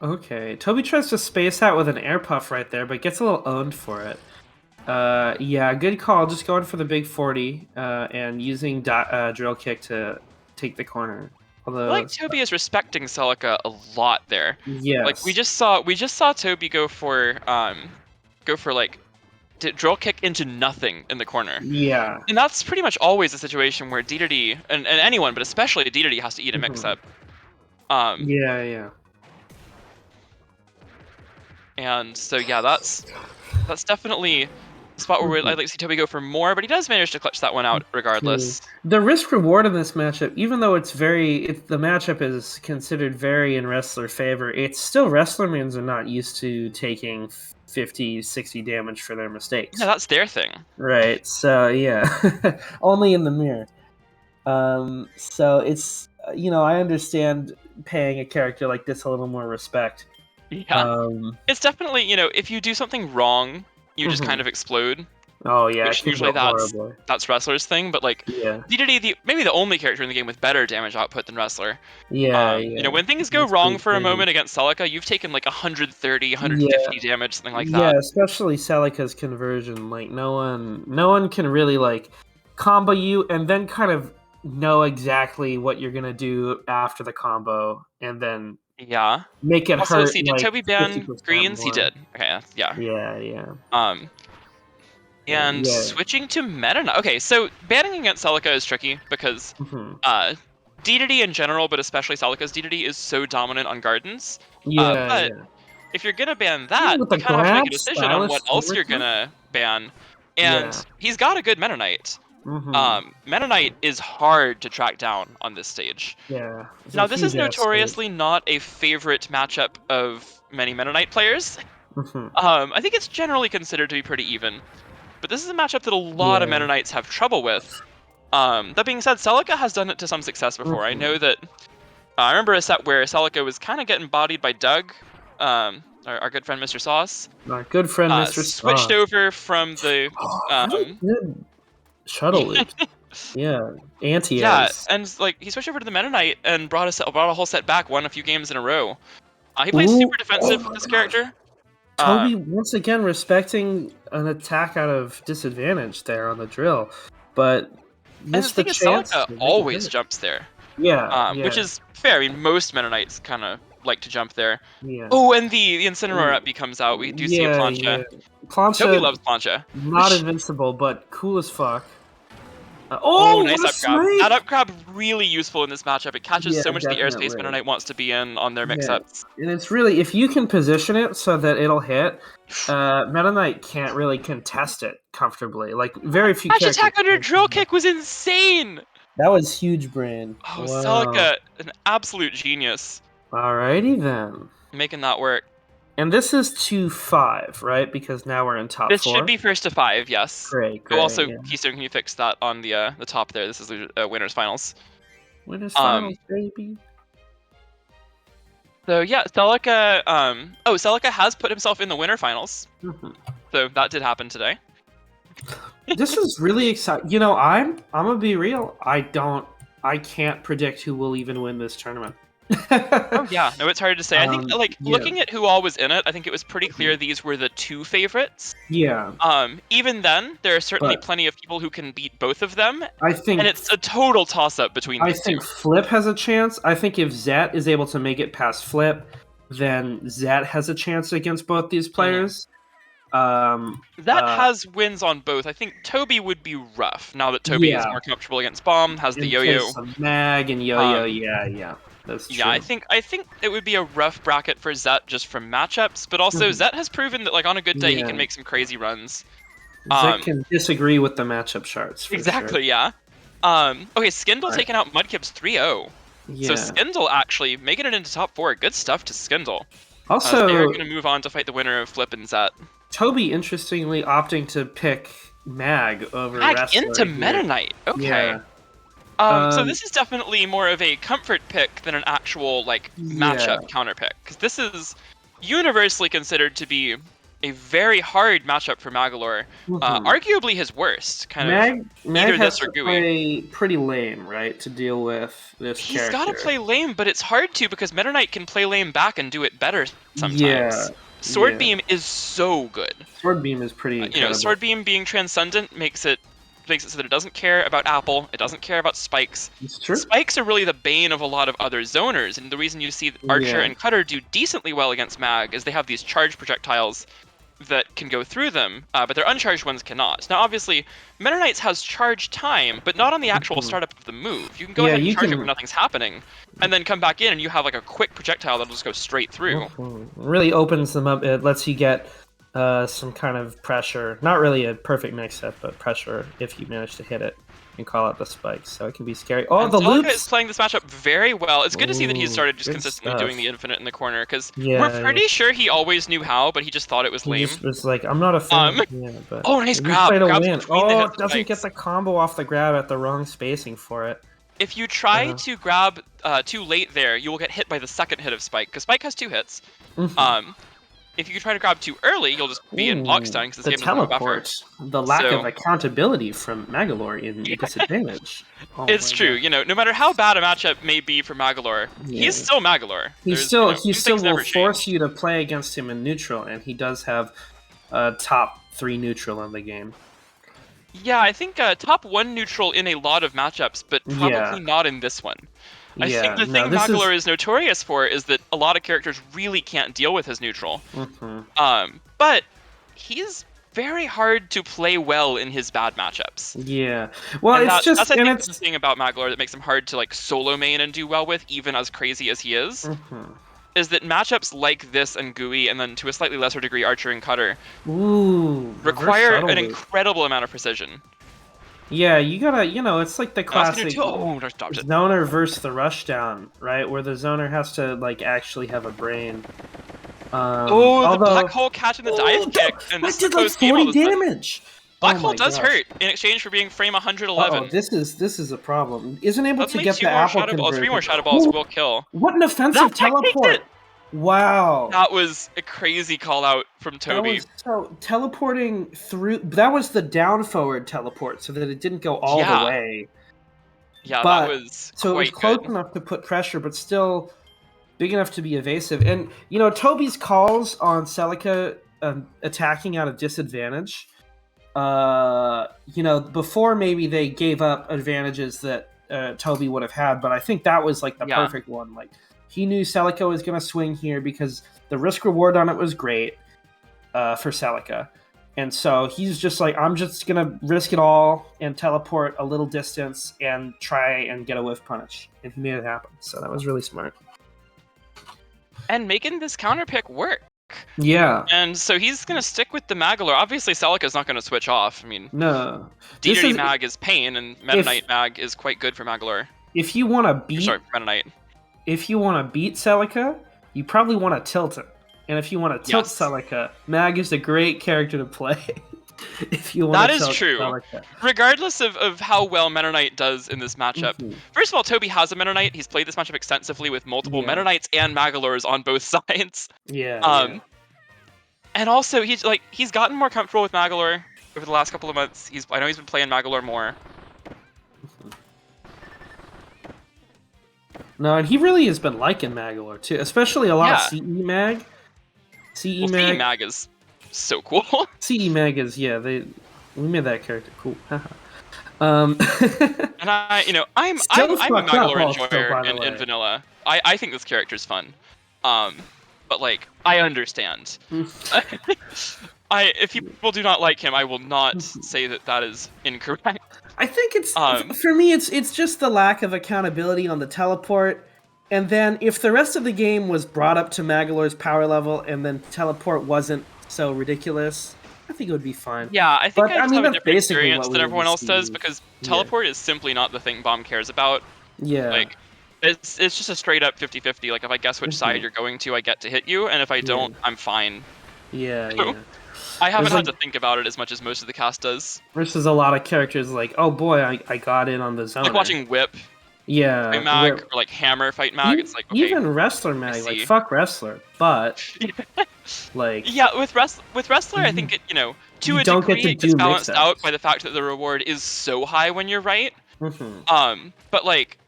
Okay. Toby tries to space out with an air puff right there, but gets a little owned for it. Yeah, good call. Just going for the big 40 and using drill kick to take the corner. Although, I like Toby is respecting Celica a lot there. Yeah. Like we just saw Toby go for like drill kick into nothing in the corner. Yeah. And that's pretty much always a situation where D2D and anyone, but especially D2D, has to eat a mix-up. Yeah. And so yeah, that's definitely a spot where I'd like to see Toby go for more, but he does manage to clutch that one out regardless. The risk reward in this matchup, even though the matchup is considered very in wrestler favor, it's still wrestlermans are not used to taking 50, 60 damage for their mistakes. Yeah, that's their thing. Right. So yeah, only in the mirror. So it's I understand paying a character like this a little more respect. Yeah. It's definitely if you do something wrong, you just kind of explode. Oh yeah, which usually that's wrestler's thing, but like D2D, maybe the only character in the game with better damage output than wrestler. Yeah. When things go wrong for a moment against Celica, you've taken like 130, 150 damage, something like that. Yeah, especially Celica's conversion. Like no one can really like combo you and then kind of know exactly what you're gonna do after the combo, and then make it hurt. See, did Toby ban greens? More. He did. Okay, yeah. Yeah. Switching to Meta Knight. Okay, so banning against Celica is tricky because DDD in general, but especially Celica's DDD, is so dominant on gardens. Yeah, But yeah. if you're gonna ban that, with you the kind of have to make a grab, decision on what stylish else you're forward gonna ban. And Yeah. he's got a good Meta Knight. Meta Knight is hard to track down on this stage. Yeah. Now, this is notoriously not a favorite matchup of many Meta Knight players. I think it's generally considered to be pretty even. But this is a matchup that a lot of Meta Knights have trouble with. That being said, Celica has done it to some success before. I know that... I remember a set where Celica was kind of getting bodied by Doug, our good friend Mr. Sauce. Our good friend Mr. Sauce. Switched over from the... really good shuttle loop. Yeah, anti-airs. Yeah, and like he switched over to the Meta Knight and brought a whole set back, won a few games in a row. He plays super defensive with this character. Toby once again respecting an attack out of disadvantage there on the drill, but missed the chance. Celica always jumps there. Yeah, which is fair. I mean, most Meta Knights kind of like to jump there. Yeah. Oh, and the Incineroar up comes out. We do see a plancha. Plancha. Toby loves plancha. Not invincible, but cool as fuck. Nice up grab. That up grab really useful in this matchup. It catches so much of the airspace Meta Knight wants to be in on their mix-ups. And it's really, if you can position it so that it'll hit, Meta Knight can't really contest it comfortably. Like, very few characters. Attack under drill kick was insane! That was huge, brain. Oh, wow. Celica, an absolute genius. Alrighty then. Making that work. And this is 2-5, right? Because now we're in top 4. This should be first to 5, yes. Great. Also, Keystone, can you fix that on the top there? This is the winners finals. Winners finals, baby. So yeah, Celica. Celica has put himself in the winner finals. So that did happen today. This is really exciting. You know, I'm gonna be real. I can't predict who will even win this tournament. Oh yeah, no, it's hard to say. I think looking at who all was in it, I think it was pretty clear these were the 2 favorites. Yeah. Even then, there are certainly plenty of people who can beat both of them. I think, and it's a total toss-up between these two. I think Flip has a chance. I think if Zet is able to make it past Flip, then Zet has a chance against both these players. Zet has wins on both. I think Toby would be rough now that Toby is more comfortable against Bomb, has the yo-yo. Mag and yo-yo, yeah. That's true. Yeah, I think it would be a rough bracket for Zet just from matchups, but also Zet has proven that like on a good day he can make some crazy runs. Zet can disagree with the matchup charts. Exactly, yeah. Okay, Skindle taking out Mudkibz 3-0. Yeah. So Skindle actually making it into top 4. Good stuff to Skindle. Also, they're going to move on to fight the winner of Flip and Zet. Toby, interestingly, opting to pick Mag over Mag into Meta Knight. Okay. Yeah. So this is definitely more of a comfort pick than an actual matchup counter pick, because this is universally considered to be a very hard matchup for Magolor. Arguably his worst. Mag either has this or to Gooey. play pretty lame, right, to deal with this He's character. got to play lame, but it's hard to because Meta Knight can play lame back and do it better sometimes. Yeah. Sword Beam is so good. Sword Beam is pretty incredible. Sword Beam being transcendent makes it so that it doesn't care about Apple, it doesn't care about spikes. It's true. Spikes are really the bane of a lot of other zoners, and the reason you see Archer and Cutter do decently well against Mag is they have these charged projectiles that can go through them, but their uncharged ones cannot. Now, obviously, Meta Knights has charge time, but not on the actual startup of the move. You can go ahead and charge it when nothing's happening, and then come back in and you have like a quick projectile that'll just go straight through. Really opens them up. It lets you get some kind of pressure. Not really a perfect mix-up, but pressure if you manage to hit it and call out the spikes. So it can be scary. Oh, and the Celica loops! is playing this matchup very well. It's good to see that he's started just consistently doing the infinite in the corner, because we're pretty sure he always knew how, but he just thought it was lame. He just was like, I'm not a fan. But nice grab. Oh, it doesn't get the combo off the grab at the wrong spacing for it. If you try to grab too late there, you will get hit by the second hit of Spike, because Spike has 2 hits. If you try to grab too early, you'll just be in block stun because this game doesn't have a buffer. The lack of accountability from Magolor in disadvantage. It's true. No matter how bad a matchup may be for Magolor, he's still Magolor. He still will force you to play against him in neutral, and he does have top 3 neutral in the game. Yeah, I think top 1 neutral in a lot of matchups, but probably not in this one. I think the thing Magolor is notorious for is that a lot of characters really can't deal with his neutral. But he's very hard to play well in his bad matchups. Yeah. Well, And it's just that's I and think it's the thing about Magolor that makes him hard to like solo main and do well with, even as crazy as he is. Is that matchups like this and Gooey, and then to a slightly lesser degree Archer and Cutter, require an incredible amount of precision. Yeah, you gotta, it's like the classic zoner versus the rushdown, right? Where the zoner has to like actually have a brain. The black hole catching the dive kick, and this did like 40 damage. Black hole does hurt in exchange for being frame 111. This is a problem. Isn't able to get the apple conversion. 3 more shadow balls will kill. What an offensive teleport! Wow. That was a crazy call out from Toby. So teleporting through, that was the down forward teleport so that it didn't go all the way. Yeah, that was so it was close enough to put pressure, but still big enough to be evasive. And, Toby's calls on Celica attacking out of disadvantage, before maybe they gave up advantages that Toby would have had, but I think that was like the perfect one. Like, he knew Celica was going to swing here because the risk reward on it was great for Celica. And so he's just like, I'm just going to risk it all and teleport a little distance and try and get a whiff punish. And he made it happen. So that was really smart. And making this counter pick work. Yeah. And so he's going to stick with the Magolor. Obviously, Celica's not going to switch off. I mean, no. DDD Mag is pain, and Meta Knight Mag is quite good for Magolor. If you want to beat... Sorry, Meta Knight. If you want to beat Celica, you probably want to tilt it. And if you want to tilt Celica, Mag is a great character to play. If you want that is true. Celica. Regardless of how well Meta Knight does in this matchup. First of all, Toby has a Meta Knight. He's played this matchup extensively with multiple Meta Knights and Magolors on both sides. And also he's gotten more comfortable with Magolor over the last couple of months. I know he's been playing Magolor more. No, and he really has been liking Magolor too, especially a lot of CE Mag. CE Mag is so cool. CE Mag is we made that character cool. And I'm a Magolor enjoyer in vanilla. I think this character's fun. But like I understand. If people do not like him, I will not say that is incorrect. I think it's for me. It's just the lack of accountability on the teleport, and then if the rest of the game was brought up to Magolor's power level, and then teleport wasn't so ridiculous, I think it would be fine. Yeah, I think I have a different experience than everyone else does because teleport is simply not the thing Bomb cares about. Yeah, like it's just a straight up 50-50. Like if I guess which side you're going to, I get to hit you, and if I don't, I'm fine. Yeah. I haven't had to think about it as much as most of the cast does. Versus a lot of characters like, oh boy, I got in on the zone. Like watching Whip. Yeah. Fight Mag, or like Hammer fight Mag. It's like, okay, even Wrestler Mag, like fuck Wrestler. But like with Wrestler, I think to a degree it gets balanced out by the fact that the reward is so high when you're right. But like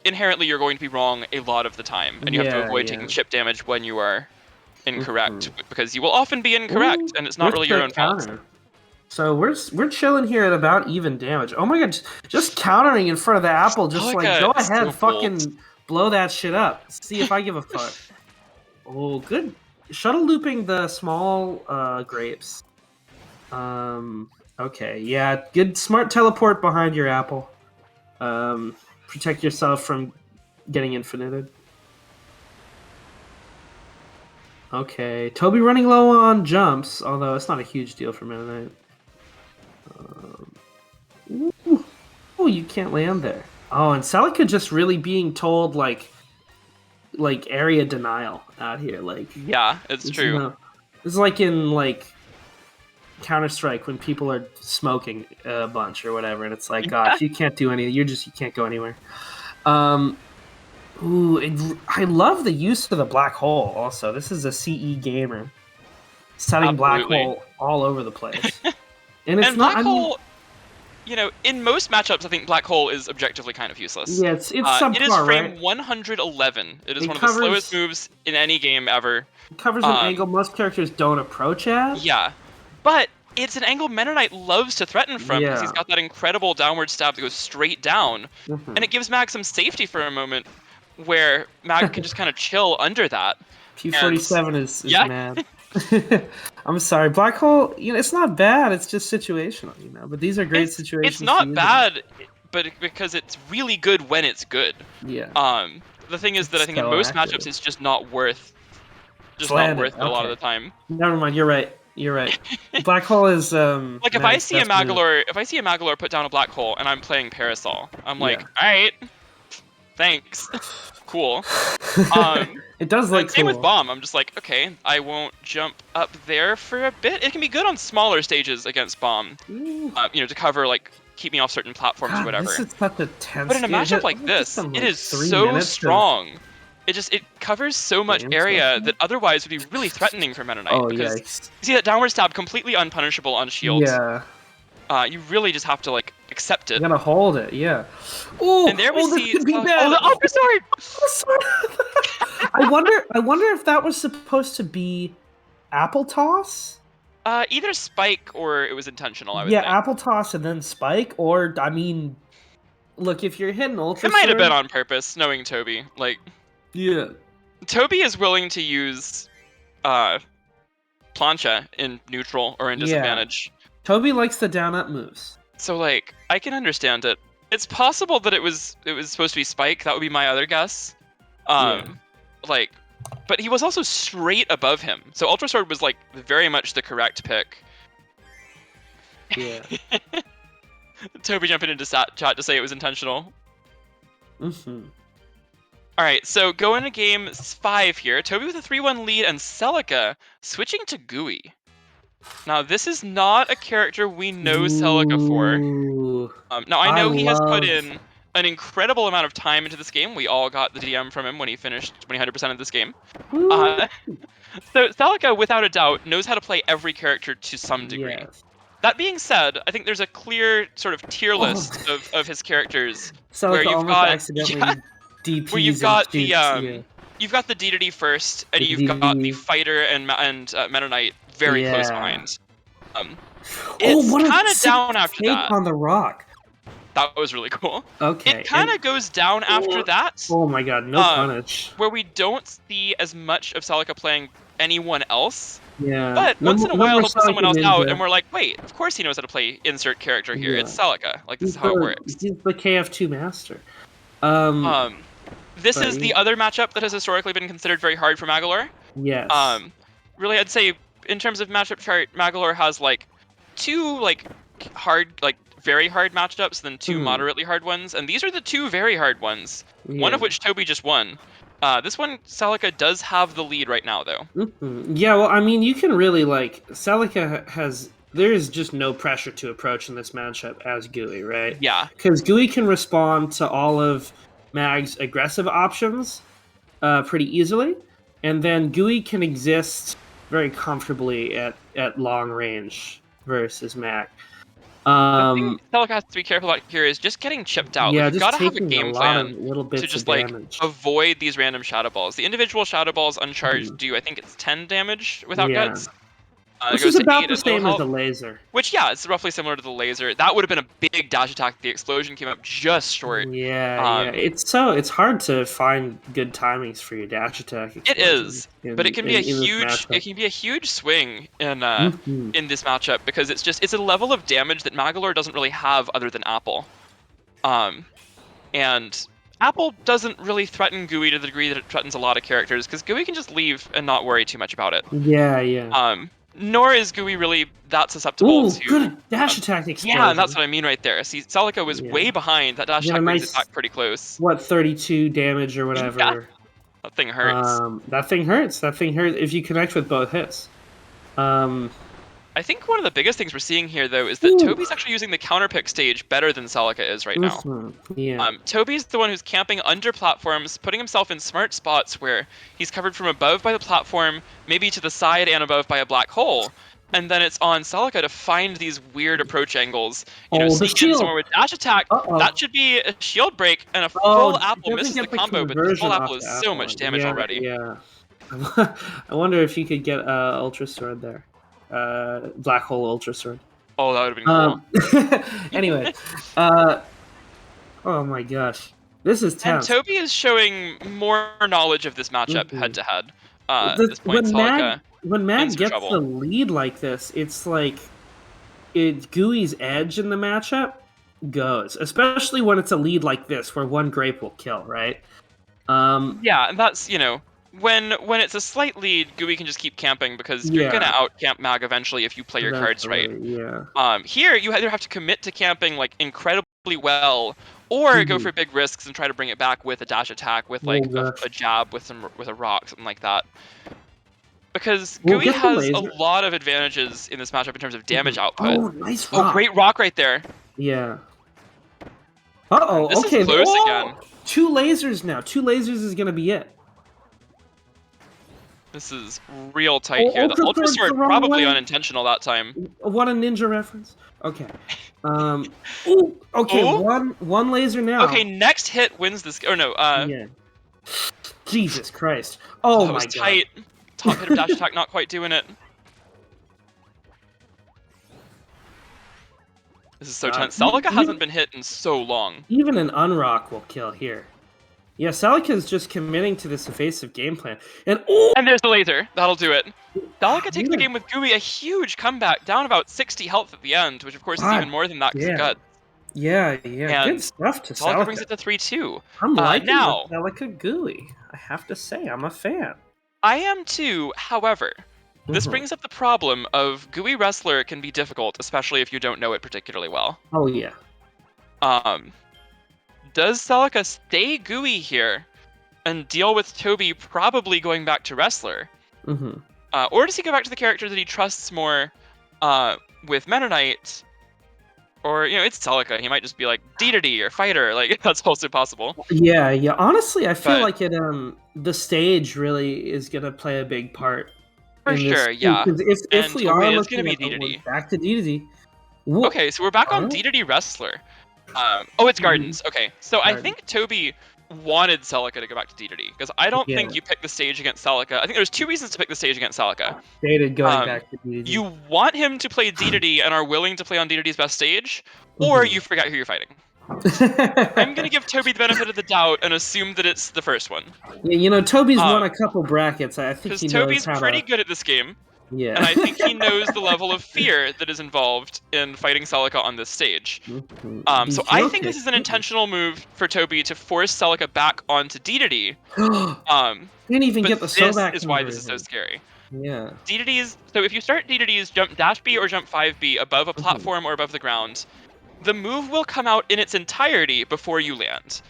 inherently you're going to be wrong a lot of the time, and you have to avoid taking chip damage when you are incorrect, because you will often be incorrect, and it's not really your own fault. So we're chilling here at about even damage. Oh my god, just countering in front of the apple, just like go ahead, fucking blow that shit up. See if I give a fuck. Oh, good. Shuttle looping the small grapes. Okay, yeah, good smart teleport behind your apple. Protect yourself from getting infinited. Okay, Toby running low on jumps, although it's not a huge deal for Meta Knight. Oh, you can't land there. Oh, and Celica just really being told like area denial out here. Like yeah, it's true. It's like in like Counter-Strike when people are smoking a bunch or whatever, and it's like, gosh, you can't do anything. You can't go anywhere. I love the use of the black hole also. This is a CE gamer. Setting black hole all over the place. And it's not... Black hole, in most matchups, I think black hole is objectively kind of useless. Yeah, it's subpar, it is frame 111. It is one of the slowest moves in any game ever. It covers an angle most characters don't approach at. Yeah, but it's an angle Meta Knight loves to threaten from because he's got that incredible downward stab that goes straight down. And it gives Mag some safety for a moment where Mag can just kind of chill under that. P47 is mad. I'm sorry, black hole. It's not bad. It's just situational, But these are great situations. It's not bad, but because it's really good when it's good. Yeah. The thing is that I think in most matchups it's just not worth. Not worth it a lot of the time. Never mind. You're right. Black hole is like if I see a Magolor put down a black hole and I'm playing Parasol, I'm like, all right, thanks, cool. It does look same cool. with Bomb. I'm just like, okay, I won't jump up there for a bit. It can be good on smaller stages against Bomb, to cover keep me off certain platforms or whatever. This is such a tense. But in a matchup like this, it is so strong. It covers so much area that otherwise would be really threatening for Meta Knight. Oh, because yikes. you see that downward stab completely unpunishable on shields. Yeah. You really just have to accept it. You gotta hold it, yeah. Ooh, and there we see. This could be bad. Oh, sorry. I wonder if that was supposed to be apple toss. Either spike or it was intentional. I would think. Apple toss and then spike, or look, if you're hitting ultra. It might have been on purpose, knowing Toby. Yeah. Toby is willing to use plancha in neutral or in disadvantage. Toby likes the down up moves. So I can understand it. It's possible that it was supposed to be spike. That would be my other guess. But he was also straight above him. So Ultra Sword was very much the correct pick. Yeah. Toby jumping into chat to say it was intentional. Mm-hmm. Alright, so going to game 5 here. Toby with a 3-1 lead and Celica switching to Gooey. Now, this is not a character we know Celica for. Now, I know he has put in an incredible amount of time into this game. We all got the DM from him when he finished 100% of this game. So Celica, without a doubt, knows how to play every character to some degree. Yes. That being said, I think there's a clear sort of tier list of his characters Celica where you've got accidentally DPs where you've got the you've got the DDD first, and you've got the fighter and Meta Knight very close behind. It's kind of down after that. On the rock. That was really cool. Okay. It kind of goes down after that. Oh my god, no punish. Where we don't see as much of Celica playing anyone else. Yeah. But once in a while, he'll put someone else Ninja. out, and we're like, wait, of course he knows how to play insert character here. Yeah. It's Celica. This is how it works. He's the KF2 master. This is the other matchup that has historically been considered very hard for Magolor. Yes. Really, I'd say in terms of matchup chart, Magolor has two hard, very hard matchups, then two moderately hard ones, and these are the two very hard ones. Yeah. One of which Toby just won. This one, Celica does have the lead right now, though. Yeah, well, I mean, you can really Celica has. There is just no pressure to approach in this matchup as Gooey, right? Yeah. Because Gooey can respond to all of Mag's aggressive options pretty easily, and then Gooey can exist very comfortably at long range versus Mag. The thing Celica has to be careful about here is just getting chipped out. Yeah, you've got to have a game plan to just damage. Avoid these random shadow balls. The individual shadow balls uncharged do, I think it's 10 damage without guts. Which is about the same as the laser. Which, it's roughly similar to the laser. That would have been a big dash attack. The explosion came up just short. Yeah. It's hard to find good timings for your dash attack. It is, but it can be a huge swing in this matchup because it's a level of damage that Magolor doesn't really have other than Apple. And Apple doesn't really threaten Gooey to the degree that it threatens a lot of characters because Gooey can just leave and not worry too much about it. Yeah. Nor is Gooey really that susceptible to... good dash attack explosion. Yeah, and that's what I mean right there. See, Celica was way behind. That dash attack brings it back pretty close. 32 damage or whatever. Yeah. That thing hurts. That thing hurts if you connect with both hits. I think one of the biggest things we're seeing here, though, is that Toby's actually using the counterpick stage better than Celica is right now. Yeah. Toby's the one who's camping under platforms, putting himself in smart spots where he's covered from above by the platform, maybe to the side and above by a black hole. And then it's on Celica to find these weird approach angles. Sneak in somewhere with dash attack. That should be a shield break, and a full apple misses the combo, but the full apple is so much damage already. Yeah. I wonder if you could get Ultra Sword there. Black hole Ultra Sword. Oh, that would have been cool. Anyway, oh my gosh, this is tense. And Toby is showing more knowledge of this matchup head to head. At this point, Celica. when Mag gets the lead like this, it's like Gooey's edge in the matchup goes, especially when it's a lead like this, where one grape will kill, right? Yeah, and that's, you know, when it's a slight lead, Gooey can just keep camping because you're gonna out-camp Mag eventually if you play your cards right. Yeah. Here, you either have to commit to camping like incredibly well, or go for big risks and try to bring it back with a dash attack, with like a jab, with a rock, something like that. Because Gooey has a lot of advantages in this matchup in terms of damage output. Oh, nice rock. Oh, great rock right there. Yeah. Uh-oh, this okay. Is close again. 2 lasers now. 2 lasers is going to be it. This is real tight here. The Ultra Sword probably unintentional that time. What a ninja reference. Okay. Ooh, okay, one laser now. Okay, next hit wins this. Oh no. Yeah. Jesus Christ. Oh my god. Tight. Top hit of dash attack, not quite doing it. This is so tense. Celica hasn't been hit in so long. Even an unrock will kill here. Yeah, Celica's just committing to this evasive game plan. And there's the laser. That'll do it. Celica takes the game with Gooey, a huge comeback, down about 60 health at the end, which of course is even more than that because of gut. Yeah. And good stuff to Celica Celica. brings it to 3-2. I'm liking now, Celica Gooey. I have to say, I'm a fan. I am too, however. This brings up the problem of Gooey Wrestler can be difficult, especially if you don't know it particularly well. Oh, yeah. Does Celica stay Gooey here and deal with Toby probably going back to Wrestler? Or does he go back to the character that he trusts more with Meta Knight? Or, you know, it's Celica. He might just be like, D or Fighter. Like, that's also possible. Yeah. Honestly, I feel like the stage really is going to play a big part. For sure, yeah. If we are looking gonna at be back to D. Okay, so we're back on D Wrestler. Oh, it's Gardens. Okay, so I think Toby wanted Celica to go back to D because I don't think you pick the stage against Celica. I think there's 2 reasons to pick the stage against Celica. Stated going back to D. You want him to play D and are willing to play on D's best stage, or you forget who you're fighting. I'm gonna give Toby the benefit of the doubt and assume that it's the first one. Yeah, you know, Toby's won a couple brackets. I think he knows Toby's pretty good at this game. Yeah. And I think he knows the level of fear that is involved in fighting Celica on this stage. So I think this is an intentional move for Toby to force Celica back onto D. Didn't even get the This is why this is so scary. Yeah. D. So if you start D's, jump dash B or jump 5B above a platform or above the ground, the move will come out in its entirety before you land.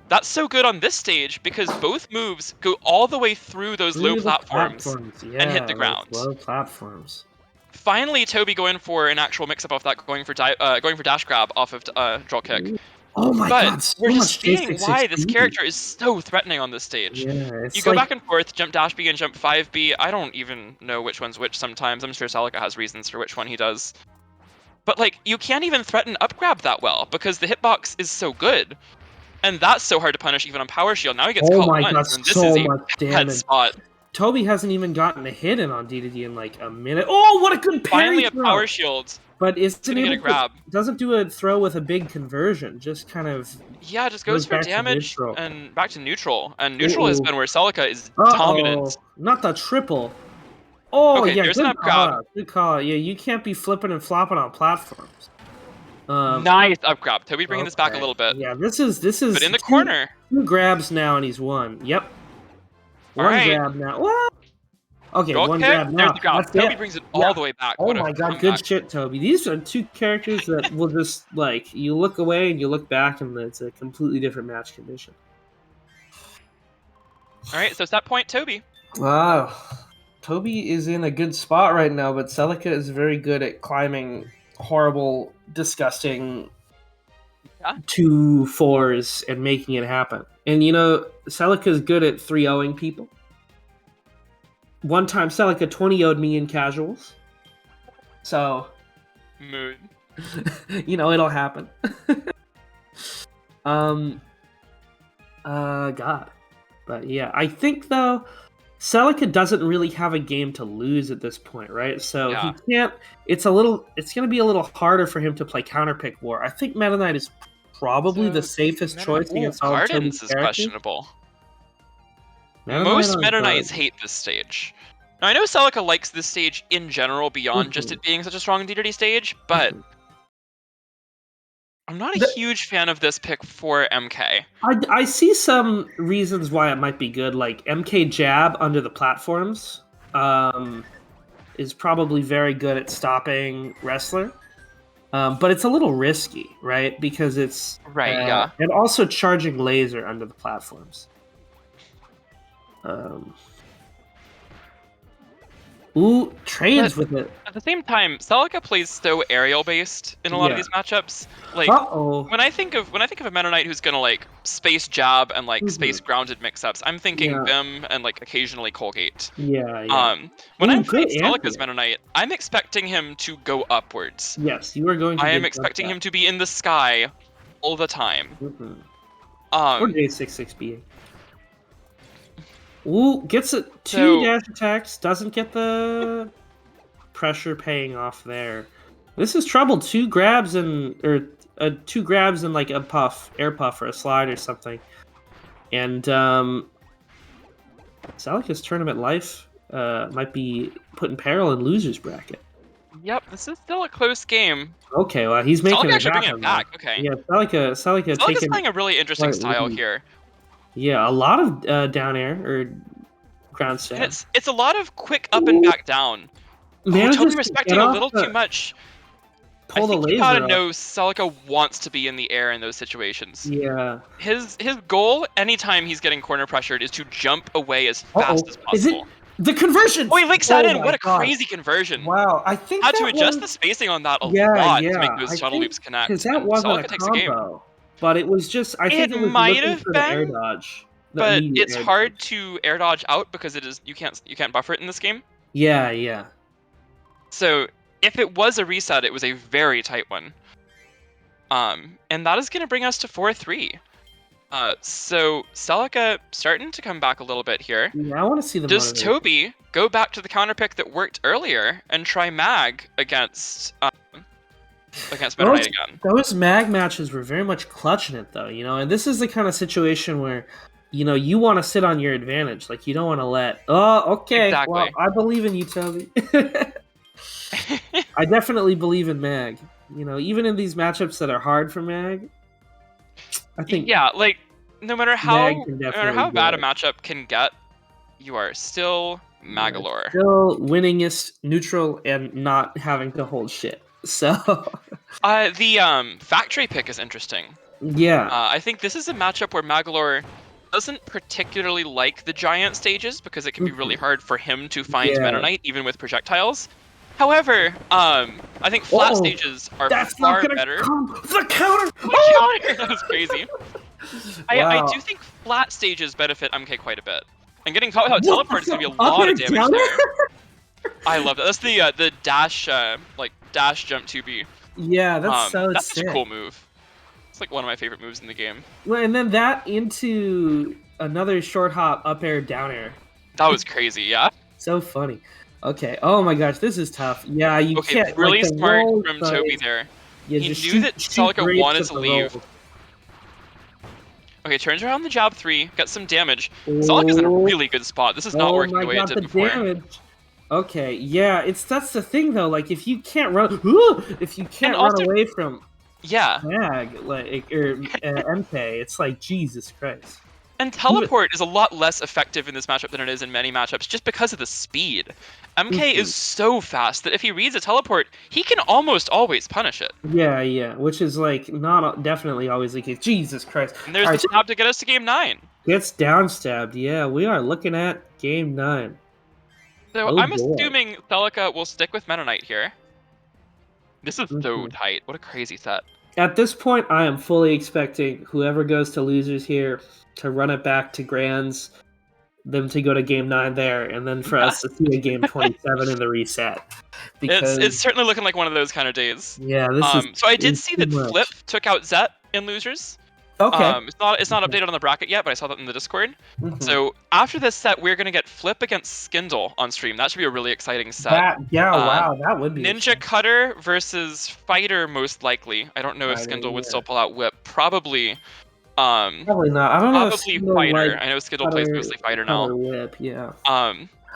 That's so good on this stage because both moves go all the way through those low platforms and hit the ground. Low platforms. Finally, Toby going for an actual mix-up off that, going for dash grab off of drop kick. Oh my god! So we're just seeing why this character is so threatening on this stage. Yeah, you go back and forth, jump dash B and jump 5B. I don't even know which one's which sometimes. I'm sure Celica has reasons for which one he does. But like, you can't even threaten up grab that well because the hitbox is so good. And that's so hard to punish even on Power Shield. Now he gets caught once, and this is a bad spot. Toby hasn't even gotten a hit in on D in like a minute. Oh, what a good parry! Finally a Power Shield. But isn't able to grab. Doesn't do a throw with a big conversion. Just kind of. Yeah, just goes for damage and back to neutral. And neutral has been where Celica is dominant. Not the triple. Oh okay, yeah, good call. Good call. Yeah, you can't be flipping and flopping on platforms. Nice up grab. Toby bringing this back a little bit. Yeah, this is. But in the corner. 2 grabs now and he's won. Yep. One grab now. What? Okay, one grab now. There's the grab. Toby brings it all the way back. Oh my god, good shit, Toby. These are 2 characters that will just like you look away and you look back and it's a completely different match condition. All right, so set point, Toby. Wow. Toby is in a good spot right now, but Celica is very good at climbing horrible, disgusting 2 4s and making it happen. And you know, Celica is good at 3-0ing people. One time Celica 20-0'd me in casuals. So mood. You know, it'll happen. God. But yeah, I think though Celica doesn't really have a game to lose at this point, right? So he can't. It's going to be a little harder for him to play counterpick war. I think Meta Knight is probably the safest choice against all Gardens is questionable. Most Meta Knights hate this stage. Now, I know Celica likes this stage in general beyond just it being such a strong DDD stage, but I'm not a huge fan of this pick for MK. I see some reasons why it might be good, like MK jab under the platforms is probably very good at stopping Wrestler. But it's a little risky, right? Because it's... yeah. And also charging laser under the platforms. Ooh, trades with it. At the same time, Celica plays so aerial based in a lot of these matchups. Like when I think of a Meta Knight who's gonna like space jab and like space grounded mix-ups, I'm thinking Vim and like occasionally Colgate. When I'm playing Celica's Meta Knight, I'm expecting him to go upwards. Yes, you are going to. I am expecting him to be in the sky all the time. Or J66B. Ooh, gets it two dash attacks, doesn't get the pressure paying off there. This is trouble. Two grabs and like a puff, air puff or a slide or something. And Celica's tournament life might be put in peril in loser's bracket. Yep, this is still a close game. Okay, well he's making Celica bringing it back. Okay. Yeah, Celica's playing a really interesting style here. Yeah, a lot of down air or ground stab. And it's a lot of quick up and back down. Toby respecting a little too much. I think you gotta know Celica wants to be in the air in those situations. Yeah. His goal, anytime he's getting corner pressured, is to jump away as fast as possible. Is it the conversion? Oh, he links that in. What a crazy conversion. Wow, I think had to adjust the spacing on that a lot to make those shuttle loops connect. Because that wasn't a combo. But it was just, I think it was might have been been air dodge. But it's hard to air dodge out because it is you can't buffer it in this game. Yeah. So if it was a reset, it was a very tight one. And that is going to bring us to 4-3. So Celica starting to come back a little bit here. Yeah, I want to see the. Does Toby go back to the counter pick that worked earlier and try Mag against Meta Knight again? Those Mag matches were very much clutching it though, and this is the kind of situation where you want to sit on your advantage. Like, you don't want to let... Oh, okay. Exactly. Well, I believe in you, Toby. I definitely believe in Mag. Even in these matchups that are hard for Mag, I think... Yeah, like, no matter how bad a matchup can get, you are still Magalore. Still winningest, neutral, and not having to hold shit. So... the factory pick is interesting. Yeah. I think this is a matchup where Magalore doesn't particularly like the giant stages because it can be really hard for him to find Meta Knight even with projectiles. However, I think flat stages are far better. The counter! That was crazy. I do think flat stages benefit MK quite a bit. And getting caught without teleport is going to be a lot of damage there. I love that. That's the dash jump 2B. Yeah, that's that's sick. such a cool move. It's like one of my favorite moves in the game. Well, and then that into another short hop up air down air. That was crazy, yeah. So funny. Okay. Oh my gosh, this is tough. Yeah, you can't. Really smart from Toby there. Yeah, he knew that Celica wanted to leave. Okay, turns around the jab 3, gets some damage. Celica's in a really good spot. This is not working the way it did before. Damage. Okay, yeah, that's the thing though. Like, if you can't run, run away from. Mag, like, or MK, it's like, Jesus Christ. And teleport is a lot less effective in this matchup than it is in many matchups, just because of the speed. MK is so fast that if he reads a teleport, he can almost always punish it. Yeah, which is like not definitely always the case. Jesus Christ. And there's the stab to get us to game 9. Gets down stabbed. Yeah, we are looking at game 9. So I'm assuming Celica will stick with Meta Knight here. This is so tight. What a crazy set. At this point, I am fully expecting whoever goes to losers here to run it back to grands, them to go to game 9 there, and then for us to see a game 27 in the reset. Because it's certainly looking like one of those kind of days. Yeah, this is. So I did see that Flip took out Zet in losers. Okay. It's not updated on the bracket yet, but I saw that in the Discord. So after this set, we're gonna get Flip against Skindle on stream. That should be a really exciting set. Wow, that would be. Ninja Cutter versus Fighter, most likely. I don't know if Skindle would still pull out Whip. Probably. Probably not. I don't know. Probably Fighter. I know Skindle plays mostly Fighter now. Whip, yeah.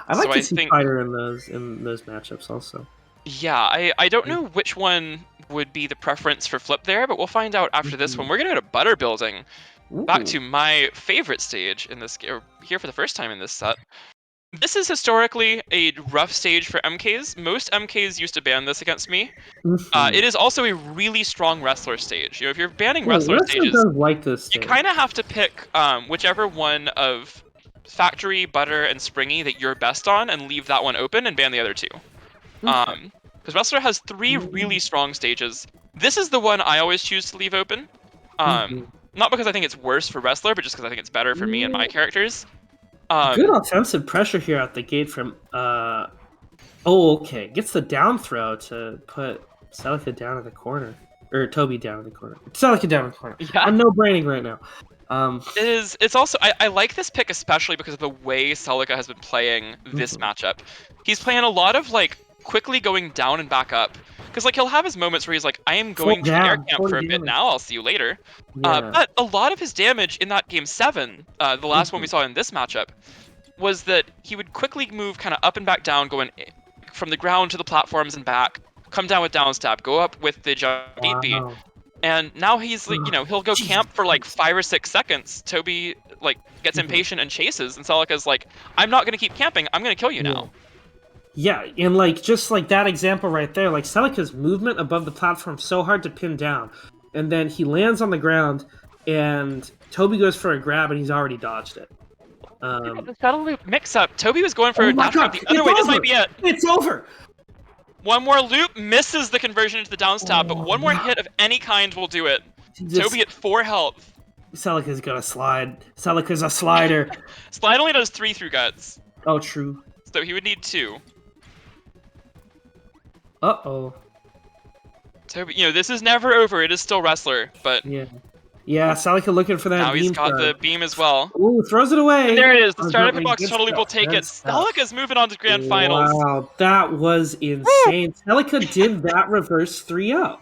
I like So to I see think- Fighter in those matchups also. Yeah, I don't know which one would be the preference for Flip there, but we'll find out after this one. We're gonna go to Butter Building. Back to my favorite stage in this game, here for the first time in this set. This is historically a rough stage for MKs. Most MKs used to ban this against me. It is also a really strong wrestler stage. You know, if you're banning wrestler stages, does like this you stage. kind of have to pick whichever one of Factory, Butter, and Springy that you're best on, and leave that one open and ban the other two. Because Wrestler has 3 really strong stages. This is the one I always choose to leave open. Not because I think it's worse for Wrestler, but just because I think it's better for me and my characters. Good offensive pressure here at the gate from. Oh, okay. Gets the down throw to put Celica down in the corner, or Toby down in the corner. Celica down in the corner. Yeah. I'm no braining right now. It's also I like this pick especially because of the way Celica has been playing this matchup. He's playing a lot of like quickly going down and back up. Because like he'll have his moments where he's like, I am going to air camp for a bit now, I'll see you later. But a lot of his damage in that game 7, the last one we saw in this matchup, was that he would quickly move kind of up and back down, going from the ground to the platforms and back, come down with down stab, go up with the jump beat. And now he's like, you know, he'll go camp for like 5 or 6 seconds. Toby like gets impatient and chases, and Celica's like, I'm not gonna keep camping, I'm gonna kill you now. Yeah, and like just like that example right there, like Celica's movement above the platform so hard to pin down, and then he lands on the ground, and Toby goes for a grab, and he's already dodged it. The shuttle loop mix-up. Toby was going for a dash grab the other way. This might be it. It's over. One more loop misses the conversion into the down stab, but one more hit of any kind will do it. Toby at 4 health. Celica's gonna slide. Celica's a slider. Slide only does 3 through guts. Oh, true. So he would need 2. Uh-oh. Toby, you know, this is never over. It is still Wrestler, but yeah, Celica looking for that now beam he's got throw. the beam as well. Ooh, throws it away. And there it is. The Oh, startup good box good totally stuff, will take good it. stuff. Celica's moving on to Grand Finals. Wow, that was insane. Celica did that reverse 3-0.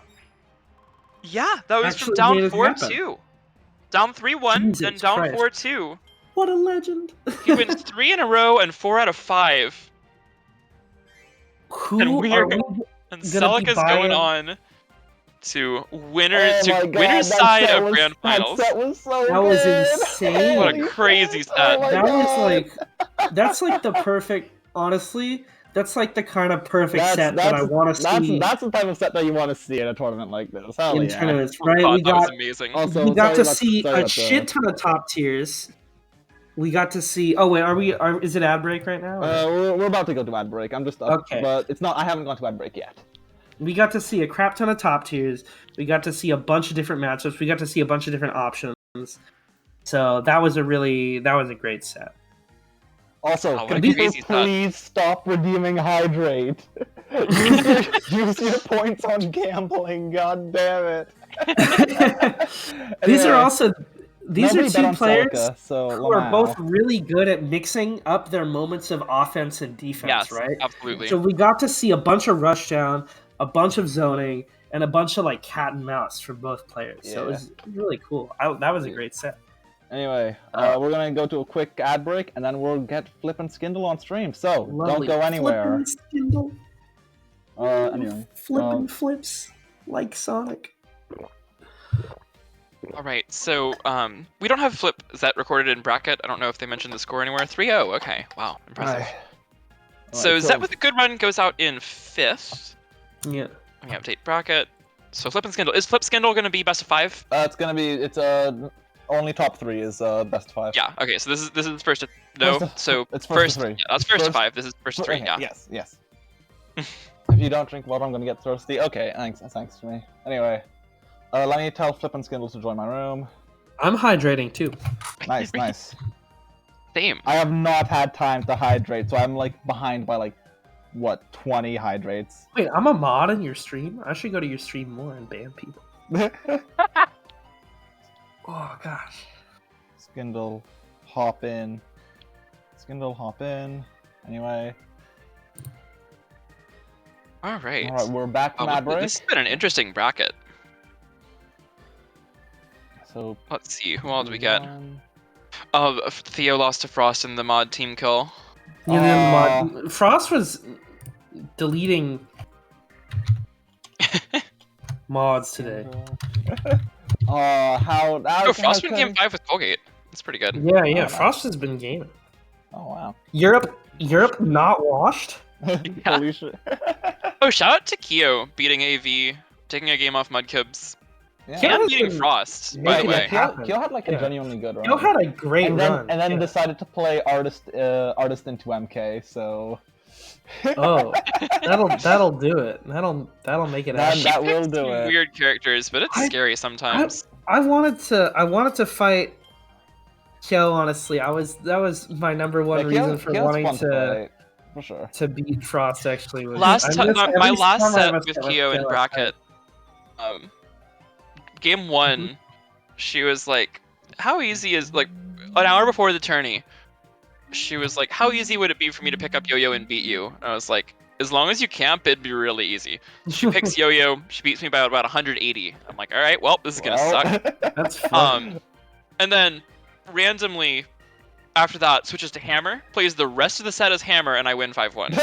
Yeah, that was Actually from made down it happen. 4-2. Down 3-1, Jesus then down Christ. 4-2. What a legend. He wins 3 in a row and 4 out of 5. Who And are we're- we And gonna be Celica's buying- going on to Oh winner's my God, winner's that side set of was- Grand Finals. That set was so That was good. insane. What Holy a crazy shit. set. Oh my That was God. like, that's like the perfect, honestly, that's like the kind of perfect set that I want to see That's the type of set that you want to see in a tournament like this. Hell in yeah. tournaments, Oh right? God, We that was got, amazing. Also, we got sorry to about- see sorry a about the- shit ton of top tiers. We got to see, oh wait, is it ad break right now? or- We're about to go to ad break. I'm just up, Okay. but it's not. I haven't gone to ad break yet. We got to see a crap ton of top tiers. We got to see a bunch of different matchups. We got to see a bunch of different options. So that was a great set. Also, Oh, what can a people crazy set. please stop redeeming hydrate? use your points on gambling. God damn it. These are Anyway, also these nobody are bet two on players Celica, so who are Lamau. both really good at mixing up their moments of offense and defense, Yes, right? absolutely. So we got to see a bunch of rushdown, a bunch of zoning, and a bunch of like cat and mouse from both players. So it was really cool. That was a great set. Anyway, we're gonna go to a quick ad break, and then we'll get Flip and Skindle on stream. So Lovely. don't go anywhere. Skindle. Anyway, Flipping flips like Sonic. All right, so we don't have Flip Zet recorded in bracket. I don't know if they mentioned the score anywhere. 3-0. Okay, wow, impressive. So Alright, Zet with a good run goes out in 5th. Yeah. Let me update bracket. So Flip and Skindle. Is Flip Skindle going to be best of 5? it's gonna be only top 3 is best of 5. Yeah. Okay. So this is first. No. So it's first. first to 3. Yeah, that's first to First- 5. This is first to 3. Okay, Yeah. Yes. If you don't drink water, I'm gonna get thirsty. Okay, thanks to me. Anyway, let me tell Flip and Skindle to join my room. I'm hydrating too. Nice. Same. I have not had time to hydrate, so I'm like behind by like, what, 20 hydrates. Wait, I'm a mod in your stream? I should go to your stream more and ban people. Oh gosh. Skindle, hop in. Anyway. All right. Alright, we're back from ad break. This has been an interesting bracket. So, Let's see. Who all do we get? Oh, Theo lost to Frost in the mod team kill. You know, Frost was deleting mods today. Frost went game 5 with Colgate. That's pretty good. Yeah, Frost has been gaming. Oh wow. Europe not washed? Holy shit. Oh, shout out to Kyo beating AV, taking a game off Mudkibz. Yeah. And beating Frost, by the way. Kyo had like a genuinely good run. Kyo had a great run. And then decided to play artist into MK, so Oh, that'll do it. That'll make it happen. That will do it. Weird characters, but it's scary sometimes. I wanted to fight Kyo. Honestly, that was my number one reason for wanting to for sure. To beat Frost. Actually, my last set with Kyo in bracket. Game 1, she was like, "How easy is like an hour before the tourney?" She was like, "How easy would it be for me to pick up Yo-Yo and beat you?" And I was like, "As long as you camp, it'd be really easy." She picks Yo-Yo, she beats me by about 180. I'm like, "All right, well, this is gonna suck." That's fun. And then randomly after that switches to Hammer, plays the rest of the set as Hammer, and I win 5-1.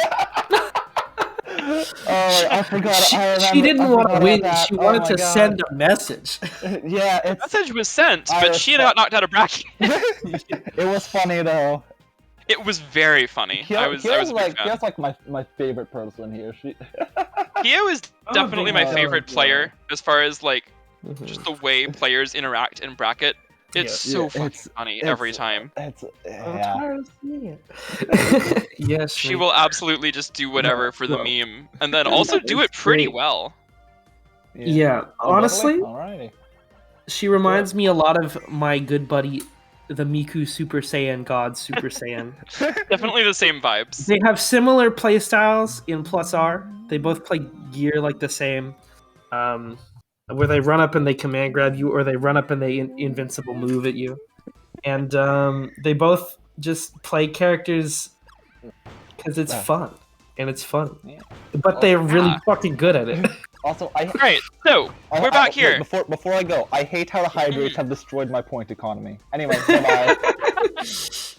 Oh, I forgot. She didn't want to win. She wanted to send a message. Yeah, the message was sent, but she had got knocked out of bracket. It was funny though. It was very funny. I was like my favorite person here. Kyo is definitely my favorite player as far as like just the way players interact in bracket. It's so fucking funny every time. I'm tired of seeing it. Yes, she will absolutely just do whatever for the meme, and then also do it pretty well. Yeah, honestly, alrighty. She reminds me a lot of my good buddy, the Miku Super Saiyan God Super Saiyan. Definitely the same vibes. They have similar playstyles in Plus R. They both play gear like the same. Where they run up and they command grab you, or they run up and they invincible move at you. And they both just play characters because it's fun. And it's fun. Yeah. But they're really fucking good at it. Also, Alright, so, we're back here. Before I go, I hate how the hydrates have destroyed my point economy. Anyway, bye-bye.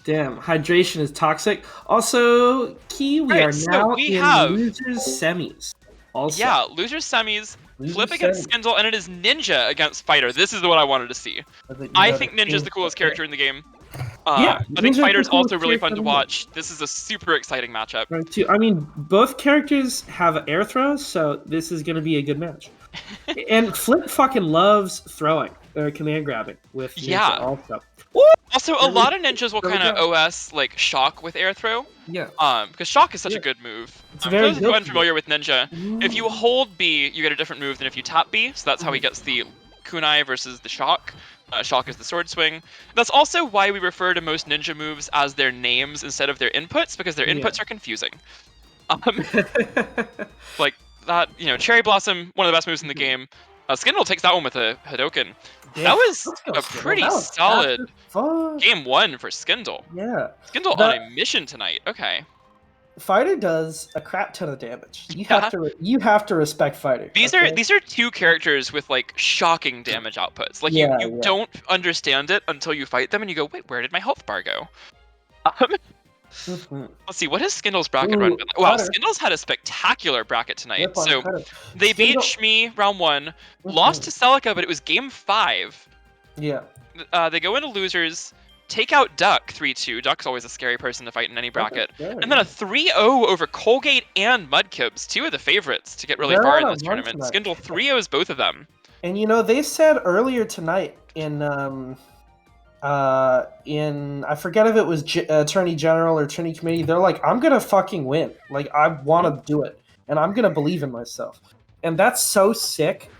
Damn, hydration is toxic. Also, we are now in losers semis. Also. Yeah, losers semis. Flip against Skindle, and it is Ninja against Fighter. This is what I wanted to see. I think Ninja's the coolest character in the game. I think Fighter's also really fun to watch. This is a super exciting matchup. Right, too. I mean, both characters have air throws, so this is going to be a good match. And Flip fucking loves throwing, or command grabbing with Ninja also. Also, a lot of ninjas will kind of OS like Shock with air throw. Yeah. Because Shock is such a good move. It's very good. If you're unfamiliar with Ninja, if you hold B, you get a different move than if you tap B. So that's how he gets the kunai versus the Shock. Shock is the sword swing. That's also why we refer to most ninja moves as their names instead of their inputs, because their inputs are confusing. Like that, Cherry Blossom, one of the best moves in the game. Skindle takes that one with a Hadoken. Yeah, that was a pretty solid game 1 for Skindle. Yeah. Skindle on a mission tonight. Okay. Fighter does a crap ton of damage. You have to respect Fighter. These are two characters with like shocking damage outputs. Like you don't understand it until you fight them and you go, wait, where did my health bar go? Let's see, what has Skindle's bracket run been like? Wow, Skindle's had a spectacular bracket tonight. So they beat Shmi round 1, lost to Celica, but it was game 5. Yeah. They go into losers, take out Duck 3-2. Duck's always a scary person to fight in any bracket. And then a 3-0 over Colgate and Mudkibz, two of the favorites to get really far in this tournament. Skindle 3-0s both of them. And they said earlier tonight in I forget if it was Attorney General or Attorney Committee, they're like, I'm gonna fucking win. Like, I want to do it, and I'm gonna believe in myself, and that's so sick.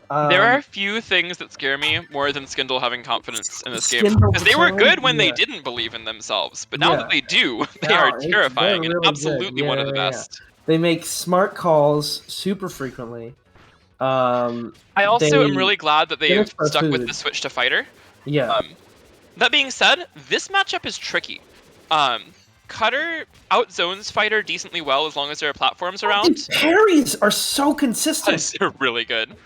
There are a few things that scare me more than Skindle having confidence in this game, because they were good when they didn't believe in themselves, but now that they do, they are terrifying and absolutely one of the best. They make smart calls super frequently. I also am really glad that they've stuck with the switch to Fighter. Yeah. That being said, this matchup is tricky. Cutter outzones Fighter decently well as long as there are platforms around. The parries are so consistent. They're really good.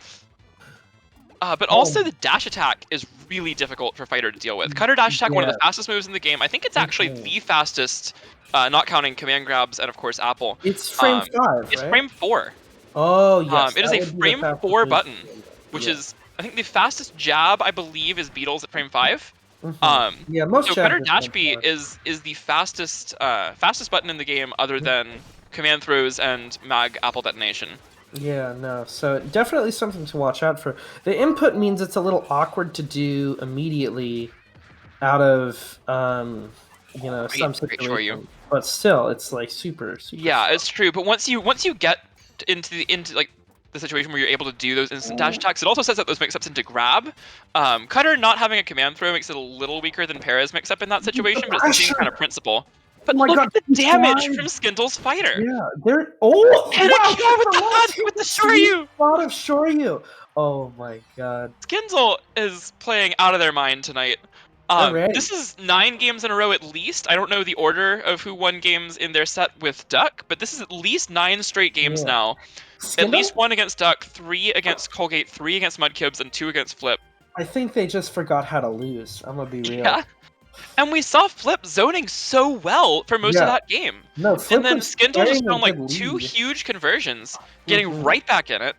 But also the dash attack is really difficult for Fighter to deal with. Cutter dash attack, one of the fastest moves in the game. I think it's actually the fastest, not counting command grabs and of course Apple. It's frame 5, It's right? frame 4. Oh yes. It is a frame 4 button, which is, I think the fastest jab I believe is Beetle's at frame 5. Yeah, most so Cutter dash B is the fastest button in the game other than command throws and mag apple detonation. Yeah, no. So definitely something to watch out for. The input means it's a little awkward to do immediately out of some situation. But still, it's like super. Yeah, it's true. But once you get into like the situation where you're able to do those instant dash attacks, it also sets up those mix-ups into grab. Cutter not having a command throw makes it a little weaker than Perez mix-up in that situation, but it's the same kind of principle. But look at the damage from Skindle's Fighter. Yeah, they're and with the Shoryu. A lot of Shoryu. Oh my god. Skindle is playing out of their mind tonight. This is 9 games in a row at least. I don't know the order of who won games in their set with Duck, but this is at least 9 straight games now. Skindle? At least 1 against Duck, 3 against Colgate, 3 against Mudkibz, and 2 against Flip. I think they just forgot how to lose. I'm gonna be real. Yeah. And we saw Flip zoning so well for most of that game. No, Flip and then Skindle just found like 2 huge conversions, getting right back in it.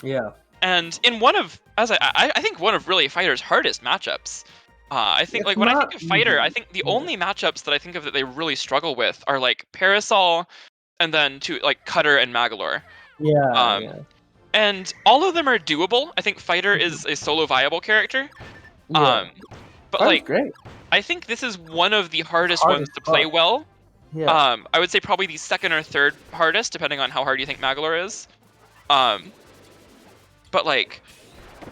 Yeah. And in one of, I think one of really Fighter's hardest matchups. I think like when I think of Fighter, I think the only matchups that I think of that they really struggle with are like Parasol, and then like Cutter and Magalore. Yeah. And all of them are doable. I think Fighter is a solo viable character. But like, great. I think this is one of the hardest ones to play well. Yeah. I would say probably the second or third hardest, depending on how hard you think Magalore is. But like,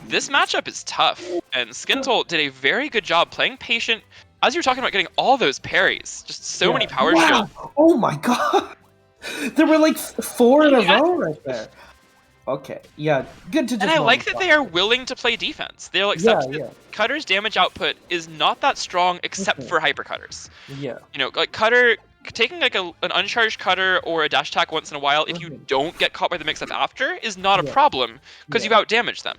this matchup is tough, and Skindle did a very good job playing patient. As you were talking about getting all those parries, just so many power shields. Oh my god! There were like 4 in a row right there. Okay, yeah, good to just. And I like that they are willing to play defense. They'll accept that Cutter's damage output is not that strong except for hypercutters. Yeah. You know, like Cutter, taking like an uncharged Cutter or a dash attack once in a while, if you don't get caught by the mix-up after, is not a problem, because you've outdamaged them.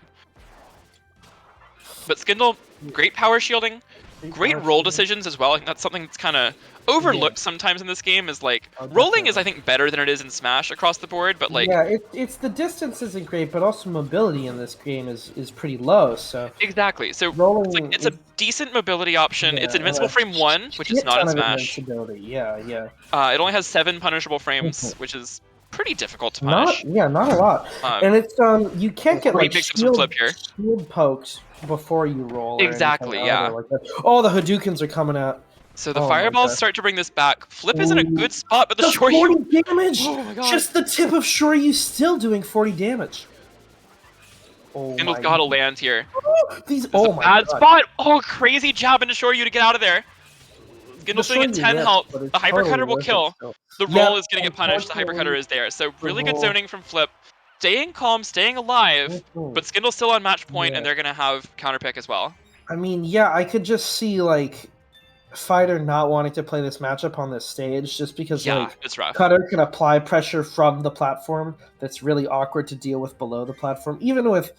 But Skindle, great power shielding, great roll decisions as well. I think that's something that's kind of overlooked sometimes in this game. Is like rolling is, I think, better than it is in Smash across the board. But like, it's the distance isn't great, but also mobility in this game is pretty low. So exactly. So rolling, it's a decent mobility option. It's invincible frame 1, which is not in Smash. Yeah. It only has 7 punishable frames, which is pretty difficult to punish. Not a lot. And it's you can't get like shield pokes before you roll. Exactly. Yeah. Like that. Oh, the Hadoukens are coming out. So the fireballs start to bring this back. Flip is in a good spot, but the Shoryu 40 damage. Oh my god! Just the tip of Shoryu still doing 40 damage. Skindle's got to land here. These my bad spot. Oh, crazy jab into Shoryu to get out of there. Skindle's doing a 10 health. The hypercutter will kill. The roll is going to get punished. The hypercutter is there. So really good zoning from Flip. Staying calm, staying alive, but Skindle's still on match point, and they're going to have counterpick as well. I mean, I could just see like Fighter not wanting to play this matchup on this stage just because it's rough. Cutter can apply pressure from the platform that's really awkward to deal with below the platform, even with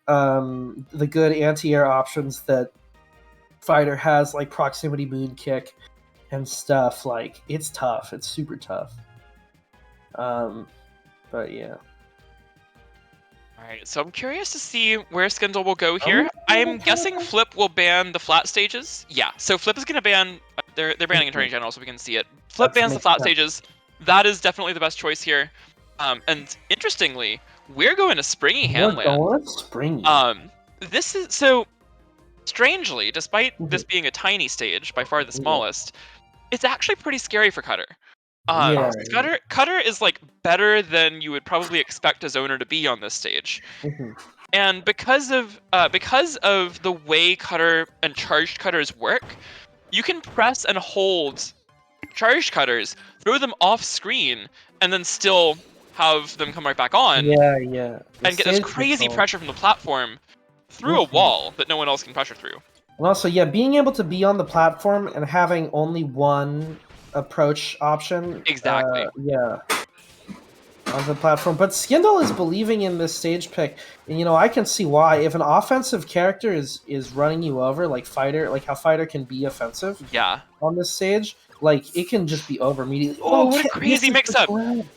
the good anti-air options that Fighter has, like proximity moon kick and stuff. Like, it's tough. It's super tough. But yeah. Alright, so I'm curious to see where Skindle will go here. I'm guessing Flip will ban the flat stages. Yeah, so Flip is going to ban... They're banning Attorney General, so we can see it. Flip bans the flat stages. That is definitely the best choice here. And interestingly, we're going to Springy Handland. Springy. This is... So, strangely, despite this being a tiny stage, by far the smallest, it's actually pretty scary for Cutter. Cutter is like better than you would probably expect a zoner to be on this stage, and because of the way Cutter and charged cutters work, you can press and hold charged cutters, throw them off screen, and then still have them come right back on. And get this crazy pressure from the platform through a wall that no one else can pressure through. And also, being able to be on the platform and having only one approach option. Exactly. onto the platform. But Skindle is believing in this stage pick, and I can see why. If an offensive character is running you over, like how Fighter can be offensive, on this stage, like it can just be over immediately. Oh, what a crazy mix-up!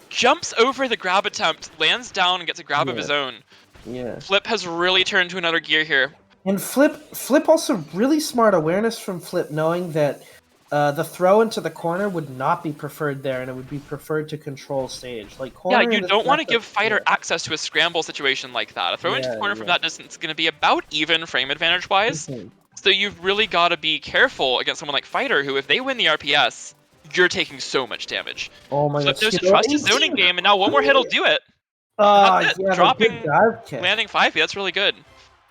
Jumps over the grab attempt, lands down, and gets a grab of his own. Yeah. Flip has really turned to another gear here. And Flip also really smart awareness from Flip, knowing that the throw into the corner would not be preferred there, and it would be preferred to control stage. Like corner. Yeah, you don't want to give Fighter access to a scramble situation like that. A throw into the corner from that distance is going to be about even frame advantage-wise. So you've really got to be careful against someone like Fighter, who if they win the RPS, you're taking so much damage. Oh my god! Flip knows to trust his zoning game, and now one more hit'll do it. Dropping, landing 5, that's really good.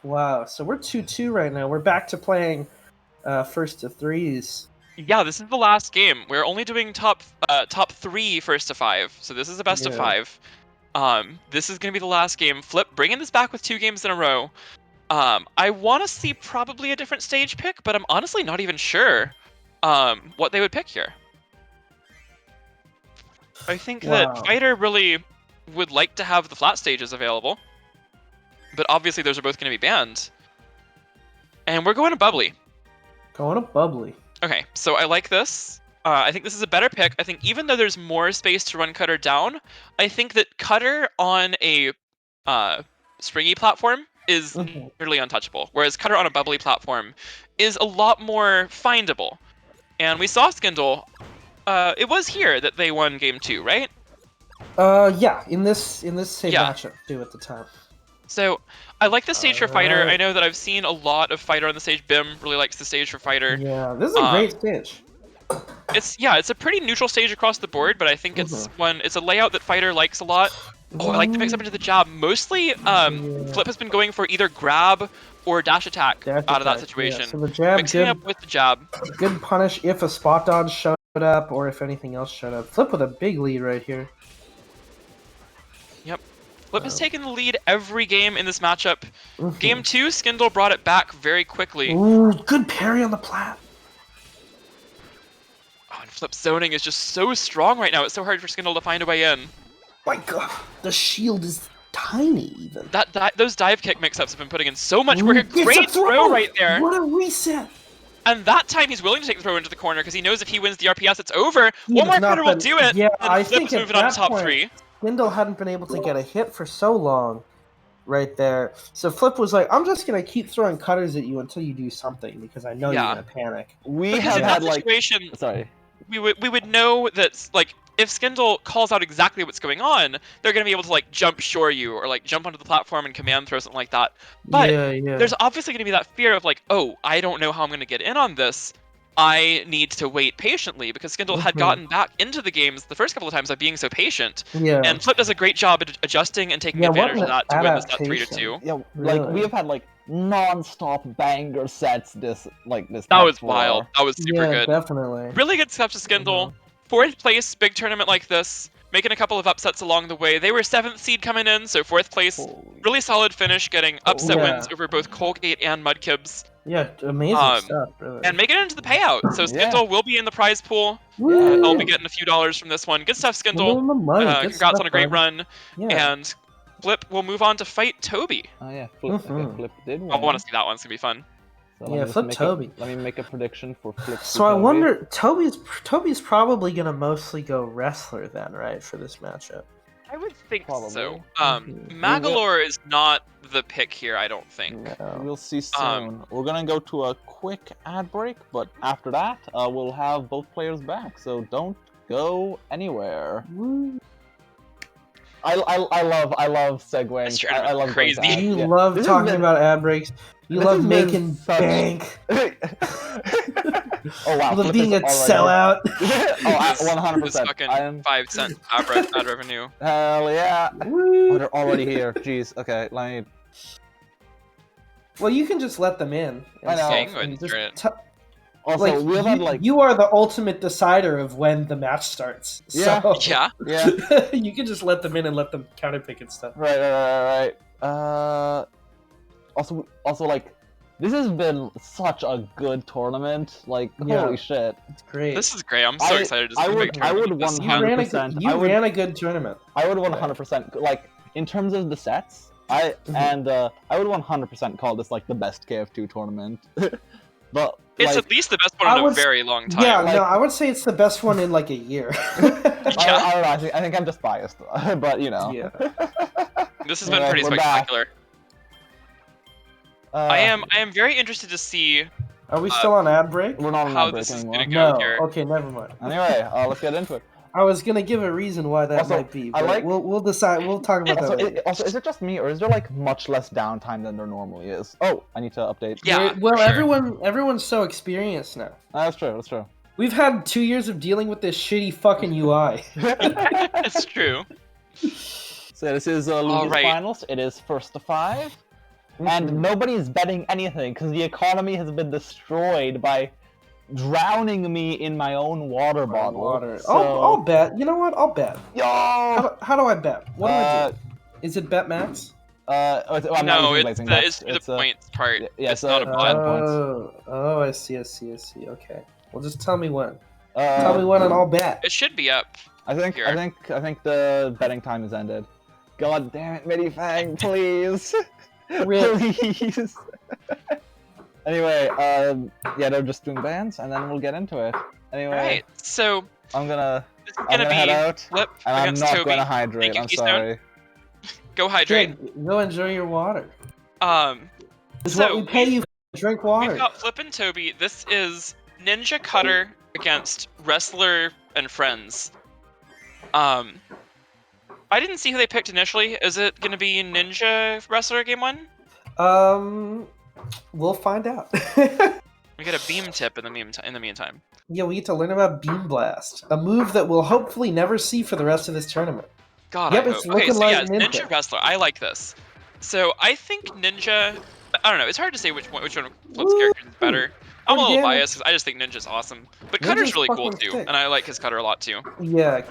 Wow, so we're 2-2 right now. We're back to playing first to threes. Yeah, this is the last game. We're only doing top 3 first to 5, so this is a best of 5. This is going to be the last game. Flip bringing this back with 2 games in a row. I want to see probably a different stage pick, but I'm honestly not even sure what they would pick here. I think that Fighter really would like to have the flat stages available, but obviously those are both going to be banned. And we're going to Bubbly. Going to Bubbly. Okay, so I like this. I think this is a better pick. I think even though there's more space to run Cutter down, I think that Cutter on a springy platform is nearly untouchable, whereas Cutter on a Bubbly platform is a lot more findable. And we saw Skindle. It was here that they won game 2, right? Yeah, in this same matchup too at the time. So I like the stage for Fighter. I know that I've seen a lot of Fighter on the stage. Bim really likes the stage for Fighter. Yeah, this is a great stage. It's a pretty neutral stage across the board, but I think it's a layout that Fighter likes a lot. Oh, I like the mix up into the jab. Mostly, Flip has been going for either grab or dash attack out of that situation. Yeah, so the jab, mixing up with the jab. Good punish if a spot dodge showed up or if anything else showed up. Flip with a big lead right here. Yep. Flip has taken the lead every game in this matchup. Game 2, Skindle brought it back very quickly. Ooh, good parry on the plat. Oh, and Flip's zoning is just so strong right now. It's so hard for Skindle to find a way in. My god, the shield is tiny even. Those dive kick mix-ups have been putting in so much work. Great throw right there. What a reset. And that time he's willing to take the throw into the corner because he knows if he wins the RPS, it's over. One more cutter will do it. Yeah, and I Flip's think moving on to top 3. Skindle hadn't been able to get a hit for so long right there. So Flip was like, I'm just going to keep throwing cutters at you until you do something because I know you're going to panic. We have had situation, Sorry. We would know that, like, if Skindle calls out exactly what's going on, they're going to be able to, like, jump shore you or, like, jump onto the platform and command throw something like that. But there's obviously going to be that fear of, like, oh, I don't know how I'm going to get in on this. I need to wait patiently because Skindle had gotten back into the games the first couple of times by being so patient. Yeah. And Flip does a great job at adjusting and taking advantage of that to win this at 3-2. Yeah, like we have had like non-stop banger sets this. That was wild. That was super good. Definitely. Really good stuff to Skindle. 4th place, big tournament like this. Making a couple of upsets along the way. They were 7th seed coming in, so 4th place. Really solid finish, getting upset wins over both Colgate and Mudkibz. Yeah, amazing stuff, really. And making it into the payout. So Skindle will be in the prize pool. They'll be getting a few dollars from this one. Good stuff, Skindle. Congrats on a great run. Yeah. And Flip will move on to fight Toby. Oh yeah, Flip did win. I want to see that one. It's going to be fun. So Flip Toby. Let me make a prediction for Flip. So I wonder, Toby's probably going to mostly go wrestler then, right, for this matchup? I would think so. Magalore is not the pick here, I don't think. No. We'll see soon. We're going to go to a quick ad break, but after that, we'll have both players back, so don't go anywhere. Woo. I love segueing. I love crazy. You love talking about ad breaks. You love making bank. Oh wow! Love being a sellout. 100%. Fucking 5 cent ad revenue. Hell yeah! Oh, they're already here. Jeez. Okay, let me. Well, you can just let them in. I know. Also, we've had like you are the ultimate decider of when the match starts. So, yeah. You can just let them in and let them counterpick and stuff. Right. Also, like, This has been such a good tournament. Like, Yeah. holy shit. It's great. This is great. I'm so excited to see I the would big tournament. 100%. You ran a good tournament. I would 100% like in terms of the sets. I would 100% call this like the best KF2 tournament. But It's like, at least the best one in a very long time. Yeah, Like- no, I would say it's the best one in like a year. I don't know. I think I'm just biased, but you know. Yeah. This has been Anyway, pretty we're back. spectacular. I am very interested to see Are we still on ad break? We're not on how that break this is anymore. gonna go No. here. Okay, never mind. Anyway, let's get into it. I was gonna give a reason why that Also, might be, I but like- we'll decide. We'll talk about that. later. Also, is it just me, or is there like much less downtime than there normally is? Oh, I need to update. Yeah, Well, for sure. everyone's so experienced now. That's true. That's true. We've had 2 years of dealing with this shitty fucking UI. It's true. So this is Lucky's right. finals. It is first to 5, and nobody's betting anything because the economy has been destroyed by drowning me in my own water bottle. Water. So, I'll bet. You know what? I'll bet. yo. How do I bet? What do I do? Is it bet max? I'm not No, using it's blazing the, bets. it's the points part. yeah, it's so, not a bot. points. Oh, I see. Okay. Well, just tell me when. Tell me when, and I'll bet. It should be up. I think the betting time has ended. God damn it, Minifang, please. Please. Anyway, yeah, they're just doing bands, and then we'll get into it. Anyway, Alright, so I'm gonna be head out, Flip and I'm against not Toby. gonna hydrate. Thank you, I'm Keystone. sorry. Go hydrate. Good. Go enjoy your water. It's So what we pay you for. Drink water. We've got Flip and Toby. This is Ninja Cutter against Wrestler and Friends. I didn't see who they picked initially. Is it gonna be Ninja Wrestler game 1? We'll find out. We get a beam tip in the meantime. Yeah, we get to learn about Beam Blast, a move that we'll hopefully never see for the rest of this tournament. God, Yep, I it's hope. Okay, looking so like yeah, Ninja. Ninja Wrestler. I like this. So I think Ninja. I don't know. It's hard to say which one of Flip's characters is better. I'm a little Again. biased because I just think Ninja's awesome, but Cutter's Ninja's really cool fucking too, sick. and I like his Cutter a lot too. Yeah.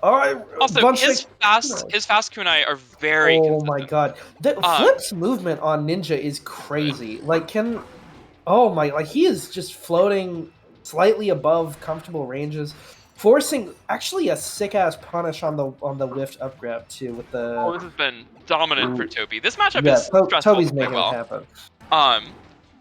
All right. Also, bunch his of- fast kunai are very. Oh my consistent. god, Flip's movement on Ninja is crazy. Like, he is just floating slightly above comfortable ranges, forcing actually a sick ass punish on the whiffed up grab too with the. Oh, this has been dominant for Toby. This matchup Yeah, is stressful Toby's to play making well. it happen.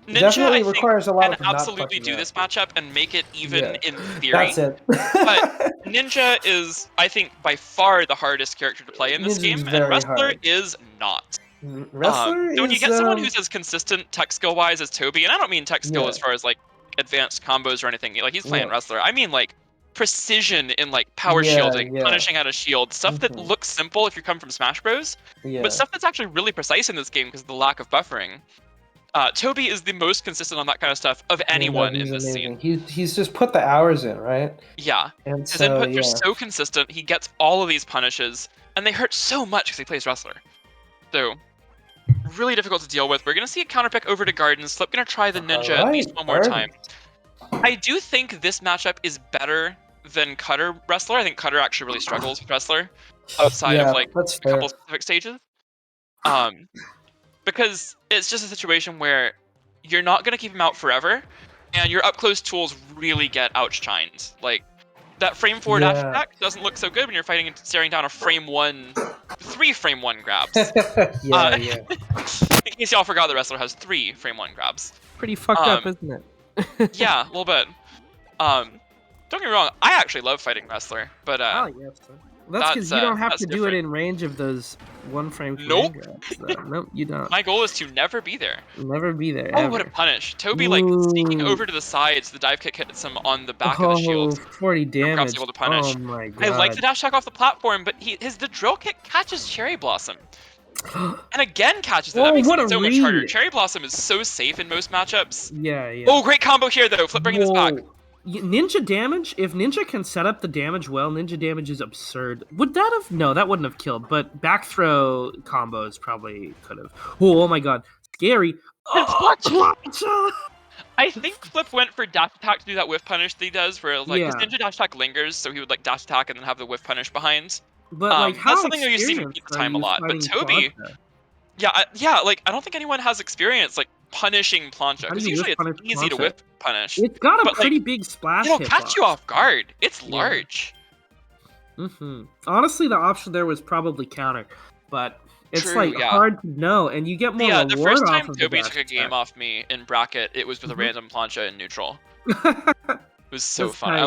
Ninja, Definitely I think, requires a lot can of not absolutely touching do that. this matchup and make it even Yeah. in theory. That's it. But Ninja is, I think, by far the hardest character to play in this Ninja's game, and very Wrestler hard. is not. Wrestler So when you is, get someone who's as consistent tech skill wise as Toby, and I don't mean tech skill Yeah. as far as like advanced combos or anything, like he's playing Yeah. Wrestler. I mean like precision in like power Yeah, shielding, yeah. punishing out of shield, stuff that Mhm. looks simple if you come from Smash Bros, yeah. but stuff that's actually really precise in this game because of the lack of buffering. Toby is the most consistent on that kind of stuff of anyone in this scene. He's just put the hours in, right? Yeah, And his so inputs are so consistent. He gets all of these punishes, and they hurt so much because he plays Wrestler. So, really difficult to deal with. We're gonna see a counter pick over to Gardens. Flip gonna try the Ninja at least one more time. I do think this matchup is better than Cutter Wrestler. I think Cutter actually really struggles with Wrestler outside of like that's a fair. couple specific stages. Because it's just a situation where you're not gonna keep him out forever, and your up close tools really get outshined. Like that frame 4 dash Yeah. attack doesn't look so good when you're fighting and staring down a frame 1, 3 frame 1 grabs. yeah. In case y'all forgot, the Wrestler has 3 frame 1 grabs. Pretty fucked up, isn't it? Yeah, a little bit. Don't get me wrong, I actually love fighting Wrestler, but That's because you don't have that's to do it different. in range of those one frame. Nope. grabs, though. Nope, you don't. my goal is to never be there. Never be there. Oh, ever. what a punish. Toby, like, sneaking over to the sides, the dive kick hits him on the back of the shield. 40 damage. able to punish. Oh my god. I like the dash attack off the platform, but the drill kick catches Cherry Blossom. And again catches it. Oh, That makes what it a so much harder. read. Cherry Blossom is so safe in most matchups. Yeah. Oh, great combo here, though. Flip bringing this back. Ninja damage, if Ninja can set up the damage well, Ninja damage is absurd. Would that have... No, that wouldn't have killed, but back throw combos probably could have. Oh my god. Scary. I think Flip went for dash attack to do that whiff punish that he does, where like his Yeah. Ninja dash attack lingers, so he would like dash attack and then have the whiff punish behind. But like, how that's something that you see from experienced time are a you lot. But fighting Toby, Quadra? yeah, like I don't think anyone has experience like punishing plancha, How do because you usually whiff it's punish easy to plancha? whip punish. It's got a but, pretty like, big splash It'll hitbox. catch you off guard. It's Yeah. large. Honestly, the option there was probably counter, but it's True, like yeah. hard to know, and you get more Yeah, reward the first off time of the Toby dash took a game attack. off me in bracket, it was with a random plancha in neutral. It was so That's fun. tight. I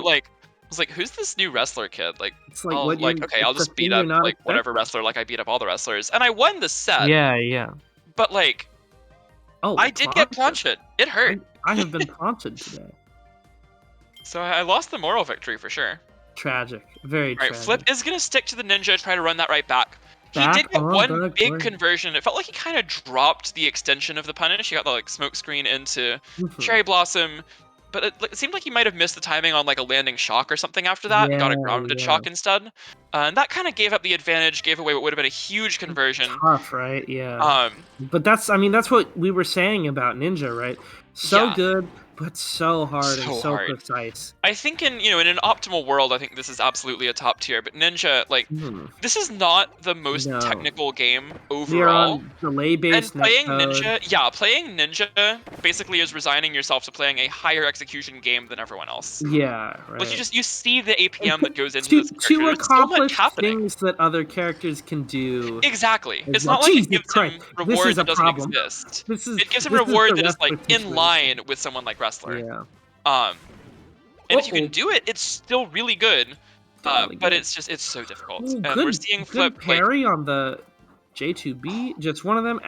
was like, who's this new wrestler kid? Like, It's like, I'll it's just a beat thing up you're not like whatever expecting. wrestler like I beat up all the wrestlers, and I won the set. Yeah. But like, Oh, I did get plancha'd. It hurt. I have been plancha'd today. So I lost the moral victory for sure. Tragic. Very Alright, tragic. Flip is gonna stick to the ninja, try to run that right back. He Back did get on one the big ground. conversion. It felt like he kind of dropped the extension of the punish. He got the like smoke screen into Mhm. Cherry Blossom, but it seemed like he might have missed the timing on like a landing shock or something after that, and got a grounded Yeah. shock instead. And that kind of gave up the advantage, gave away what would have been a huge conversion. Tough, right? Yeah. But that's what we were saying about Ninja, right? So Yeah. good, but so hard and So so hard. precise. I think in an optimal world, I think this is absolutely a top tier. But Ninja, like, this is not the most No. technical game We are overall. on delay-based And playing netcode. playing Ninja basically is resigning yourself to playing a higher execution game than everyone else. Yeah, right. Like you see the APM that goes into to, this character. to There's so much accomplish happening. things that other characters can do. Exactly. It's well. not like it Jesus gives Christ, him this reward is a that doesn't problem. exist. This is It gives him this is reward the that is like wrestler in situation. line with someone like Wrestler. Yeah. And if you can do it, it's still really good. Really But good. it's so difficult. Ooh, And good, we're seeing good Flip like parry on the J2B. Just one of them.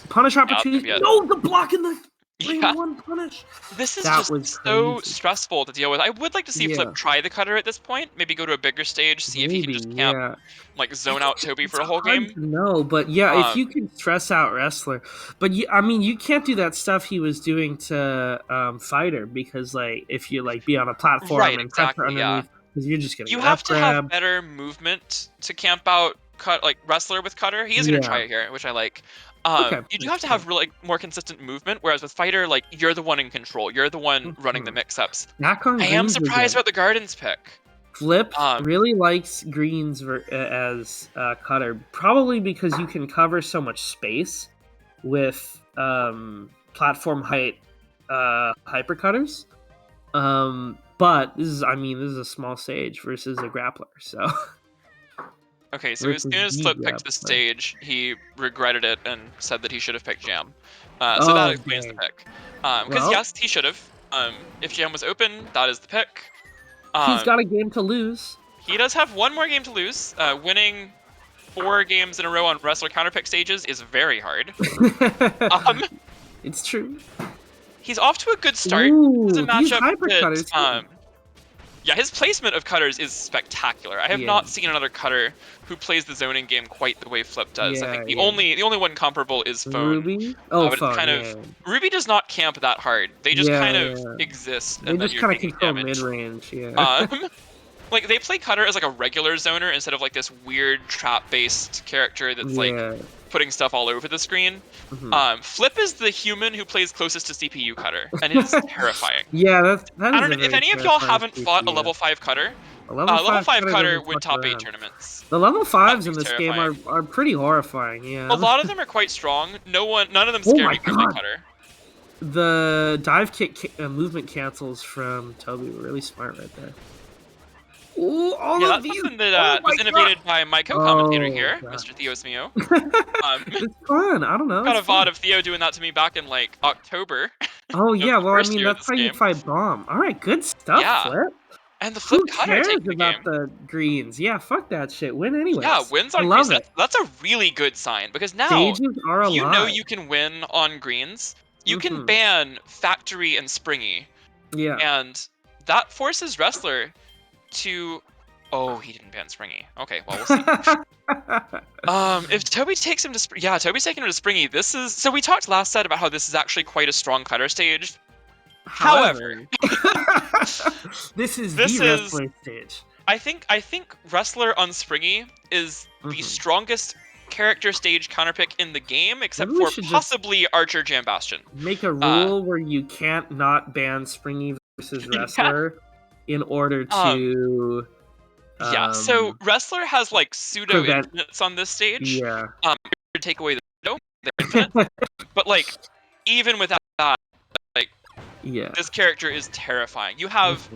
Punish opportunity. yeah. No, the block in the Yeah. one punish. This is That just was so crazy. stressful to deal with. I would like to see Yeah. Flip try the cutter at this point. Maybe go to a bigger stage, see if he can just camp, like zone out Toby for a whole game. No, but yeah, if you can stress out Wrestler, but you can't do that stuff he was doing to Fighter, because like if you like be on a platform Right, and pressure exactly, yeah. underneath, because you're just gonna You get have to have up-grabbed. better movement to camp out Wrestler with cutter. He is gonna try it here, which I like. Okay, You do have to have really more consistent movement, whereas with Fighter, like you're the one in control. You're the one running the mix-ups. Back on I am greens surprised again. about the Gardens pick. Flip really likes greens as cutter, probably because you can cover so much space with platform height hyper cutters. But this is a small stage versus a grappler, so. Okay, so as soon as Flip picked the stage, he regretted it and said that he should have picked Jam. So that explains the pick. Because yes, he should have. If Jam was open, that is the pick. He's got a game to lose. He does have one more game to lose. Winning 4 games in a row on wrestler counterpick stages is very hard. It's true. He's off to a good start. Ooh, It's a these matchup hyper that, cutters. yeah, his placement of cutters is spectacular. I have not seen another cutter who plays the zoning game quite the way Flip does. I think the only one comparable is Phone. Ruby? Oh, but Phone, it's Ruby does not camp that hard. They just kind of exist. They and just then kind you're of control damage. mid-range, yeah. Like, they play cutter as like a regular zoner instead of like this weird trap-based character that's like putting stuff all over the screen. Flip is the human who plays closest to CPU cutter, and it's terrifying. Yeah, that is I don't know if any of y'all haven't fought a level 5 cutter. Level 5 cutter would top 8 tournaments. The level 5s in this game are pretty horrifying, yeah. A lot of them are quite strong. None of them scare me from the cutter. The dive kick movement cancels from Toby were really smart right there. Ooh, that's something that was innovated by my co-commentator here, Mr. Theo Smio. It's fun. I don't know. Got a VOD of Theo doing that to me back in like October. Oh yeah, well I mean that's how you fight Bomb. All right, good stuff, Flip. And the Flip Who cutter cares takes the about game. the greens? Yeah, fuck that shit. Win anyways. Yeah, wins on I love greens. it. That's a really good sign because now Stages are alive. you know you can win on greens. You can ban Factory and Springy. Yeah. And that forces Wrestler to... Oh, he didn't ban Springy. Okay, well, we'll see. If Toby takes him to... Toby's taking him to Springy. This is... So we talked last set about how this is actually quite a strong cutter stage. However... this is the Wrestler stage. I think Wrestler on Springy is the strongest character stage counterpick in the game, except for possibly Archer Jam Bastion. Make a rule where you can't not ban Springy versus Wrestler in order to... so Wrestler has like pseudo infinites on this stage. Yeah. To take away the they're infinite. But like even without that, like, Yeah. this character is terrifying. You have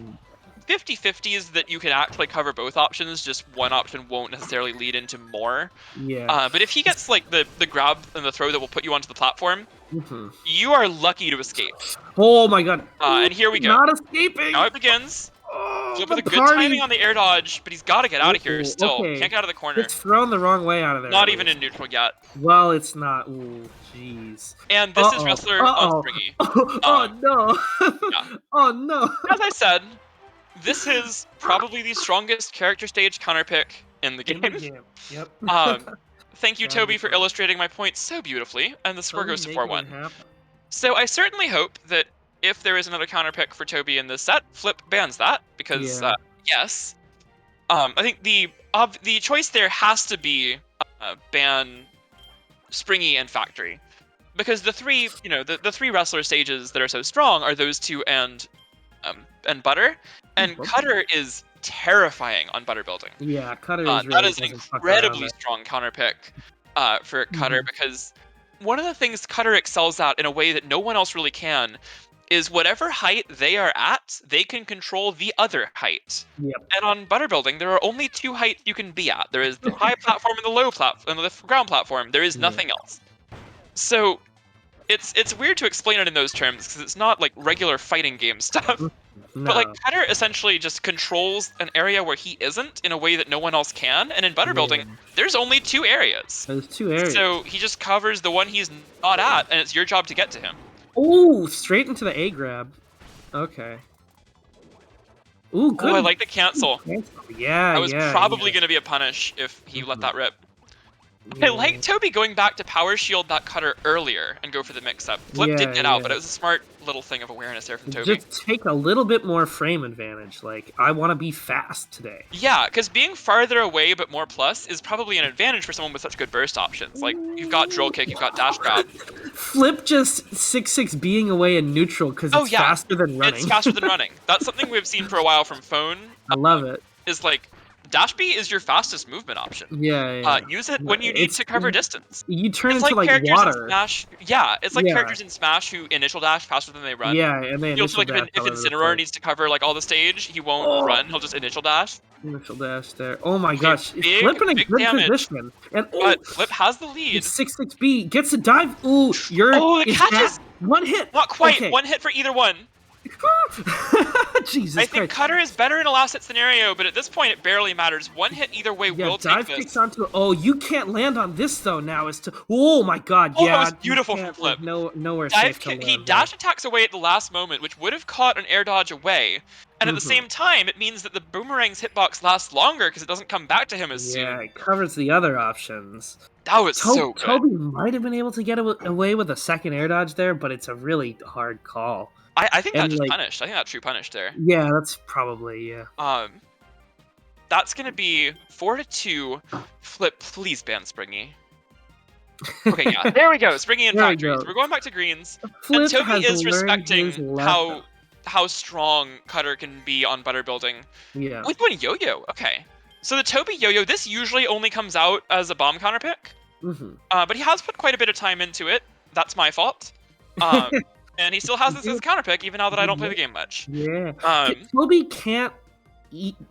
50-50s that you can actually cover both options, just one option won't necessarily lead into more. Yeah. But if he gets like the grab and the throw that will put you onto the platform, Mm-hmm. you are lucky to escape. Oh my god. And here we go. Not escaping. Now it begins. Oh, Flip with a good timing on the air dodge, but he's got to get out of here still. Okay. Can't get out of the corner. It's thrown the wrong way out of there. Not even in neutral yet. Well, it's not. Ooh, jeez. And this is Wrestler on Springy. Oh no. Yeah. Oh no. As I said, this is probably the strongest character stage counter pick in the game. Yep. Thank you, Toby, for illustrating my point so beautifully, and the score goes to 4-1. So I certainly hope that if there is another counter pick for Toby in this set, Flip bans that, because yes. I think the choice there has to be ban Springy and Factory, because the three wrestler stages that are so strong are those two and Butter, and Cutter is terrifying on Butter building. Yeah, Cutter is that is an incredibly strong counter pick for Cutter, because one of the things Cutter excels at in a way that no one else really can is whatever height they are at, they can control the other height. Yep. And on Butter building, there are only two heights you can be at. There is the high platform and the low platform, and the ground platform. There is nothing else. So it's weird to explain it in those terms, because it's not like regular fighting game stuff. No. But like Cutter essentially just controls an area where he isn't in a way that no one else can. And in Butter building, there's only two areas. There's two areas. So he just covers the one he's not at, and it's your job to get to him. Ooh, straight into the A grab. Okay. Ooh, good. Oh, I like the cancel. Yeah, that was probably going to be a punish if he let that rip. I like Toby going back to power shield that Cutter earlier and go for the mix-up. Flip did get out, but it was a smart little thing of awareness there from Toby. Just take a little bit more frame advantage. Like, I want to be fast today. Yeah, because being farther away but more plus is probably an advantage for someone with such good burst options. Like, you've got drill kick, you've got dash grab. Flip just 6-6 being away in neutral because it's faster than running. It's faster than running. That's something we've seen for a while from Phone. I love it. Is like, dash B is your fastest movement option. Yeah. Use it when you need to cover distance. You turn it's into like water. In Smash, it's like characters in Smash who initial dash faster than they run. Yeah, and they initial dash. If Incineroar needs to cover like all the stage, he won't run. He'll just initial dash. Initial dash there. Oh my gosh, Flip in a good position. And but Flip has the lead. 6-6B gets a dive. Ooh, the catches. One hit. Not quite. Okay. One hit for either one. Jesus I think Cutter is better in a last hit scenario, but at this point it barely matters. One hit either way will take this. Kicks onto. Oh, you can't land on this though. Now is to. Oh my God! That was beautiful from Flip. Nowhere safe to land. He dash attacks away at the last moment, which would have caught an air dodge away. And at the same time, it means that the boomerang's hitbox lasts longer because it doesn't come back to him as soon. Yeah, it covers the other options. That was so good. Toby might have been able to get away with a second air dodge there, but it's a really hard call. I think that just punished. I think that true punish there. Yeah, that's probably, That's gonna be 4-2. Flip, please ban Springy. Okay, yeah, there we go. Springy and Factory. So we're going back to greens. Flip and Toby is respecting how strong Cutter can be on Butter building. Yeah. With one yo-yo. Okay. So the Toby yo-yo, this usually only comes out as a bomb counter pick. But he has put quite a bit of time into it. That's my fault. And he still has this as a counter pick, even now that I don't play the game much. Yeah. Toby can't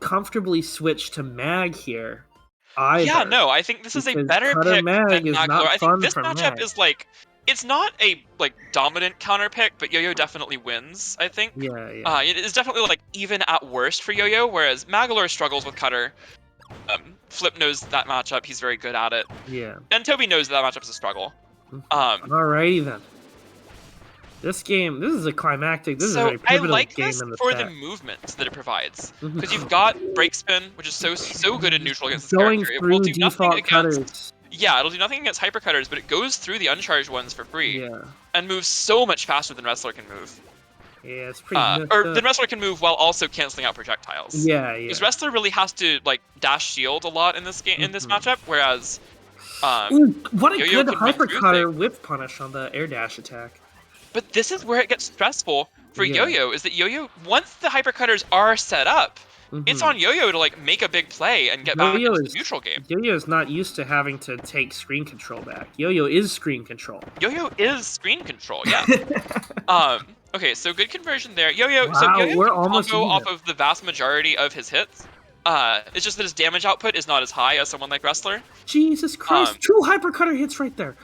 comfortably switch to Mag here either. Yeah, no, I think this is a better pick than Magler. I think this matchup is like, it's not a dominant counter pick, but Yo-Yo definitely wins, I think. Yeah. It is definitely even at worst for Yo-Yo, whereas Magler struggles with Cutter. Flip knows that matchup, he's very good at it. Yeah. And Toby knows that matchup is a struggle. Alrighty then. This is a climactic. This is a pivotal game in the set. I like this for the movement that it provides, because you've got break spin, which is so good in neutral against this character. It will do nothing against cutters. Yeah, it'll do nothing against hyper cutters, but it goes through the uncharged ones for free. Yeah. And moves so much faster than Wrestler can move. Yeah, it's pretty. Or the Wrestler can move while also canceling out projectiles. Yeah. Because Wrestler really has to dash shield a lot in this game in this matchup, whereas. What a good hyper cutter whip punish on the air dash attack. But this is where it gets stressful for Yo-Yo, is that Yo-Yo, once the hypercutters are set up, It's on Yo-Yo to like make a big play and get back into the neutral game. Yo-Yo is not used to having to take screen control back. Yo-Yo is screen control. Yo-Yo is screen control, yeah. Okay, so good conversion there. Yo-Yo, Wow, so Yo-Yo we're can almost combo even. off of the vast majority of his hits. It's just that his damage output is not as high as someone like Wrestler. Jesus Christ! 2 hypercutter hits right there.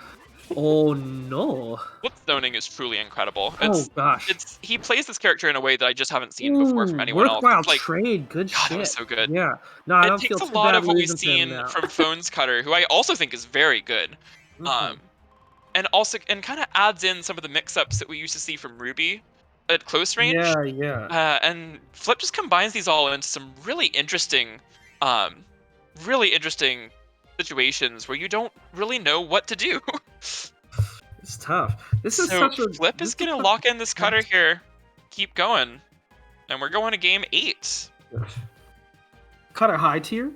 Oh no! Flip zoning is truly incredible. Oh gosh! He plays this character in a way that I just haven't seen before from anyone else. Worthwhile Like, trade, good God, shit. that was so good. Yeah, no, I don't it feel takes too a lot bad of what we've losing to him seen now. from Phone's Cutter, who I also think is very good. And kind of adds in some of the mix-ups that we used to see from Ruby at close range. Yeah. And Flip just combines these all into some really interesting situations where you don't really know what to do. It's tough. This is so such a Flip is gonna lock in this cutter here, keep going, and we're going to game 8. Cutter high tier.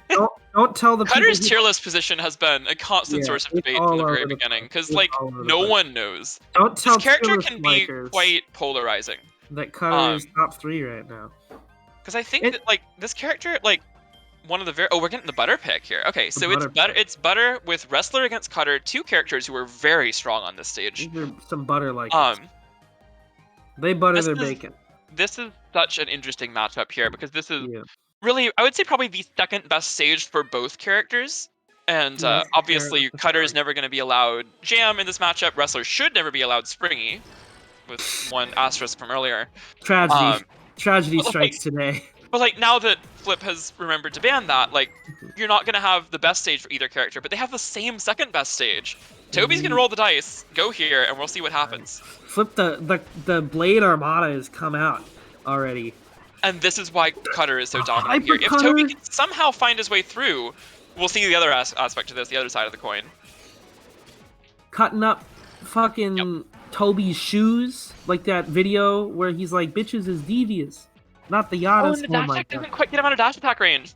Don't tell the Cutter's people tier list position has been a constant source of debate from the very beginning, because like no one knows. Don't tell this character tier can list be likers quite polarizing. that Cutter is top 3 right now. Because I think that like this character, like one of the we're getting the butter pick here. Okay, so it's butter with Wrestler against Cutter, 2 characters who are very strong on this stage. These are some butter like they butter their bacon. This is such an interesting matchup here because this is really, I would say, probably the second best stage for both characters. And obviously, Cutter is never going to be allowed Jam in this matchup. Wrestler should never be allowed Springy, with one asterisk from earlier. Tragedy strikes today. But like now that Flip has remembered to ban that, like you're not going to have the best stage for either character, but they have the same second best stage. Toby's going to roll the dice, go here, and we'll see what happens. Flip, the Blade Armada has come out already. And this is why Cutter is so dominant here. If Toby can somehow find his way through, we'll see the other aspect of this, the other side of the coin. Cutting up fucking Toby's shoes, like that video where he's like, bitches is devious. Not the Yadas. Oh, and the dash attack doesn't quite get him out of dash attack range.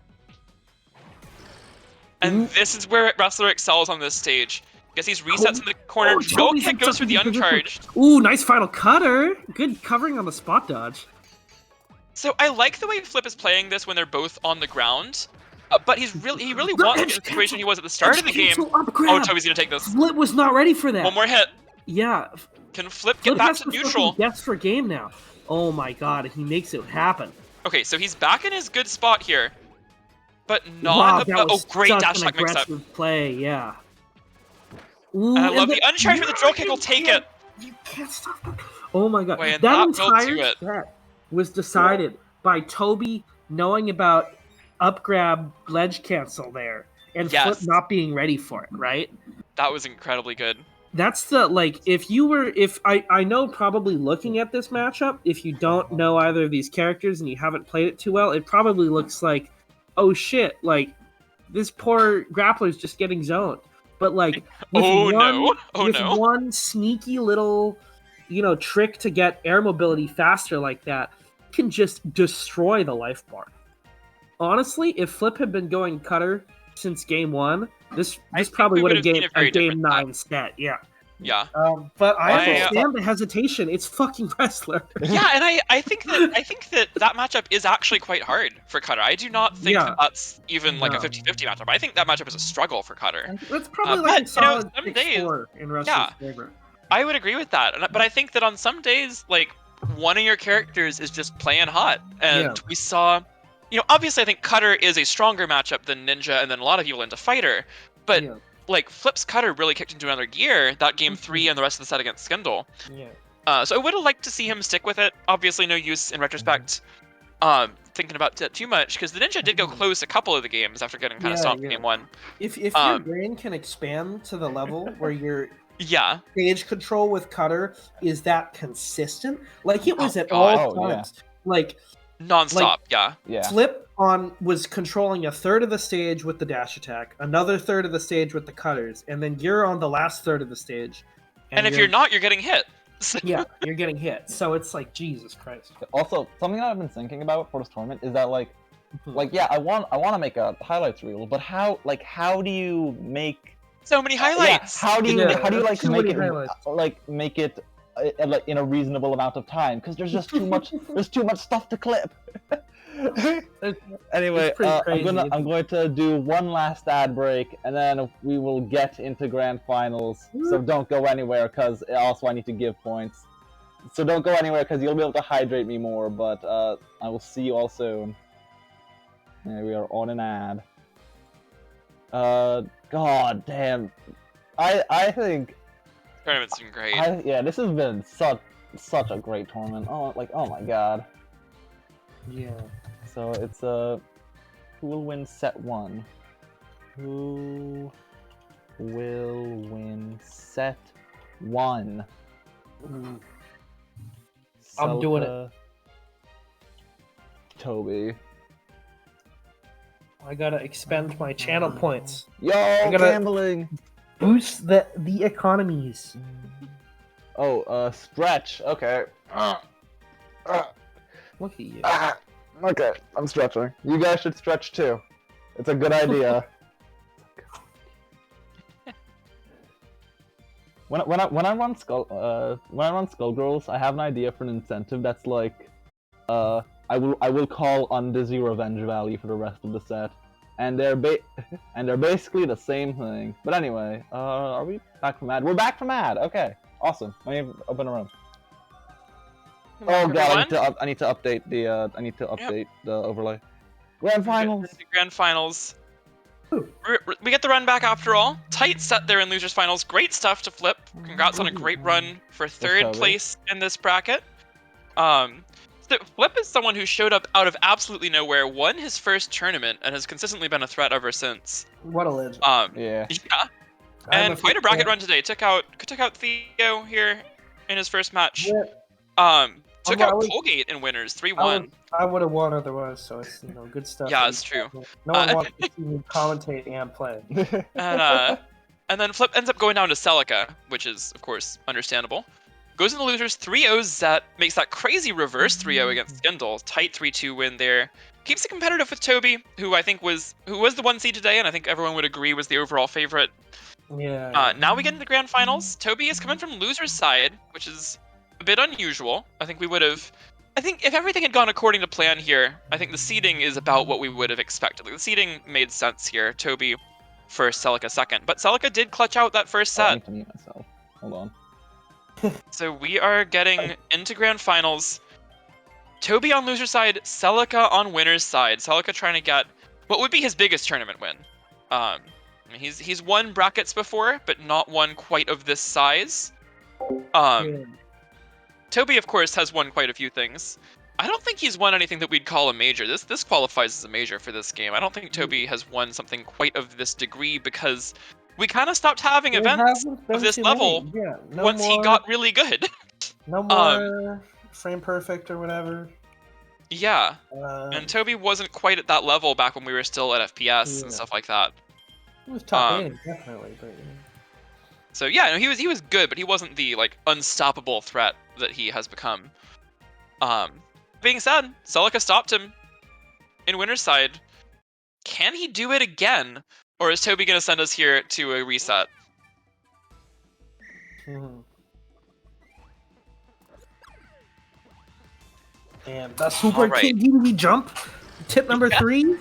And this is where Wrestler excels on this stage. Guess he's resets in the corner. Drill kick goes for the uncharged. Ooh, nice final Cutter. Good covering on the spot dodge. So I like the way Flip is playing this when they're both on the ground, but he really wants to get in the situation he was at the start of the game. Oh, Toby's gonna take this. Flip was not ready for that. One more hit. Yeah. Can Flip get back to neutral? Yes, for game now. Oh my god, he makes it happen. Okay, so he's back in his good spot here, but not. Wow, great dash attack mix-up. Play, yeah. Ooh, and I love the uncharged with the drill kick. Will take it. You can't stop it. Oh my god, Wait, that entire set was decided by Toby knowing about up grab ledge cancel there and Flip not being ready for it, right? That was incredibly good. That's the, like, I know probably looking at this matchup, if you don't know either of these characters and you haven't played it too well, it probably looks like, oh shit, like, this poor grappler's just getting zoned. But, like, with one sneaky little, trick to get air mobility faster like that, can just destroy the life bar. Honestly, if Flip had been going Cutter since game 1, this probably would have been a game 9 stat. Yeah. But I understand the hesitation. It's fucking Wrestler. Yeah, and I think that matchup is actually quite hard for Cutter. I do not think that's even like a 50-50 matchup. I think that matchup is a struggle for Cutter. That's probably like a solid 6-4 in Wrestler's favor. I would agree with that. But I think that on some days, like, one of your characters is just playing hot. And we saw, obviously I think Cutter is a stronger matchup than Ninja and then a lot of people into Fighter. But like Flip's Cutter really kicked into another gear that game 3 and the rest of the set against Skindle. So I would have liked to see him stick with it. Obviously no use in retrospect thinking about that too much, because the Ninja did go close a couple of the games after getting kind of stomped in game 1. If your brain can expand to the level where your stage control with Cutter is that consistent, like it was at all times, like non-stop, Flip was controlling a third of the stage with the dash attack, another third of the stage with the cutters, and then you're on the last third of the stage. And if you're not, you're getting hit. Yeah, you're getting hit. So it's like, Jesus Christ. Also, something that I've been thinking about for this tournament is that like I want to make a highlights reel, but how do you make so many highlights? How do you make it like in a reasonable amount of time? Because there's just too much. There's too much stuff to clip. Anyway, It's pretty crazy, I'm going to do one last ad break, and then we will get into grand finals. So don't go anywhere, because also I need to give points. So don't go anywhere, because you'll be able to hydrate me more. But I will see you all soon. Yeah, we are on an ad. God damn. I think. Tournament's been great. Yeah, this has been such a great tournament. Oh my god. Yeah. So it's who will win set 1? Who will win set 1? I'm doing it. Celica, Toby. I gotta expend my channel points. Yo, gotta- gambling. Boost the economies. Oh, stretch. Okay. Look at you. Okay, I'm stretching. You guys should stretch too. It's a good idea. When I run Skullgirls, I have an idea for an incentive that's like, I will call Undizzy Revenge Valley for the rest of the set, and they're basically the same thing. But anyway, are we back from ad? We're back from ad. Okay, awesome. Let me open a room. Oh god, I need to update the overlay. Grand finals. Grand finals. We get the run back after all. Tight set there in losers finals. Great stuff to Flip. Congrats on a great run for 3rd place in this bracket. So Flip is someone who showed up out of absolutely nowhere, won his first tournament, and has consistently been a threat ever since. What a legend. Yeah. And quite a bracket run today. Took out Theo here in his first match. Took out Colgate in winners, 3-1. I would have won otherwise, so it's good stuff. Yeah, it's true. No one wants to see me commentate and play. And then Flip ends up going down to Celica, which is of course understandable. Goes in the losers, 3-0 Zet, makes that crazy reverse 3-0 against Skindle. Tight 3-2 win there. Keeps it competitive with Toby, who I think was the 1 seed today, and I think everyone would agree was the overall favorite. Yeah. Now we get into the grand finals. Toby is coming from loser's side, which is a bit unusual. I think if everything had gone according to plan here, I think the seeding is about what we would have expected. Like, the seeding made sense here. Toby first, Celica second. But Celica did clutch out that first set. I need to mute myself. Hold on. So we are getting into grand finals. Toby on loser's side, Celica on winner's side. Celica trying to get what would be his biggest tournament win. He's won brackets before, but not one quite of this size. Toby, of course, has won quite a few things. I don't think he's won anything that we'd call a major. This qualifies as a major for this game. I don't think Toby has won something quite of this degree because we kind of stopped having events of this level once he got really good. No more frame perfect or whatever. Yeah, and Toby wasn't quite at that level back when we were still at FPS and stuff like that. He was top 8, definitely. But, So yeah, no, he was good, but he wasn't the unstoppable threat that he has become. Being said, Celica stopped him in winner's side. Can he do it again, or is Toby gonna send us here to a reset? And the super KDB jump, tip number 3.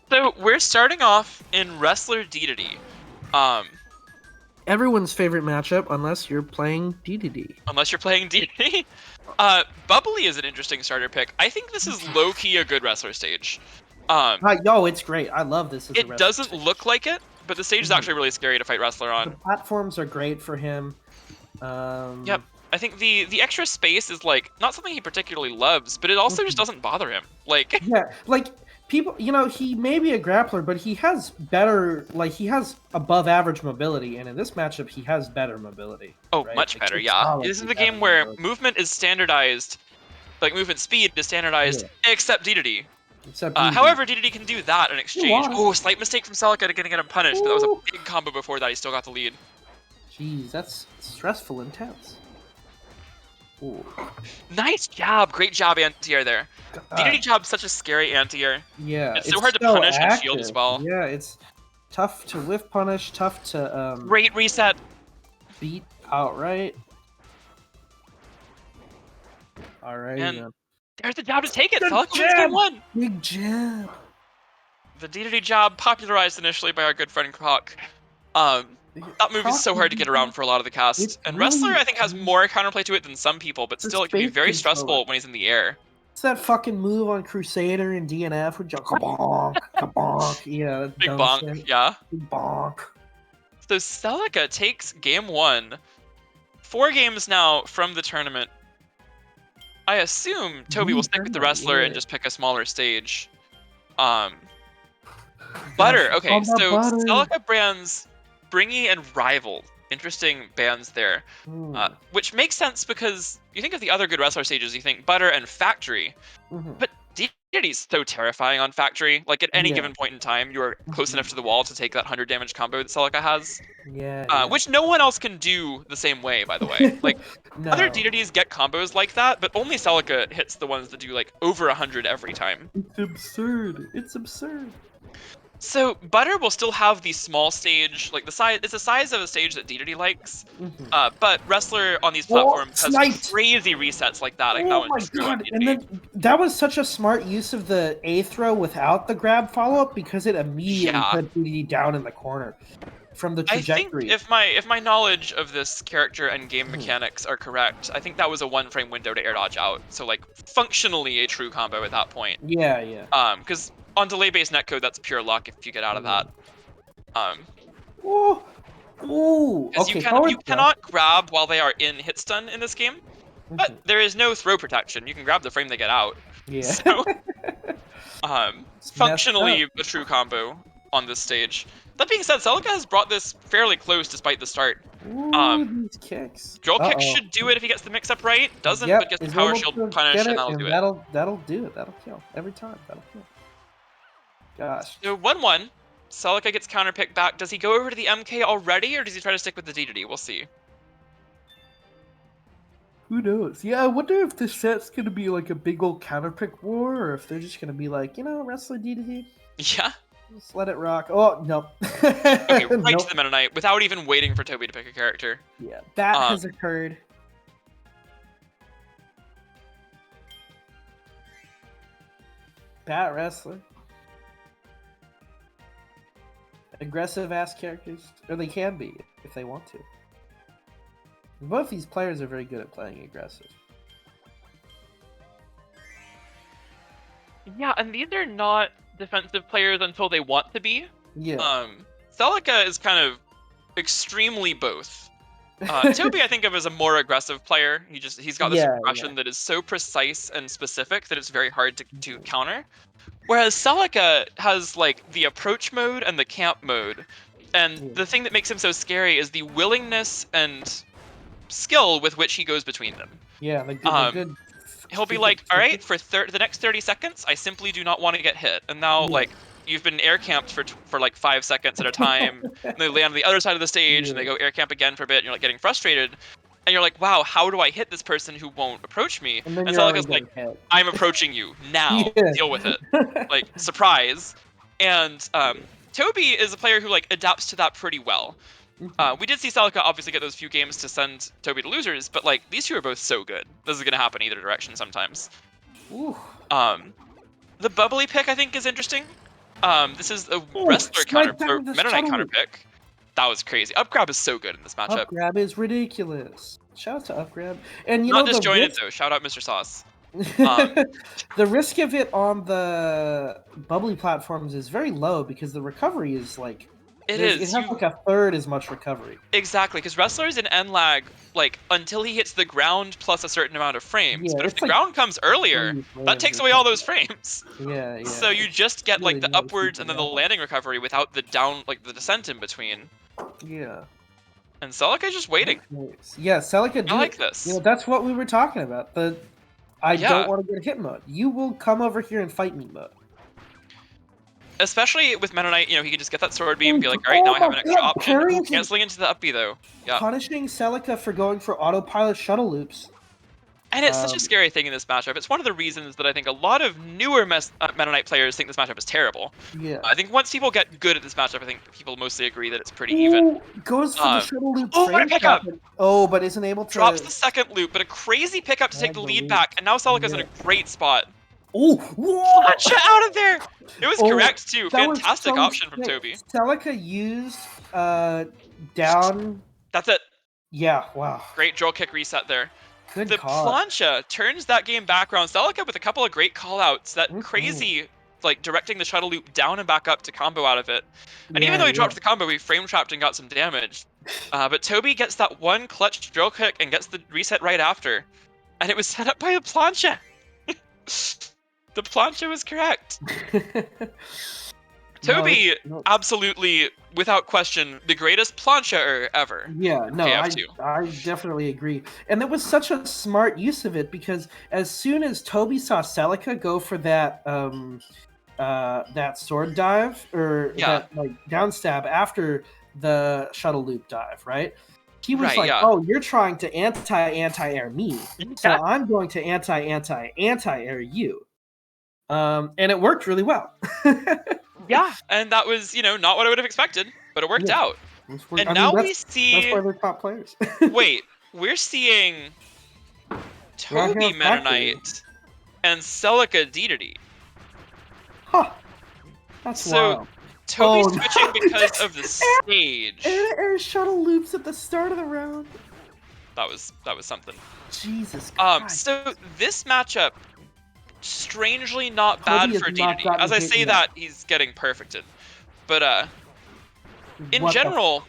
So we're starting off in Wrestler DDD. Everyone's favorite matchup, unless you're playing DDD. Unless you're playing DDD. Bubbly is an interesting starter pick. I think this is low-key a good wrestler stage. It's great. I love this. It doesn't look like it, but the stage is actually really scary to fight wrestler on. The platforms are great for him. Yep. I think the extra space is not something he particularly loves, but it also just doesn't bother him. People, he may be a grappler, but he has he has above average mobility, and in this matchup, he has better mobility. Oh, right? Much better, yeah. This is the game where movement is standardized, movement speed is standardized, except DDD. However, DDD can do that in exchange. Oh, slight mistake from Celica to get him punished, but that was a big combo before that. He still got the lead. Jeez, that's stressful, intense. Ooh. Nice job. Great job, anti-air there. DDD job, such a scary anti-air. Yeah. It's so hard to punish and shield as well. Yeah, it's tough to whiff punish, tough to Great reset. Beat outright. Alright. And There's the jab to take it. Good Celica wins jab. game 1. Big jab. The DDD jab, popularized initially by our good friend Croc. That move is so hard to get around for a lot of the cast. It's And really Wrestler, I think, has more counterplay to it than some people, but still, it can be space very controller. stressful when he's in the air. It's that fucking move on Crusader and DNF with just kabonk, kabonk. Yeah, that Big dumb bonk, shit. yeah. Big bonk. So Celica takes game 1. 4 games now from the tournament. I assume Toby will stick with the Wrestler and just pick a smaller stage. Butter. Okay, so Celica brands Springy and Rival. Interesting bands there. Which makes sense because you think of the other good Wrestler stages, you think Butter and Factory. But DDD's so terrifying on Factory. Like, at any given point in time, you're close enough to the wall to take that 100 damage combo that Celica has. Which no one else can do the same way, by the way. Like, other DDDs get combos like that, but only Celica hits the ones that do, like, over 100 every time. It's absurd. It's absurd. So Butter will still have the small stage, like the size. It's the size of a stage that DDD likes, but Wrestler on these platforms has crazy resets like that. Oh my god! And then that was such a smart use of the A throw without the grab follow up because it immediately put DDD down in the corner from the trajectory. I think if my knowledge of this character and game mechanics are correct, I think that was a 1-frame window to air dodge out. So like functionally a true combo at that point. Yeah. Because on delay-based netcode, that's pure luck if you get out of that. Okay. You cannot grab while they are in hit stun in this game, but there is no throw protection. You can grab the frame they get out. Yeah. So, functionally a true combo on this stage. That being said, Celica has brought this fairly close despite the start. These kicks. Joel kick should do it if he gets the mix-up right. Doesn't, but gets the power shield punish, and that'll do it. That'll do it. That'll kill every time. That'll kill. Gosh. So 1-1. Celica gets counterpicked back. Does he go over to the MK already, or does he try to stick with the DDD? We'll see. Who knows? Yeah, I wonder if this set's gonna be like a big old counterpick war, or if they're just gonna be like, Wrestler DDD. Yeah. Just let it rock. Oh, no. Okay, right to the Meta Knight, without even waiting for Toby to pick a character. Yeah, that has occurred. Bat Wrestler. Aggressive ass characters, or they can be if they want to. Both these players are very good at playing aggressive. Yeah, and these are not defensive players until they want to be. Yeah. Celica is kind of extremely both. Toby I think of as a more aggressive player. He's got this aggression that is so precise and specific that it's very hard to counter. Whereas Celica has like the approach mode and the camp mode. And the thing that makes him so scary is the willingness and skill with which he goes between them. Yeah, the good he'll be like, all right, for the next 30 seconds, I simply do not want to get hit. And now, like, you've been air camped for like 5 seconds at a time, and they land on the other side of the stage, and they go air camp again for a bit, and you're like getting frustrated. And you're like, wow, how do I hit this person who won't approach me? And Celica's like, I'm approaching you now. Deal with it. Like, surprise. And Toby is a player who like adapts to that pretty well. We did see Celica obviously get those few games to send Toby to losers, but like these two are both so good. This is gonna happen either direction sometimes. The bubbly pick I think is interesting. This is a wrestler Meta Knight counter pick. That was crazy. Upgrab is so good in this matchup. Upgrab is ridiculous. Shout out to Upgrab. And not disjointed though. Shout out Mr. Sauce. The risk of it on the bubbly platforms is very low because the recovery is like it has like a third as much recovery. Exactly, because wrestlers in N-lag, like, until he hits the ground plus a certain amount of frames. But if the ground comes earlier, that takes away all those frames. Yeah. So you just get, like, the upwards and then the landing recovery without the down, like, the descent in between. Yeah. And Celica's just waiting. Yeah, Celica. I like this. That's what we were talking about. I don't want to get hit mode. You will come over here and fight me mode. Especially with Meta Knight, he can just get that sword beam and be like, all right, now I have an extra option. Canceling into the up B, though. Yeah. Punishing Celica for going for autopilot shuttle loops. And it's such a scary thing in this matchup. It's one of the reasons that I think a lot of newer Meta Knight players think this matchup is terrible. Yeah. I think once people get good at this matchup, I think people mostly agree that it's pretty even. Goes for the shuttle loop. Oh, what a pickup! Oh, but isn't able to... Drops the second loop, but a crazy pickup to take the lead back, and now Celica's in a great spot. Oh, whoa! Gotcha out of there! It was correct, too. Fantastic option from Toby. Celica used down... That's it. Yeah, wow. Great drill kick reset there. Good the call. plancha turns that game back around. Celica with a couple of great callouts. That crazy, like, directing the shuttle loop down and back up to combo out of it. And even though he dropped the combo, he frame trapped and got some damage. But Toby gets that one clutch drill kick and gets the reset right after. And it was set up by a plancha. The plancha was correct. Toby, absolutely, without question, the greatest plancha ever. Yeah, no, I definitely agree. And that was such a smart use of it, because as soon as Toby saw Celica go for that that sword dive, or that like down stab after the shuttle loop dive, right? He was oh, you're trying to anti-air me, so I'm going to anti-air you. And it worked really well. Yeah, and that was, not what I would have expected, but it worked out. And now we see... That's why they're top players. Wait, we're seeing Toby Meta Knight and Celica DD. Huh. That's wild. So, Toby's switching because of the stage. Air shuttle loops at the start of the round. That was something. Jesus Christ. So, this matchup... strangely not bad for DD. As I say that, he's getting perfected. But in general,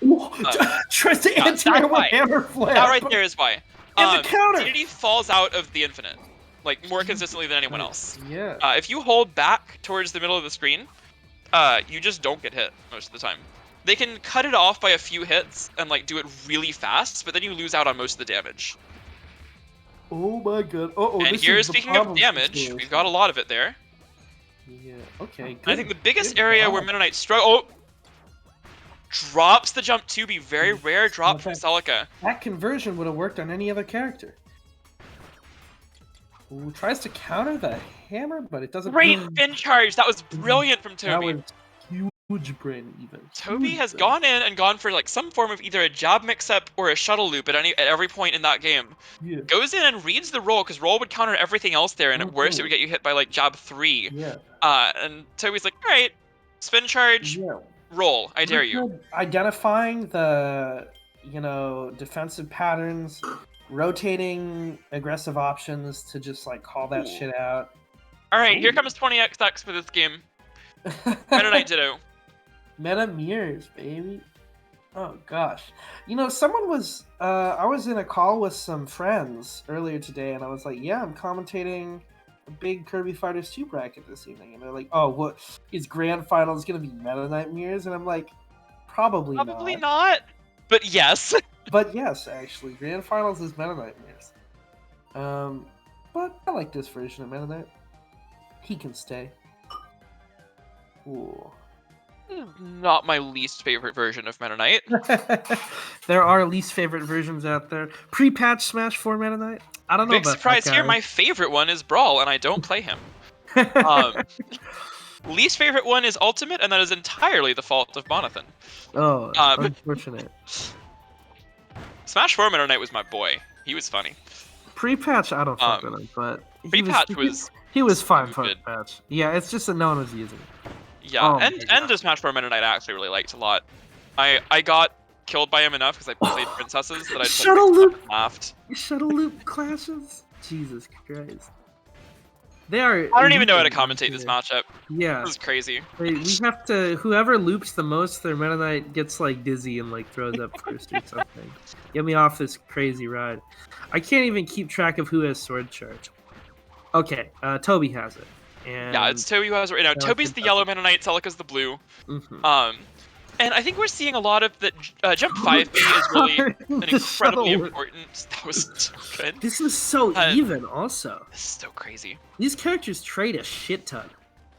tries to anti-air with hammer flip. That right there is why. And the counter. DD falls out of the infinite, like more consistently than anyone else. Yeah. If you hold back towards the middle of the screen, you just don't get hit most of the time. They can cut it off by a few hits and like do it really fast, but then you lose out on most of the damage. Oh my god. And here, speaking of damage, we've got a lot of it there. Yeah, okay, good. I think the biggest area where Meta Knight struggle... drops the jump 2B. Very rare drop from Celica. That conversion would have worked on any other character. Ooh, tries to counter the hammer, but it doesn't... Great fin charge! That was brilliant from Toby. That was huge brain even. Toby has gone in and gone for like some form of either a jab mix-up or a shuttle loop at every point in that game. Yeah. Goes in and reads the roll, because roll would counter everything else there, and at worst it would get you hit by like jab 3. Yeah. And Toby's like, alright, spin charge, roll, I dare you. Identifying the, defensive patterns, rotating aggressive options to just like call that shit out. Alright, here comes 20XX for this game. Meta Knight Ditto. Meta mirrors, baby. Oh gosh. Someone was I was in a call with some friends earlier today, and I was like, yeah, I'm commentating a big Kirby Fighters 2 bracket this evening. And they're like, oh, what is grand finals gonna be Meta Knight mirrors? And I'm like, probably not. But yes. But yes, actually. Grand finals is Meta Knight mirrors. But I like this version of Meta Knight. He can stay. Ooh. Not my least favorite version of Meta Knight. There are least favorite versions out there. Pre-patch Smash 4 Meta Knight? I don't know. Big surprise here, my favorite one is Brawl, and I don't play him. Least favorite one is Ultimate, and that is entirely the fault of Bonathan. Oh, unfortunate. Smash 4 Meta Knight was my boy. He was funny. Pre-patch, I don't fuck with him, but pre-patch was he was fine for patch. Yeah, it's just that no one was using it. Yeah, and the Smash 4 Meta Knight I actually really liked a lot. I got killed by him enough because I played princesses that I just shuttle loop laughed. Shuttle loop clashes. Jesus Christ. They are. I don't even know how to commentate this matchup. Yeah, this is crazy. We have to. Whoever loops the most, their Meta Knight gets like dizzy and like throws up first or something. Get me off this crazy ride. I can't even keep track of who has sword charge. Okay, Toby has it. And yeah, it's Toby who has it right now. Toby's the yellow Meta Knight, Celica's the blue. And I think we're seeing a lot of the jump 5B is really an incredibly important. That was so good. This is so even, also. This is so crazy. These characters trade a shit ton.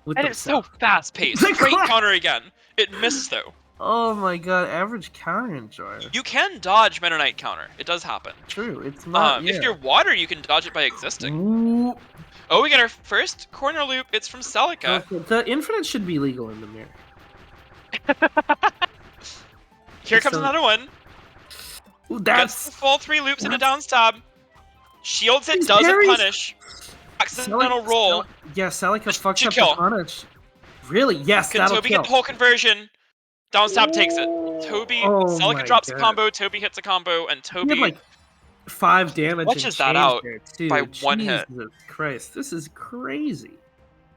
And it's so fast paced. Great counter again. It missed though. Oh my god, average counter enjoyer. You can dodge Meta Knight counter. It does happen. True, it's not. If you're water, you can dodge it by existing. Ooh. Oh, we got our first corner loop. It's from Celica. The infinite should be legal in the mirror. Here comes another one. Ooh, Gets the full 3 loops in a down stab. Shields it, These doesn't parries- punish. Accidental roll. Yeah, Celica fucked Should up kill. the punish. Really? Yes, Can that'll Toby kill. get the whole conversion? Down stab takes it. Toby, Celica drops a combo, Toby hits a combo, and He had Toby like 5 damage clutches and that change out there too. by 1 hit. Jesus Christ, this is crazy.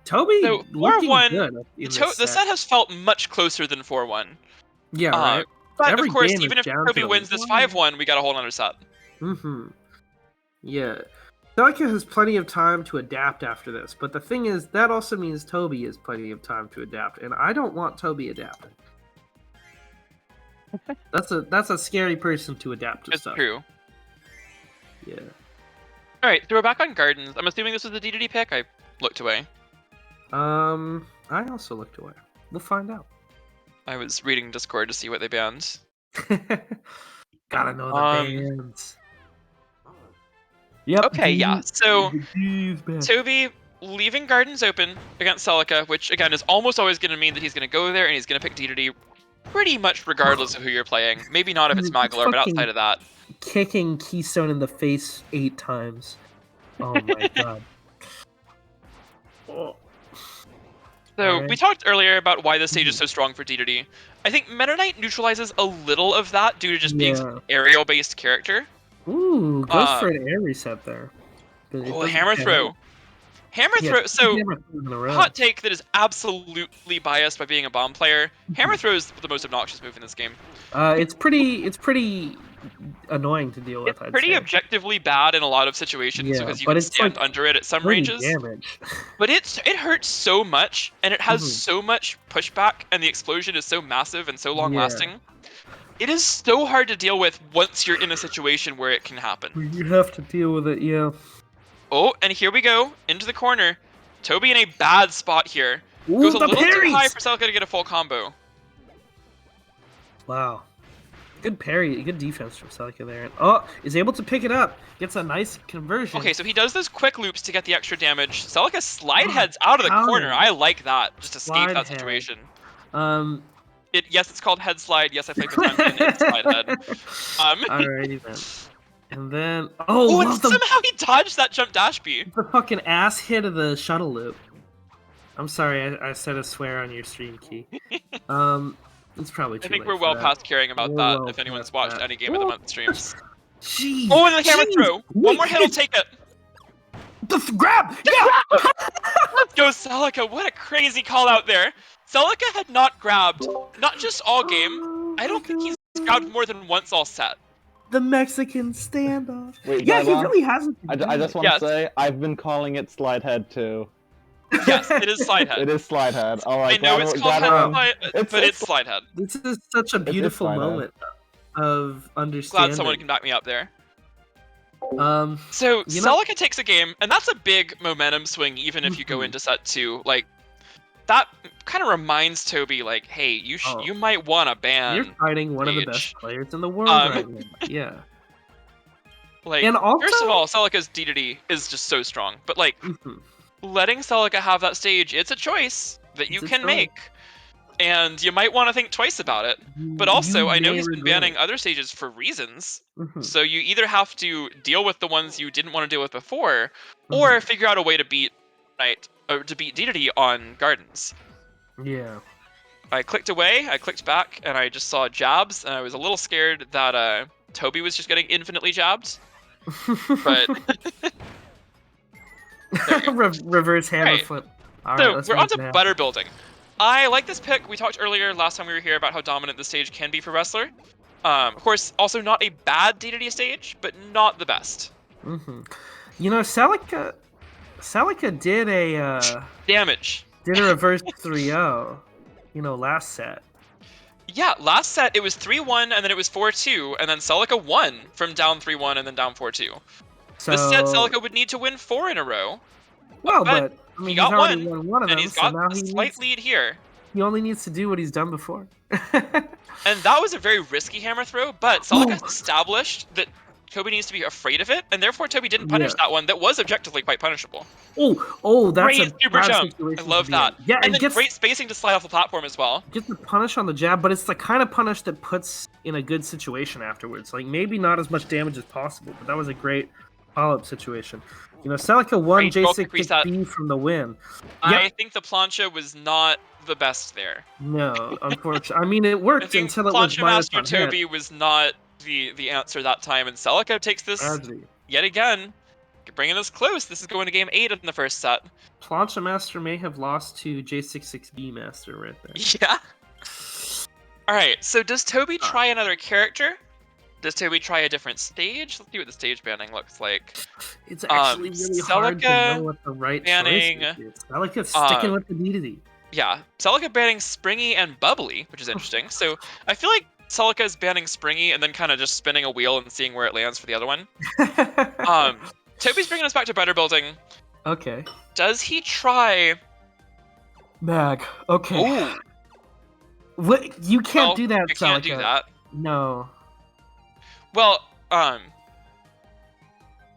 Toby So, looking 4-1, good in the set has felt much closer than 4-1. Yeah, right. But Every of course, game even is if down Toby to wins this one. 5-1, we got a whole other set. Mm-hmm. Yeah. Celica has plenty of time to adapt after this, but the thing is, that also means Toby has plenty of time to adapt, and I don't want Toby adapting. That's a scary person to adapt to It's stuff. true. Yeah. Alright, so we're back on Gardens. I'm assuming this was the DDD pick. I looked away. I also looked away. We'll find out. I was reading Discord to see what they banned. Gotta know the bands. Yep. Okay, yeah. So Toby. Toby leaving Gardens open against Celica, which again is almost always going to mean that he's going to go there and he's going to pick DDD pretty much regardless of who you're playing. Maybe not if it's Maglar, but outside of that. Kicking Keystone in the face 8 times. Oh my god. Oh. So we talked earlier about why this stage is so strong for DDD. I think Meta Knight neutralizes a little of that due to just being an aerial-based character. Ooh, goes for an air reset there. Oh, hammer throw. Hammer throw. So, hot take that is absolutely biased by being a bomb player. Hammer throw is the most obnoxious move in this game. It's pretty annoying to deal with. It's pretty objectively bad in a lot of situations because you can stand under it at some ranges. Damage. But it hurts so much, and it has so much pushback, and the explosion is so massive and so long-lasting. It is so hard to deal with once you're in a situation where it can happen. You have to deal with it, yeah. Oh, and here we go, into the corner. Toby in a bad spot here. Ooh, goes a little too high for Celica to get a full combo. Wow. Good parry, good defense from Celica there. Oh, is able to pick it up. Gets a nice conversion. Okay, so he does those quick loops to get the extra damage. Celica slide heads out of the corner. I like that. Just escape that situation. Yes, it's called head slide. Yes, I played the time in it's slide head. Alrighty then. And then and somehow he dodged that jump dash B. The fucking ass hit of the shuttle loop. I'm sorry, I said a swear on your stream key. It's probably too I think late we're well past caring about that if anyone's watched any Game of the Month streams. Jeez. Oh, and the hammer throw. One more hit will take it. Grab! Yeah! Let's go, Celica. What a crazy call out there. Celica had not grabbed, not just all game. I don't think he's grabbed more than once all set. The Mexican standoff. Wait, yeah, he really hasn't. I just want to say, I've been calling it slide head too. Yes, it is slide head. It is slide head. All right, I know it's called head slide, but it's slide head. This is such a beautiful moment of understanding. Glad someone can back me up there. So Celica takes a game, and that's a big momentum swing, even if you go into set 2. Like, that kind of reminds Toby, like, hey, you might want to ban. You're fighting one of the best players in the world right now. Yeah. Like, and also, first of all, Celica's DDD is just so strong, but like, letting Celica have that stage, it's a choice that you can make. And you might want to think twice about it. But also, I know he's been banning other stages for reasons. So you either have to deal with the ones you didn't want to deal with before, or figure out a way to beat DDD on Gardens. Yeah. I clicked away, I clicked back, and I just saw jabs, and I was a little scared that Toby was just getting infinitely jabbed. But reverse hammer flip. All so right, we're on to butter building. I like this pick. We talked earlier last time we were here about how dominant this stage can be for Wrestler. Of course, also not a bad DDD stage, but not the best. You know, Celica did a damage. Did a reverse 3-0. You know, last set. Yeah, last set it was 3-1 and then it was 4-2, and then Celica won from down 3-1 and then down 4-2. So, this set Celica would need to win 4 in a row. Well, but I mean, he got one of them, and he's got a slight lead here. He only needs to do what he's done before. And that was a very risky hammer throw, but Celica established that Toby needs to be afraid of it, and therefore Toby didn't punish that one that was objectively quite punishable. That's great a super bad jump. situation I love to be in. that. Yeah, and then great spacing to slide off the platform as well. Gets the punish on the jab, but it's the kind of punish that puts in a good situation afterwards. Like, maybe not as much damage as possible, but that was a great follow-up situation. You know, Celica won J6B from the win. I think the plancha was not the best there. No, unfortunately. I mean, it worked until it was plancha master Toby was not the answer that time, and Celica takes this yet again. Bringing this close. This is going to game 8 in the first set. Plancha Master may have lost to J66B Master right there. Yeah. Alright, so does Toby try another character? Does Toby try a different stage? Let's see what the stage banning looks like. It's actually really hard to know what the right choice is. Celica's sticking with the DDD. Yeah, Celica banning Springy and Bubbly, which is interesting. So I feel like Celica is banning Springy and then kind of just spinning a wheel and seeing where it lands for the other one. Toby's bringing us back to better building. Okay. Does he try Mag? Okay. Ooh. What? You can't do that, you can't do that. No. Well,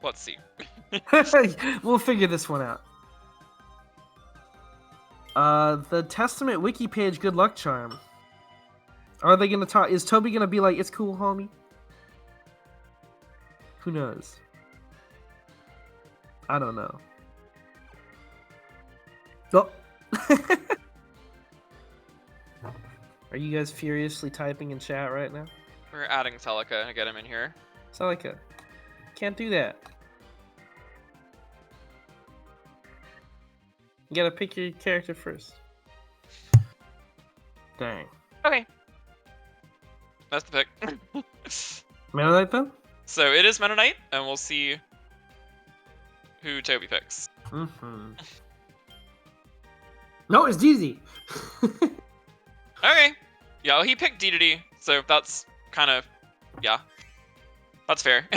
let's see. We'll figure this one out. The Testament wiki page good luck charm. Are they gonna talk? Is Toby gonna be like, "It's cool, homie"? Who knows? I don't know. Oh. Are you guys furiously typing in chat right now? We're adding Celica to get him in here. Celica, can't do that. You gotta pick your character first. Dang. Okay. That's the pick. Mennonite then? So it is Mennonite, and we'll see who Toby picks. No, it's DZ. Okay. Yeah, well, he picked DDD, so that's kind of, yeah. That's fair.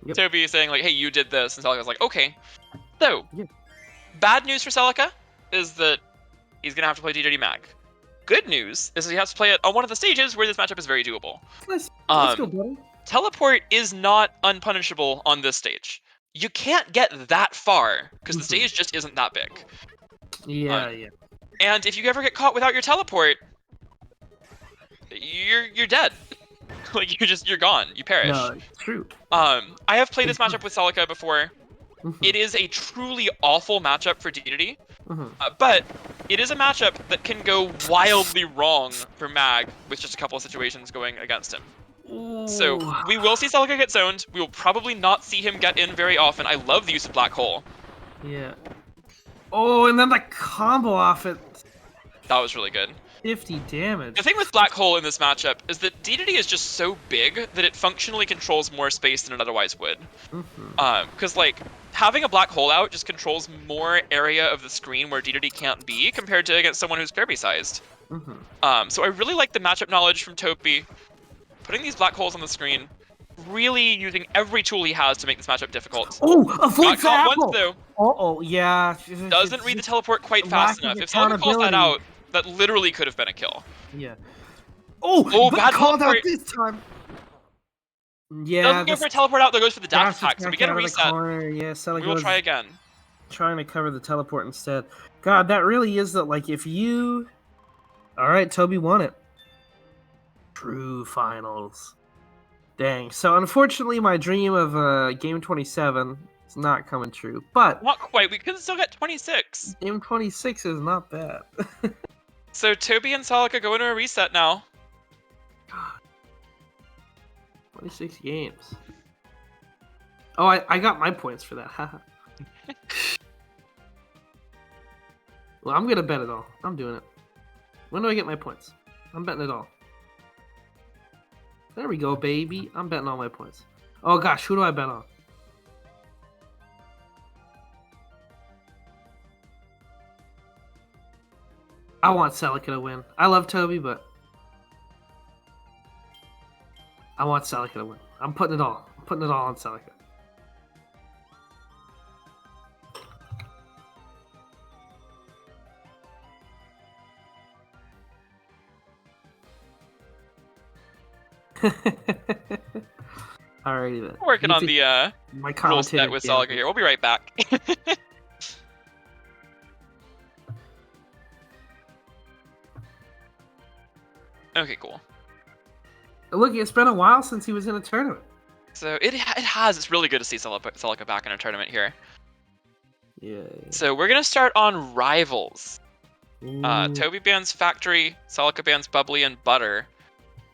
Yep. Toby is saying, like, hey, you did this, and Celica's like, okay. So, bad news for Celica is that he's going to have to play DDD Mag. Good news is that he has to play it on one of the stages where this matchup is very doable. Let's go, buddy. Teleport is not unpunishable on this stage. You can't get that far, because the stage just isn't that big. Yeah. And if you ever get caught without your teleport, you're dead. Like, you're gone. You perish. No, true. I have played this matchup with Celica before. It is a truly awful matchup for DDD. But it is a matchup that can go wildly wrong for Mag with just a couple of situations going against him. Ooh. So we will see Celica get zoned. We will probably not see him get in very often. I love the use of Black Hole. Yeah. Oh, and then the combo off it. That was really good. 50 damage. The thing with Black Hole in this matchup is that DDD is just so big that it functionally controls more space than it otherwise would. Because, like, having a Black Hole out just controls more area of the screen where DDD can't be compared to against someone who's Kirby-sized. So I really like the matchup knowledge from Toby, putting these Black Holes on the screen, really using every tool he has to make this matchup difficult. Oh, a full caught once, though. Uh-oh, yeah. Doesn't read the teleport quite fast enough. If Celica calls that out, that literally could have been a kill. Yeah. Oh, bad called out this time. Yeah. Doesn't go for a teleport out, though goes for the dash attack, so we get a reset. Yeah, we will try again. Trying to cover the teleport instead. God, that really is that, like, if you... Alright, Toby won it. True finals. Dang. So, unfortunately, my dream of Game 27 is not coming true, but... Not quite. We could still get 26. Game 26 is not bad. So, Toby and Celica go into a reset now. God. 26 games. Oh, I got my points for that. Haha. Well, I'm gonna bet it all. I'm doing it. When do I get my points? I'm betting it all. There we go, baby. I'm betting all my points. Oh gosh, who do I bet on? I want Celica to win. I love Toby, but I want Celica to win. I'm putting it all. I'm putting it all on Celica. Alrighty then. Working on the my rule set with Celica here. We'll be right back. Okay, cool. Look, it's been a while since he was in a tournament. So it has. It's really good to see Celica back in a tournament here. Yeah. So we're gonna start on Rivals. Toby bans Factory, Celica bans Bubbly and Butter.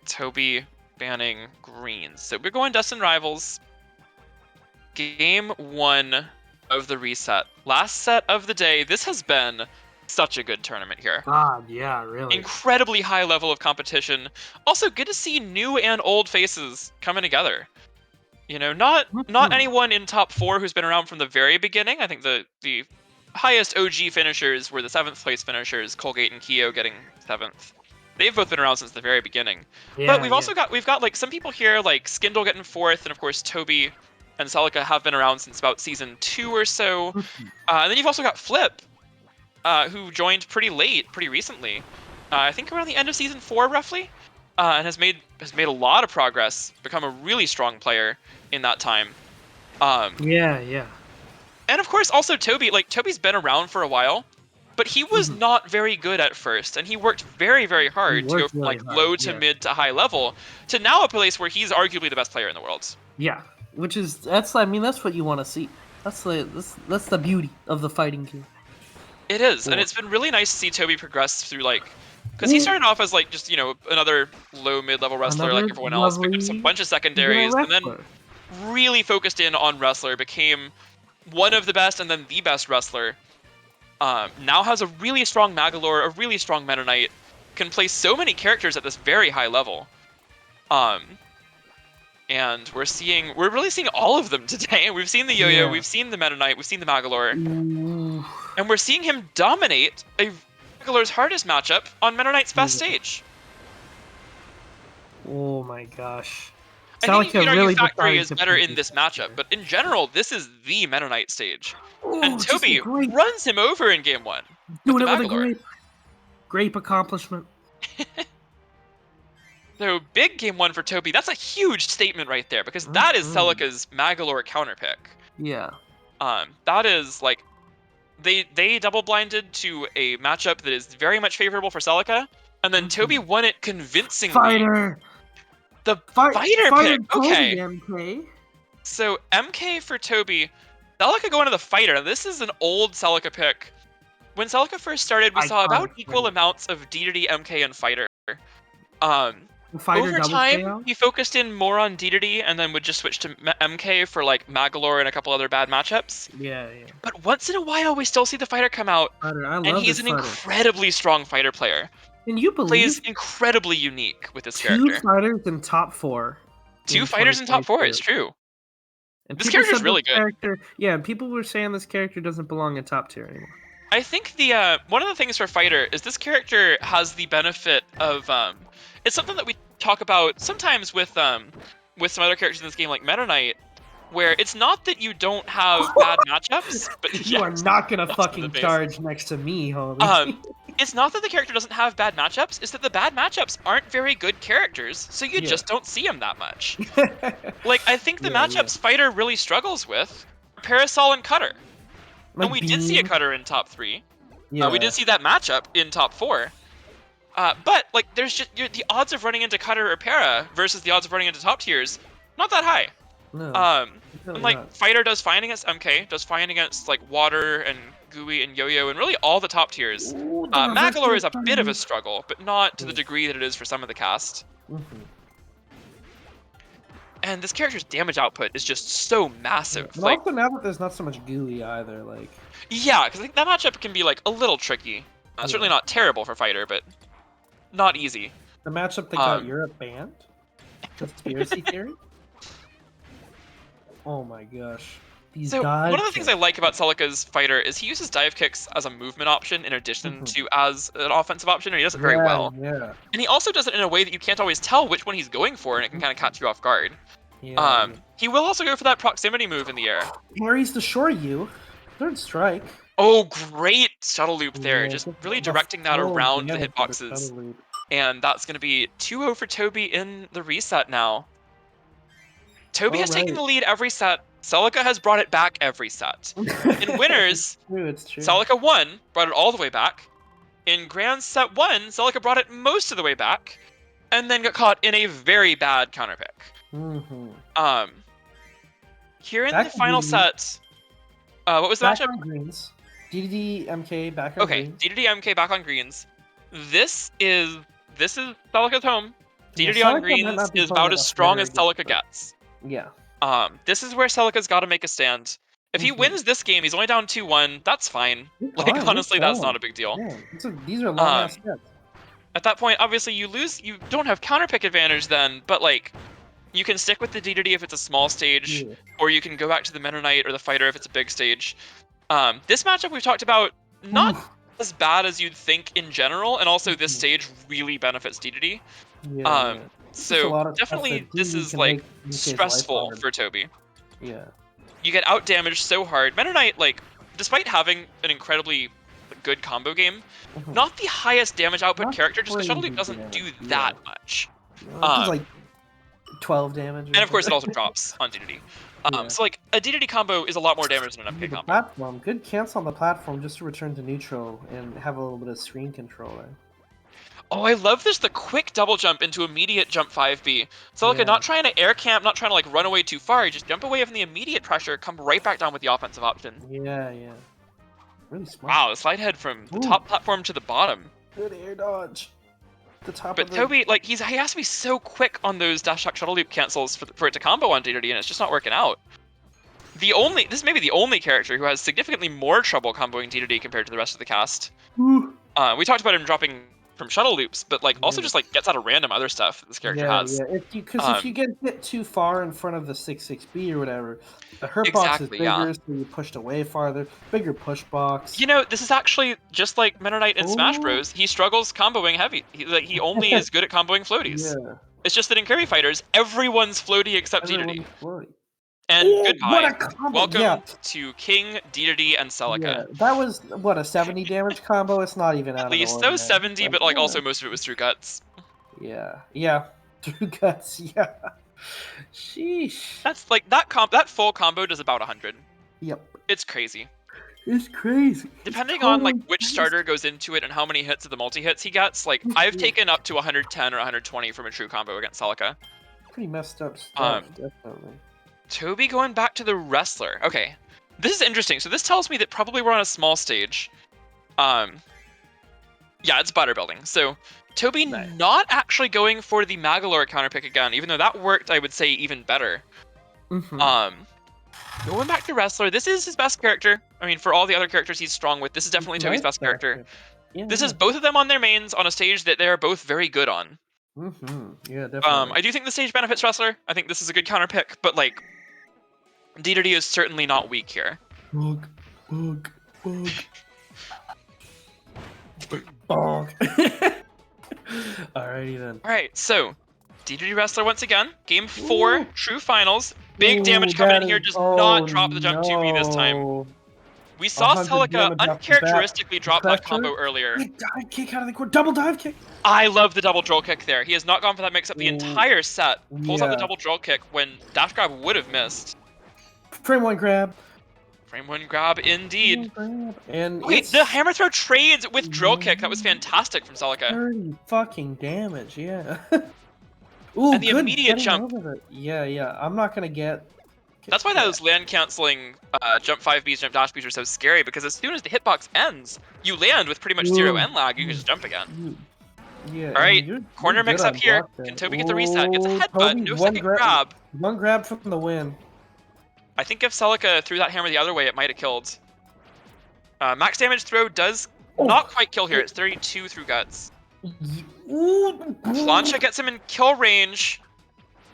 Toby banning Greens. So we're going Dustin Rivals. Game 1 of the reset. Last set of the day. This has been such a good tournament here. God, yeah, really. Incredibly high level of competition. Also, good to see new and old faces coming together. You know, not anyone in top 4 who's been around from the very beginning. I think the highest OG finishers were the 7th place finishers, Colgate and Kyo getting 7th. They've both been around since the very beginning. Yeah, but we've also got like some people here like Skindle getting 4th, and of course Toby and Celica have been around since about season 2 or so. And then you've also got Flip, who joined pretty late, pretty recently. I think around the end of season 4 roughly. And has made a lot of progress, become a really strong player in that time. Yeah. And of course, also Toby. Like Toby's been around for a while, but he was not very good at first, and he worked very, very hard to go from like low to mid to high level to now a place where he's arguably the best player in the world. Yeah, that's what you want to see. That's the beauty of the fighting game. It is, and it's been really nice to see Toby progress through like. Because he started off as like just another low mid-level wrestler like everyone else, picked up some bunch of secondaries, and then really focused in on wrestler, became one of the best and then the best wrestler. Now has a really strong Magalore, a really strong Meta Knight, can play so many characters at this very high level. And we're really seeing all of them today. We've seen the Yo-Yo, we've seen the Meta Knight, we've seen the Magalore, and we're seeing him dominate Magalore's hardest matchup on Meta Knight's best stage. Oh my gosh. I think you could argue Factory is better in this matchup, but in general, this is the Meta Knight stage. And Toby runs him over in game 1. Doing it with a grape accomplishment. So big game 1 for Toby. That's a huge statement right there, because that is Celica's Magalore counterpick. Yeah. That is like they double blinded to a matchup that is very much favorable for Celica, and then Toby won it convincingly. Fighter. The fighter pick. Okay. MK. So MK for Toby. Celica going to the fighter. This is an old Celica pick. When Celica first started, we saw about equal amounts of D2D, MK, and fighter. Over time, he focused in more on D2D and then would just switch to MK for like Magalore and a couple other bad matchups. Yeah. But once in a while, we still see the fighter come out, and he's an incredibly strong fighter player. Can you believe? Plays incredibly unique with this character. 2 fighters in top 4. 2 fighters in top 4, it's true. And this character is really good. Yeah, people were saying this character doesn't belong in top tier anymore. I think the one of the things for fighter is this character has the benefit of it's something that we talk about sometimes with some other characters in this game like Meta Knight, where it's not that you don't have bad matchups, but you are not gonna fucking charge next to me, homie. It's not that the character doesn't have bad matchups, it's that the bad matchups aren't very good characters, so you just don't see them that much. Like, I think the matchups Fighter really struggles with are Parasol and Cutter. Like and we did see a Cutter in top 3. Yeah. We did see that matchup in top 4. But, like, there's just the odds of running into Cutter or Para versus the odds of running into top tiers, not that high. No, and, like, Fighter does fine against MK, does fine against, like, Water and Gooey and Yo-Yo, and really all the top tiers. Magalore is a bit of a struggle, but not to the degree that it is for some of the cast. And this character's damage output is just so massive. Like, also now that there's not so much Gooey either, like... Yeah, because that matchup can be, like, a little tricky. Certainly not terrible for Fighter, but not easy. The matchup that got Europe banned? Conspiracy theory? Oh my gosh. One of the things I like about Celica's Fighter is he uses dive kicks as a movement option in addition to as an offensive option, and he does it very well. Yeah. And he also does it in a way that you can't always tell which one he's going for, and it can kind of catch you off guard. He will also go for that proximity move in the air. Parries the short you. Third strike. Oh, great shuttle loop there. Just really directing that around the hitboxes. And that's going to be 2-0 for Toby in the reset now. Toby has taken the lead every set. Celica has brought it back every set. In winners, It's true. Celica won, brought it all the way back. In Grand Set 1, Celica brought it most of the way back, and then got caught in a very bad counterpick. Here in the final set, what was the back matchup? on greens. DDD MK back on greens. DDD MK back on greens. This is Celica's home. DDD Yeah, on Celica greens might not be is playing about at as a strong very as good Celica spot. gets. Yeah. This is where Celica's got to make a stand. If he wins this game, he's only down 2-1. That's fine. Like, honestly, that's not a big deal. These are long ass sets. At that point, obviously, you lose. You don't have counterpick advantage then, but like, you can stick with the DDD if it's a small stage, or you can go back to the Mennonite or the Fighter if it's a big stage. This matchup we've talked about, not as bad as you'd think in general, and also this stage really benefits DDD. So definitely this is like stressful for Toby. Yeah. You get out damaged so hard. Mennonite, like, despite having an incredibly good combo game, not the highest damage output character, just because Shuttle Loop doesn't do that much. It's like 12 damage. And of course it also drops on DDD. So like, a DDD combo is a lot more damage than an MK combo. Platform. Good cancel on the platform just to return to neutral and have a little bit of screen control there. Oh, I love this, the quick double jump into immediate jump 5B. So like, not trying to air camp, not trying to like run away too far, you just jump away from the immediate pressure, come right back down with the offensive option. Yeah. Really smart. Wow, the slide head from the top platform to the bottom. Good air dodge. The top but Toby, like, he has to be so quick on those dash shock shuttle loop cancels for it to combo on DDD, and it's just not working out. This may be the only character who has significantly more trouble comboing DDD compared to the rest of the cast. We talked about him dropping from shuttle loops, but like also just like gets out of random other stuff that this character has. Yeah, if you get hit too far in front of the 6-6B or whatever, the hurt box is bigger, so you pushed away farther, bigger push box. You know, this is actually just like Mennonite in Smash Bros. He struggles comboing heavy. He only is good at comboing floaties. Yeah. It's just that in Kirby Fighters, everyone's floaty except DDD. And goodbye. Welcome to King, DDD, and Celica. Yeah, that was, what, a 70 damage combo? It's not even out At least of that was 70, but like also most of it was through guts. Yeah. Through guts, yeah. Sheesh. That's like, that full combo does about 100. Yep. It's crazy. It's crazy. Depending on like which starter goes into it and how many hits of the multi-hits he gets, like I've taken up to 110 or 120 from a true combo against Celica. Pretty messed up stuff, definitely. Toby going back to the wrestler. Okay, this is interesting. So this tells me that probably we're on a small stage. Yeah, it's butter building. So Toby not actually going for the Magalore counterpick again, even though that worked, I would say, even better. Going back to wrestler, this is his best character. I mean, for all the other characters he's strong with, this is definitely Toby's best character. This is both of them on their mains on a stage that they are both very good on. Yeah, definitely. I do think the stage benefits wrestler. I think this is a good counterpick, but like, DDD is certainly not weak here. Bug. Alrighty then. Alright, so DDD wrestler once again. Game 4, true finals. Big damage coming in here, just not drop the jump 2B this time. We saw Celica uncharacteristically drop that combo earlier. Dive kick out of the court, double dive kick. I love the double drill kick there. He has not gone for that mix-up the entire set. Pulls out the double drill kick when dash grab would have missed. Frame one grab. Frame one grab, indeed. And wait, the hammer throw trades with drill kick. That was fantastic from Celica. 30 fucking damage, yeah. Ooh, and the immediate jump. Yeah. I'm not gonna get. That's why those land canceling jump 5Bs, jump dash Bs are so scary, because as soon as the hitbox ends, you land with pretty much 0 end lag. You can just jump again. Yeah. Alright, corner mix up here. Can Toby get the reset? Gets a headbutt, no second grab. One grab from the win. I think if Celica threw that hammer the other way, it might have killed. Max damage throw does not quite kill here. It's 32 through guts. Plancha gets him in kill range.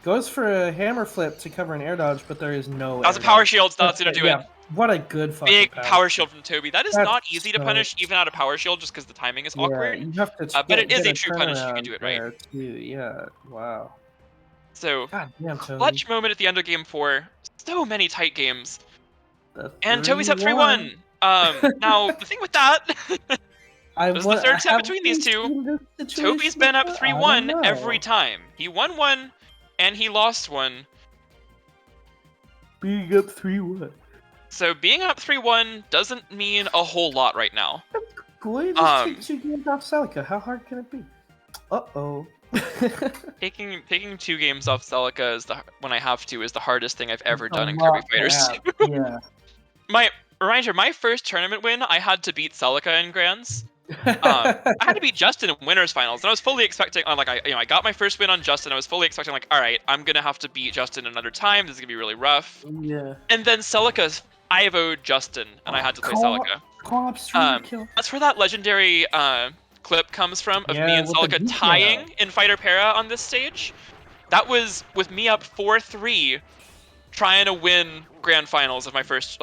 Goes for a hammer flip to cover an air dodge, but there is no. That's a power shield. That's gonna do it. What a good fucking big power shield from Toby. That is not easy to punish, even out of power shield, just because the timing is awkward. You have to but it is a true punish if you can do it right. Yeah. Wow. So, clutch moment at the end of game 4. So many tight games. And Toby's up 3-1. Now, the thing with that... This is the third set between these two. Toby's been up 3-1 every time. He won one, and he lost one. Being up 3-1. So being up 3-1 doesn't mean a whole lot right now. Boy, just take 2 games off Celica. How hard can it be? Uh-oh. Taking 2 games off Celica is when I have to is the hardest thing I've ever done in Kirby Fighters. Yeah. My first tournament win, I had to beat Celica in Grands. I had to beat Justin in winners finals, and I was fully expecting I got my first win on Justin. I was fully expecting all right, I'm gonna have to beat Justin another time. This is gonna be really rough. Yeah. And then Celica's 5-0'd Justin, and I had to play Celica. That's where that legendary clip comes from of me and Celica tying in Fighter Para on this stage. That was with me up 4-3, trying to win grand finals of my first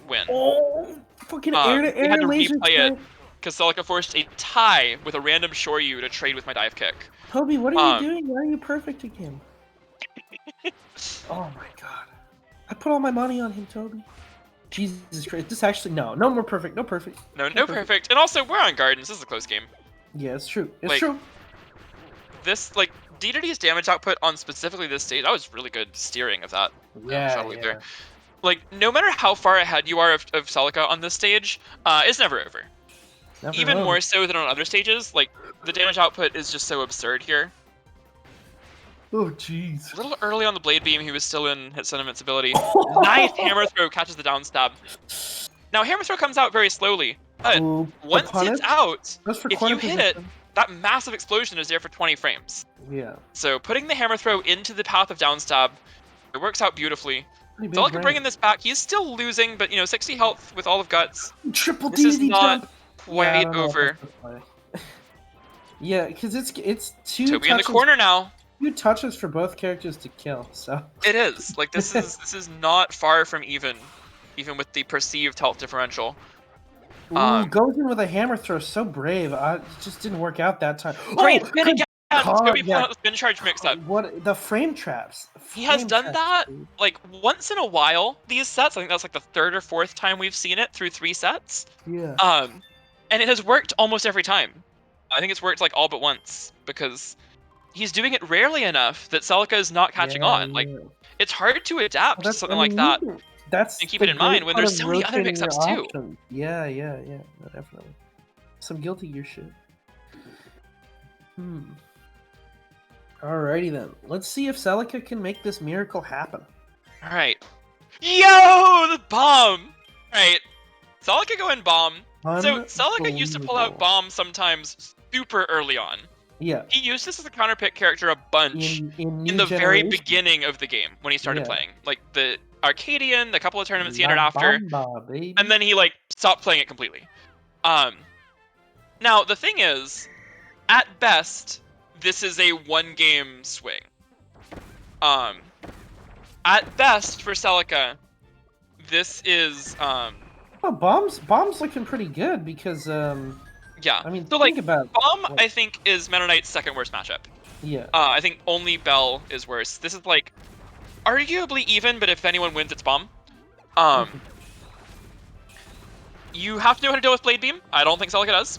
win. Oh, fucking air to air. We had to replay it because Celica forced a tie with a random Shoryu to trade with my dive kick. Toby, what are you doing? Why are you perfect again? Oh my god. I put all my money on him, Toby. Jesus Christ. This actually, no more perfect. No perfect. No perfect. And also, we're on Gardens. This is a close game. Yeah, it's true. It's true. This, DDD's damage output on specifically this stage, that was really good steering of that. Yeah. There. No matter how far ahead you are of Celica on this stage, it's never over. Even more so than on other stages, the damage output is just so absurd here. Oh, jeez. A little early on the Blade Beam, he was still in Hit Sentiment's ability. Nice Hammer Throw catches the down stab. Now, Hammer Throw comes out very slowly, but once it's out, if you hit it, that massive explosion is there for 20 frames. Yeah. So putting the Hammer Throw into the path of down stab, it works out beautifully. Celica bringing this back. He's still losing, but 60 health with all of guts. Triple this is not quite over. Yeah, because it's 2 Toby in the corner now. 2 touches for both characters to kill. So it is this is not far from even with the perceived health differential. Goes in with a hammer throw, so brave. It just didn't work out that time. Great spin again! Toby pulling out the spin charge mix-up. What the frame traps? He has done that once in a while. These sets, I think that's the 3rd or 4th time we've seen it through 3 sets. Yeah. And it has worked almost every time. I think it's worked all but once because he's doing it rarely enough that Celica is not catching on. It's hard to adapt to something like that. And keep it in mind when there's so many other mix-ups too. Yeah, definitely. Some Guilty Gear shit. Alrighty then. Let's see if Celica can make this miracle happen. Alright. Yo, the bomb! Alright. Celica going bomb. So Celica used to pull out bomb sometimes super early on. Yeah. He used this as a counter pick character a bunch in the very beginning of the game when he started playing. The Arcadian, the couple of tournaments he entered after, and then he stopped playing it completely. Now the thing is, at best, this is a 1-game swing. At best for Celica, this is well, bomb's looking pretty good because yeah. I mean, so think about Bomb, I think, is Meta Knight's 2nd worst matchup. Yeah. I think only Bell is worse. This is arguably even, but if anyone wins, it's Bomb. You have to know how to deal with Blade Beam. I don't think Celica does.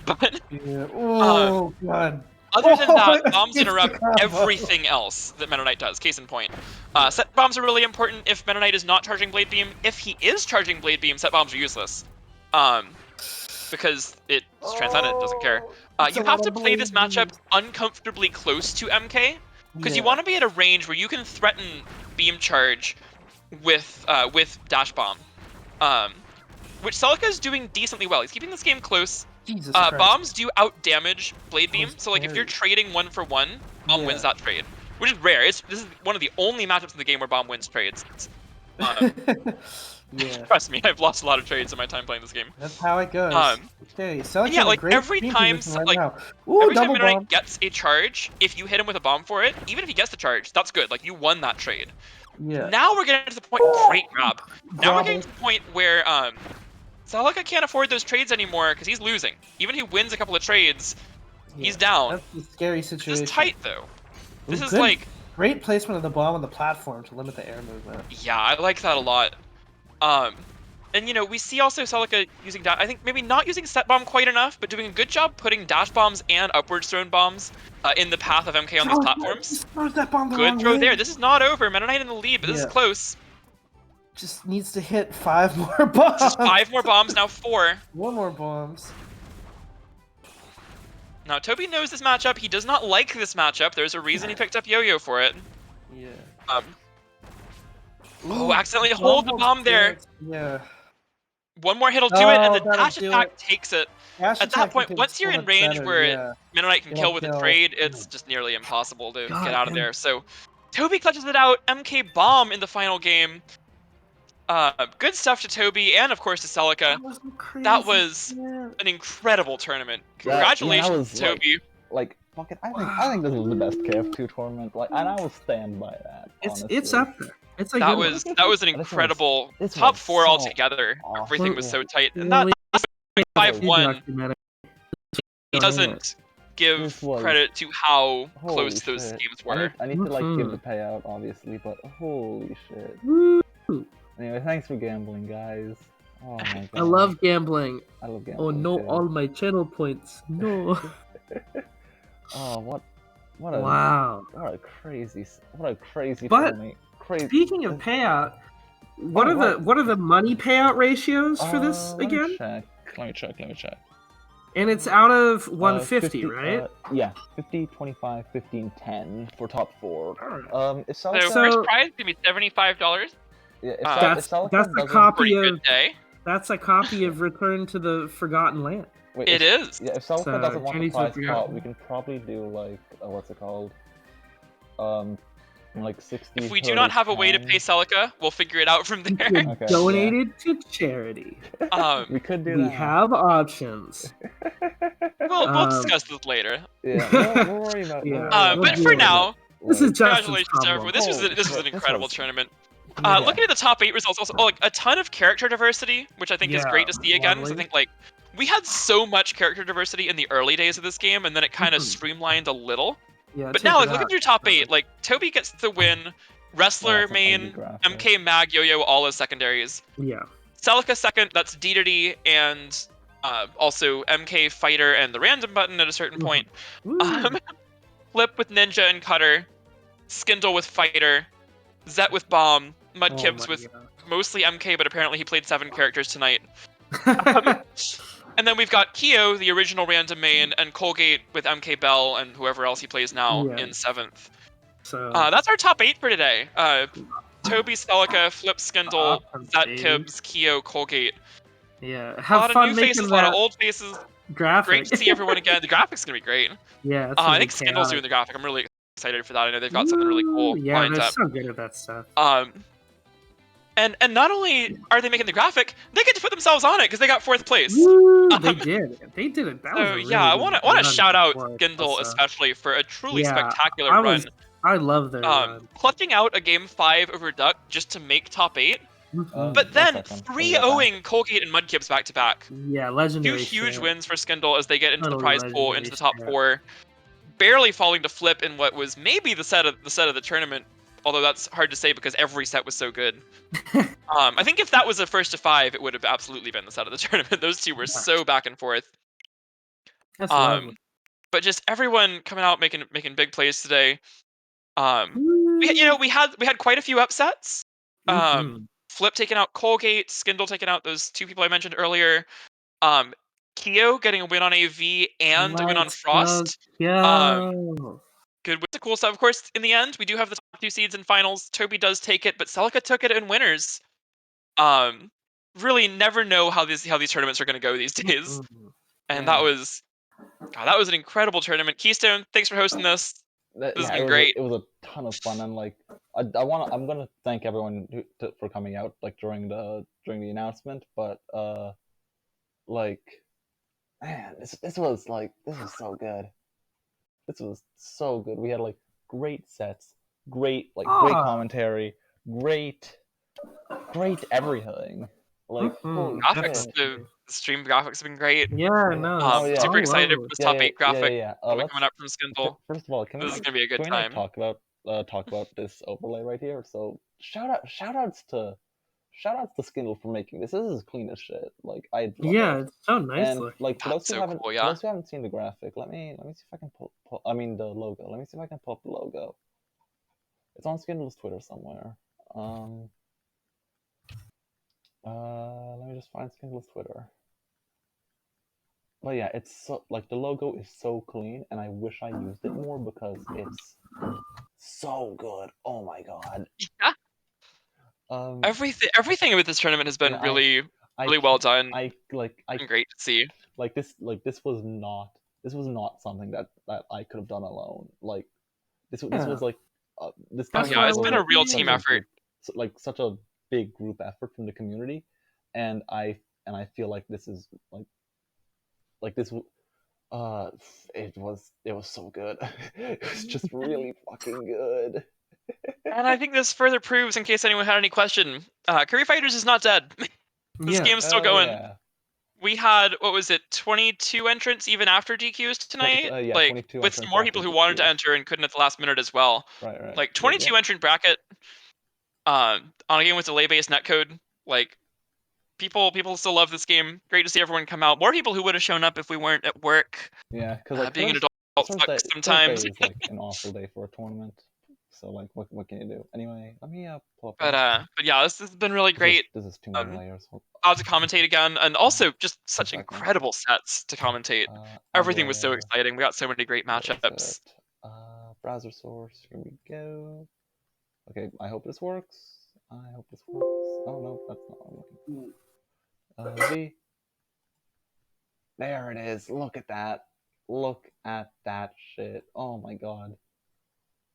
But yeah. Oh god. Other than that, bombs interrupt everything else that Meta Knight does. Case in point. Set bombs are really important if Meta Knight is not charging Blade Beam. If he is charging Blade Beam, set bombs are useless. Because it's transcendent, doesn't care. You have to play this matchup uncomfortably close to MK, because you want to be at a range where you can threaten beam charge with dash bomb, which Celica is doing decently well. He's keeping this game close. Bombs do out damage Blade Beam, so if you're trading 1-for-1, Bomb wins that trade, which is rare. This is one of the only matchups in the game where Bomb wins trades. Yeah. Trust me, I've lost a lot of trades in my time playing this game. That's how it goes. Okay, every time Meta Knight gets a charge, if you hit him with a bomb for it, even if he gets the charge, that's good. You won that trade. Yeah. Now we're getting to the point. Great grab. Now we're getting to the point where Celica can't afford those trades anymore because he's losing. Even if he wins a couple of trades, he's down. That's a scary situation. This is tight though. This is great placement of the bomb on the platform to limit the air movement. Yeah, I like that a lot. And, you know, we see also Celica using dash. I think maybe not using set bomb quite enough, but doing a good job putting dash bombs and upwards thrown bombs in the path of MK on these platforms. That bomb the Good wrong throw way. there. This is not over. Meta Knight in the lead, but this is close. Just needs to hit 5 more bombs. Just 5 more bombs, now 4. 1 more bombs. Now, Toby knows this matchup. He does not like this matchup. There's a reason he picked up Yo-Yo for it. Yeah. Oh, accidentally hold the bomb there. Yeah. One more hit will do it, and the that'll dash do attack it. takes it. Dash At that point, once you're in range where Meta Knight can It'll kill with a kill. trade, it's just nearly impossible to God, get out of and- there. So, Toby clutches it out. MK Bomb in the final game. Good stuff to Toby, and of course to Celica. That was an incredible tournament. Congratulations, Toby. Like, fuck it, I think this was the best KF2 tournament. Like, and I will stand by that. It's honestly. up there. It's a That good was an incredible this top was 4 so altogether. awesome. Everything was so tight, and Really that 5-1 documentary. doesn't give This was- credit to how Holy close those shit. games were. I need to like give Mhm. the payout, obviously, but holy shit. Woo. Anyway, thanks for gambling, guys. Oh my god. I love gambling. I love gambling. Oh no, too. all my channel points. No. Oh, what a Wow. what a crazy But tournament. Crazy. Speaking of payout, what Oh, are the money payout ratios for this Let me again? check. Let me check. And it's out of 150, right? Yeah, 50, 25, 15, 10 for top 4. Alright. If So, Celica, first prize gonna be $75. yeah, if That's Celica that's a doesn't- copy Pretty of good day. that's a copy of Return to the Forgotten Land. Wait, It if, is. Yeah, if Celica So, doesn't want the Chinese prize would pot, be- we can probably do like what's it called? Like 60. If we do not have a way to pay Celica, we'll figure it out from You there. could Okay, donate it to charity. we could do We that. have options. We'll discuss this later. Yeah, we'll worry about. Yeah. we'll But worry for about now, it This is later. Justin's congratulations to problem. everyone. This was Holy an shit, this incredible was- tournament. Yeah. Looking at the top 8 results, also like a ton of character diversity, which I think is Yeah, great to see again. So I lovely. think like we had so much character diversity in the early days of this game, and then it kind of streamlined a little. Yeah, But take now, it like, look out. at your top 8. Like Toby gets the win, Wrestler That's an main, ugly graphic. MK Mag, Yo-Yo all as secondaries. Yeah. Celica second, that's D and also MK Fighter and the random button at a certain point. Woo. Flip with Ninja and Cutter, Skindle with Fighter, Zet with Bomb, Mudkibz Oh my with God. mostly MK, but apparently he played 7 characters tonight. And then we've got Kyo, the original random main, and Colgate with MK Bell and whoever else he plays now Yeah. in 7th. So That's our top 8 for today. Toby, Celica, Flip, Skindle, Awesome, Zetkibs, Kyo, Colgate. yeah, A have lot of fun new making faces, a lot of that old faces. graphic. Great to see everyone again. The graphic's gonna be great. Yeah, it's I gonna think be Skindle's doing chaotic. the graphic. I'm really excited for that. I know they've got something really cool Woo, Yeah, lined they're up. so good at that stuff. And not only are they making the graphic, they get to put themselves on it because they got 4th place. Woo, they did. They did it. That was So a really yeah, I good want to run shout out for it, Skindle also. especially for a truly Yeah, spectacular run. I love their run. Clutching out a game 5 over Duck just to make top 8, Mhm. but then One second. 3-0ing Colgate and Mudkibz back to back. Yeah, 2 legendary. huge shit. wins for Skindle as they get into the Totally prize pool, into the top legendary 4, barely falling to Flip in what was maybe the set of the tournament. Although that's hard to say because every set was so good. I think if that was a first to 5, it would have absolutely been the set of the tournament. Those two were so back and forth. That's lovely. But just everyone coming out making big plays today. Woo. We had quite a few upsets. Mhm. Flip taking out Colgate, Skindle taking out those 2 people I mentioned earlier. Kyo getting a win on AV and a win on Let's Frost. go. Good with the cool stuff. Of course, in the end, we do have the top 2 seeds in finals. Toby does take it, but Celica took it in winners. Really never know how these tournaments are going to go these days. Mhm. And Yeah. that was an incredible tournament. Keystone, thanks for hosting this. This has been great. It was a ton of fun, and like I'm gonna thank everyone for coming out like during the announcement. But like, man, this was so good. This was so good. We had like great sets, great commentary, great everything. Like holy Graphics, shit. the stream graphics have been great. Yeah, no. Oh, yeah. Super excited for lovely. this top 8 graphic Let's- coming up from Skindle. First of all, This is gonna be a good can we time. talk about this overlay right here? So shout outs to shout outs to Skindle for making this. This is clean as shit. Like I love Yeah, it. it's so nice And looking. like for those That's who so haven't cool, for yeah. those who haven't seen the graphic, let me see if I can pull I mean the logo. Let me see if I can pull up the logo. It's on Skindle's Twitter somewhere. Let me just find Skindle's Twitter. But yeah, it's so like the logo is so clean, and I wish I used it more because it's so good. Oh my god. Yeah. Um, Everything with this tournament has been yeah, really well done I and great to see. like this was not something that I could have done alone. Like this was like this Oh, yeah, it's was been a like real such team a effort. like such a big group effort from the community, and I feel like this is like this it was so good. It was just really fucking good. And I think this further proves, in case anyone had any question, Kirby Fighters is not dead. This game's still going. Yeah. We had, what was it, 22 entrants even after DQs tonight? Yeah, like 22 with entrants more after people who wanted to DQs. enter and couldn't at the last minute as well. Right. Like 22 entrant bracket on a game with delay-based netcode. Like people still love this game. Great to see everyone come out. More people who would have shown up if we weren't at work. Yeah, because like being an adult sucks sometimes. sometimes. Thursday is like an awful day for a tournament. So like, what can you do? Anyway, let me pull up. But yeah, this has been really great. This is too many layers. To commentate again, and also just such incredible sets to commentate. Everything was so exciting. We got so many great matchups. Browser source. Here we go. Okay, I hope this works. Oh no, that's not what I'm looking for. V. There it is. Look at that. Look at that shit. Oh my god.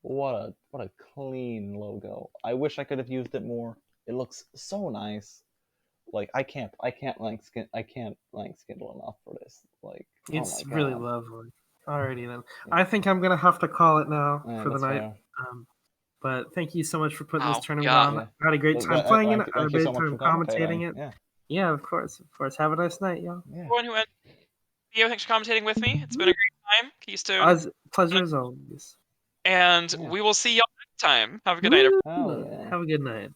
What a clean logo. I wish I could have used it more. It looks so nice. Like I can't thank Skindle enough for this. Like it's oh my really god. lovely. Alrighty then. Yeah. I think I'm gonna have to call it now for the night. But thank you so much for putting this tournament on. I had a great time playing it. I had a great time commentating it. Yeah, of course. Have a nice night, y'all. Everyone who went, Theo, thanks for commentating with me. It's been a great time. Keystone. Pleasure as always. And we will see y'all next time. Have a good night, everyone. Yeah. Have a good night.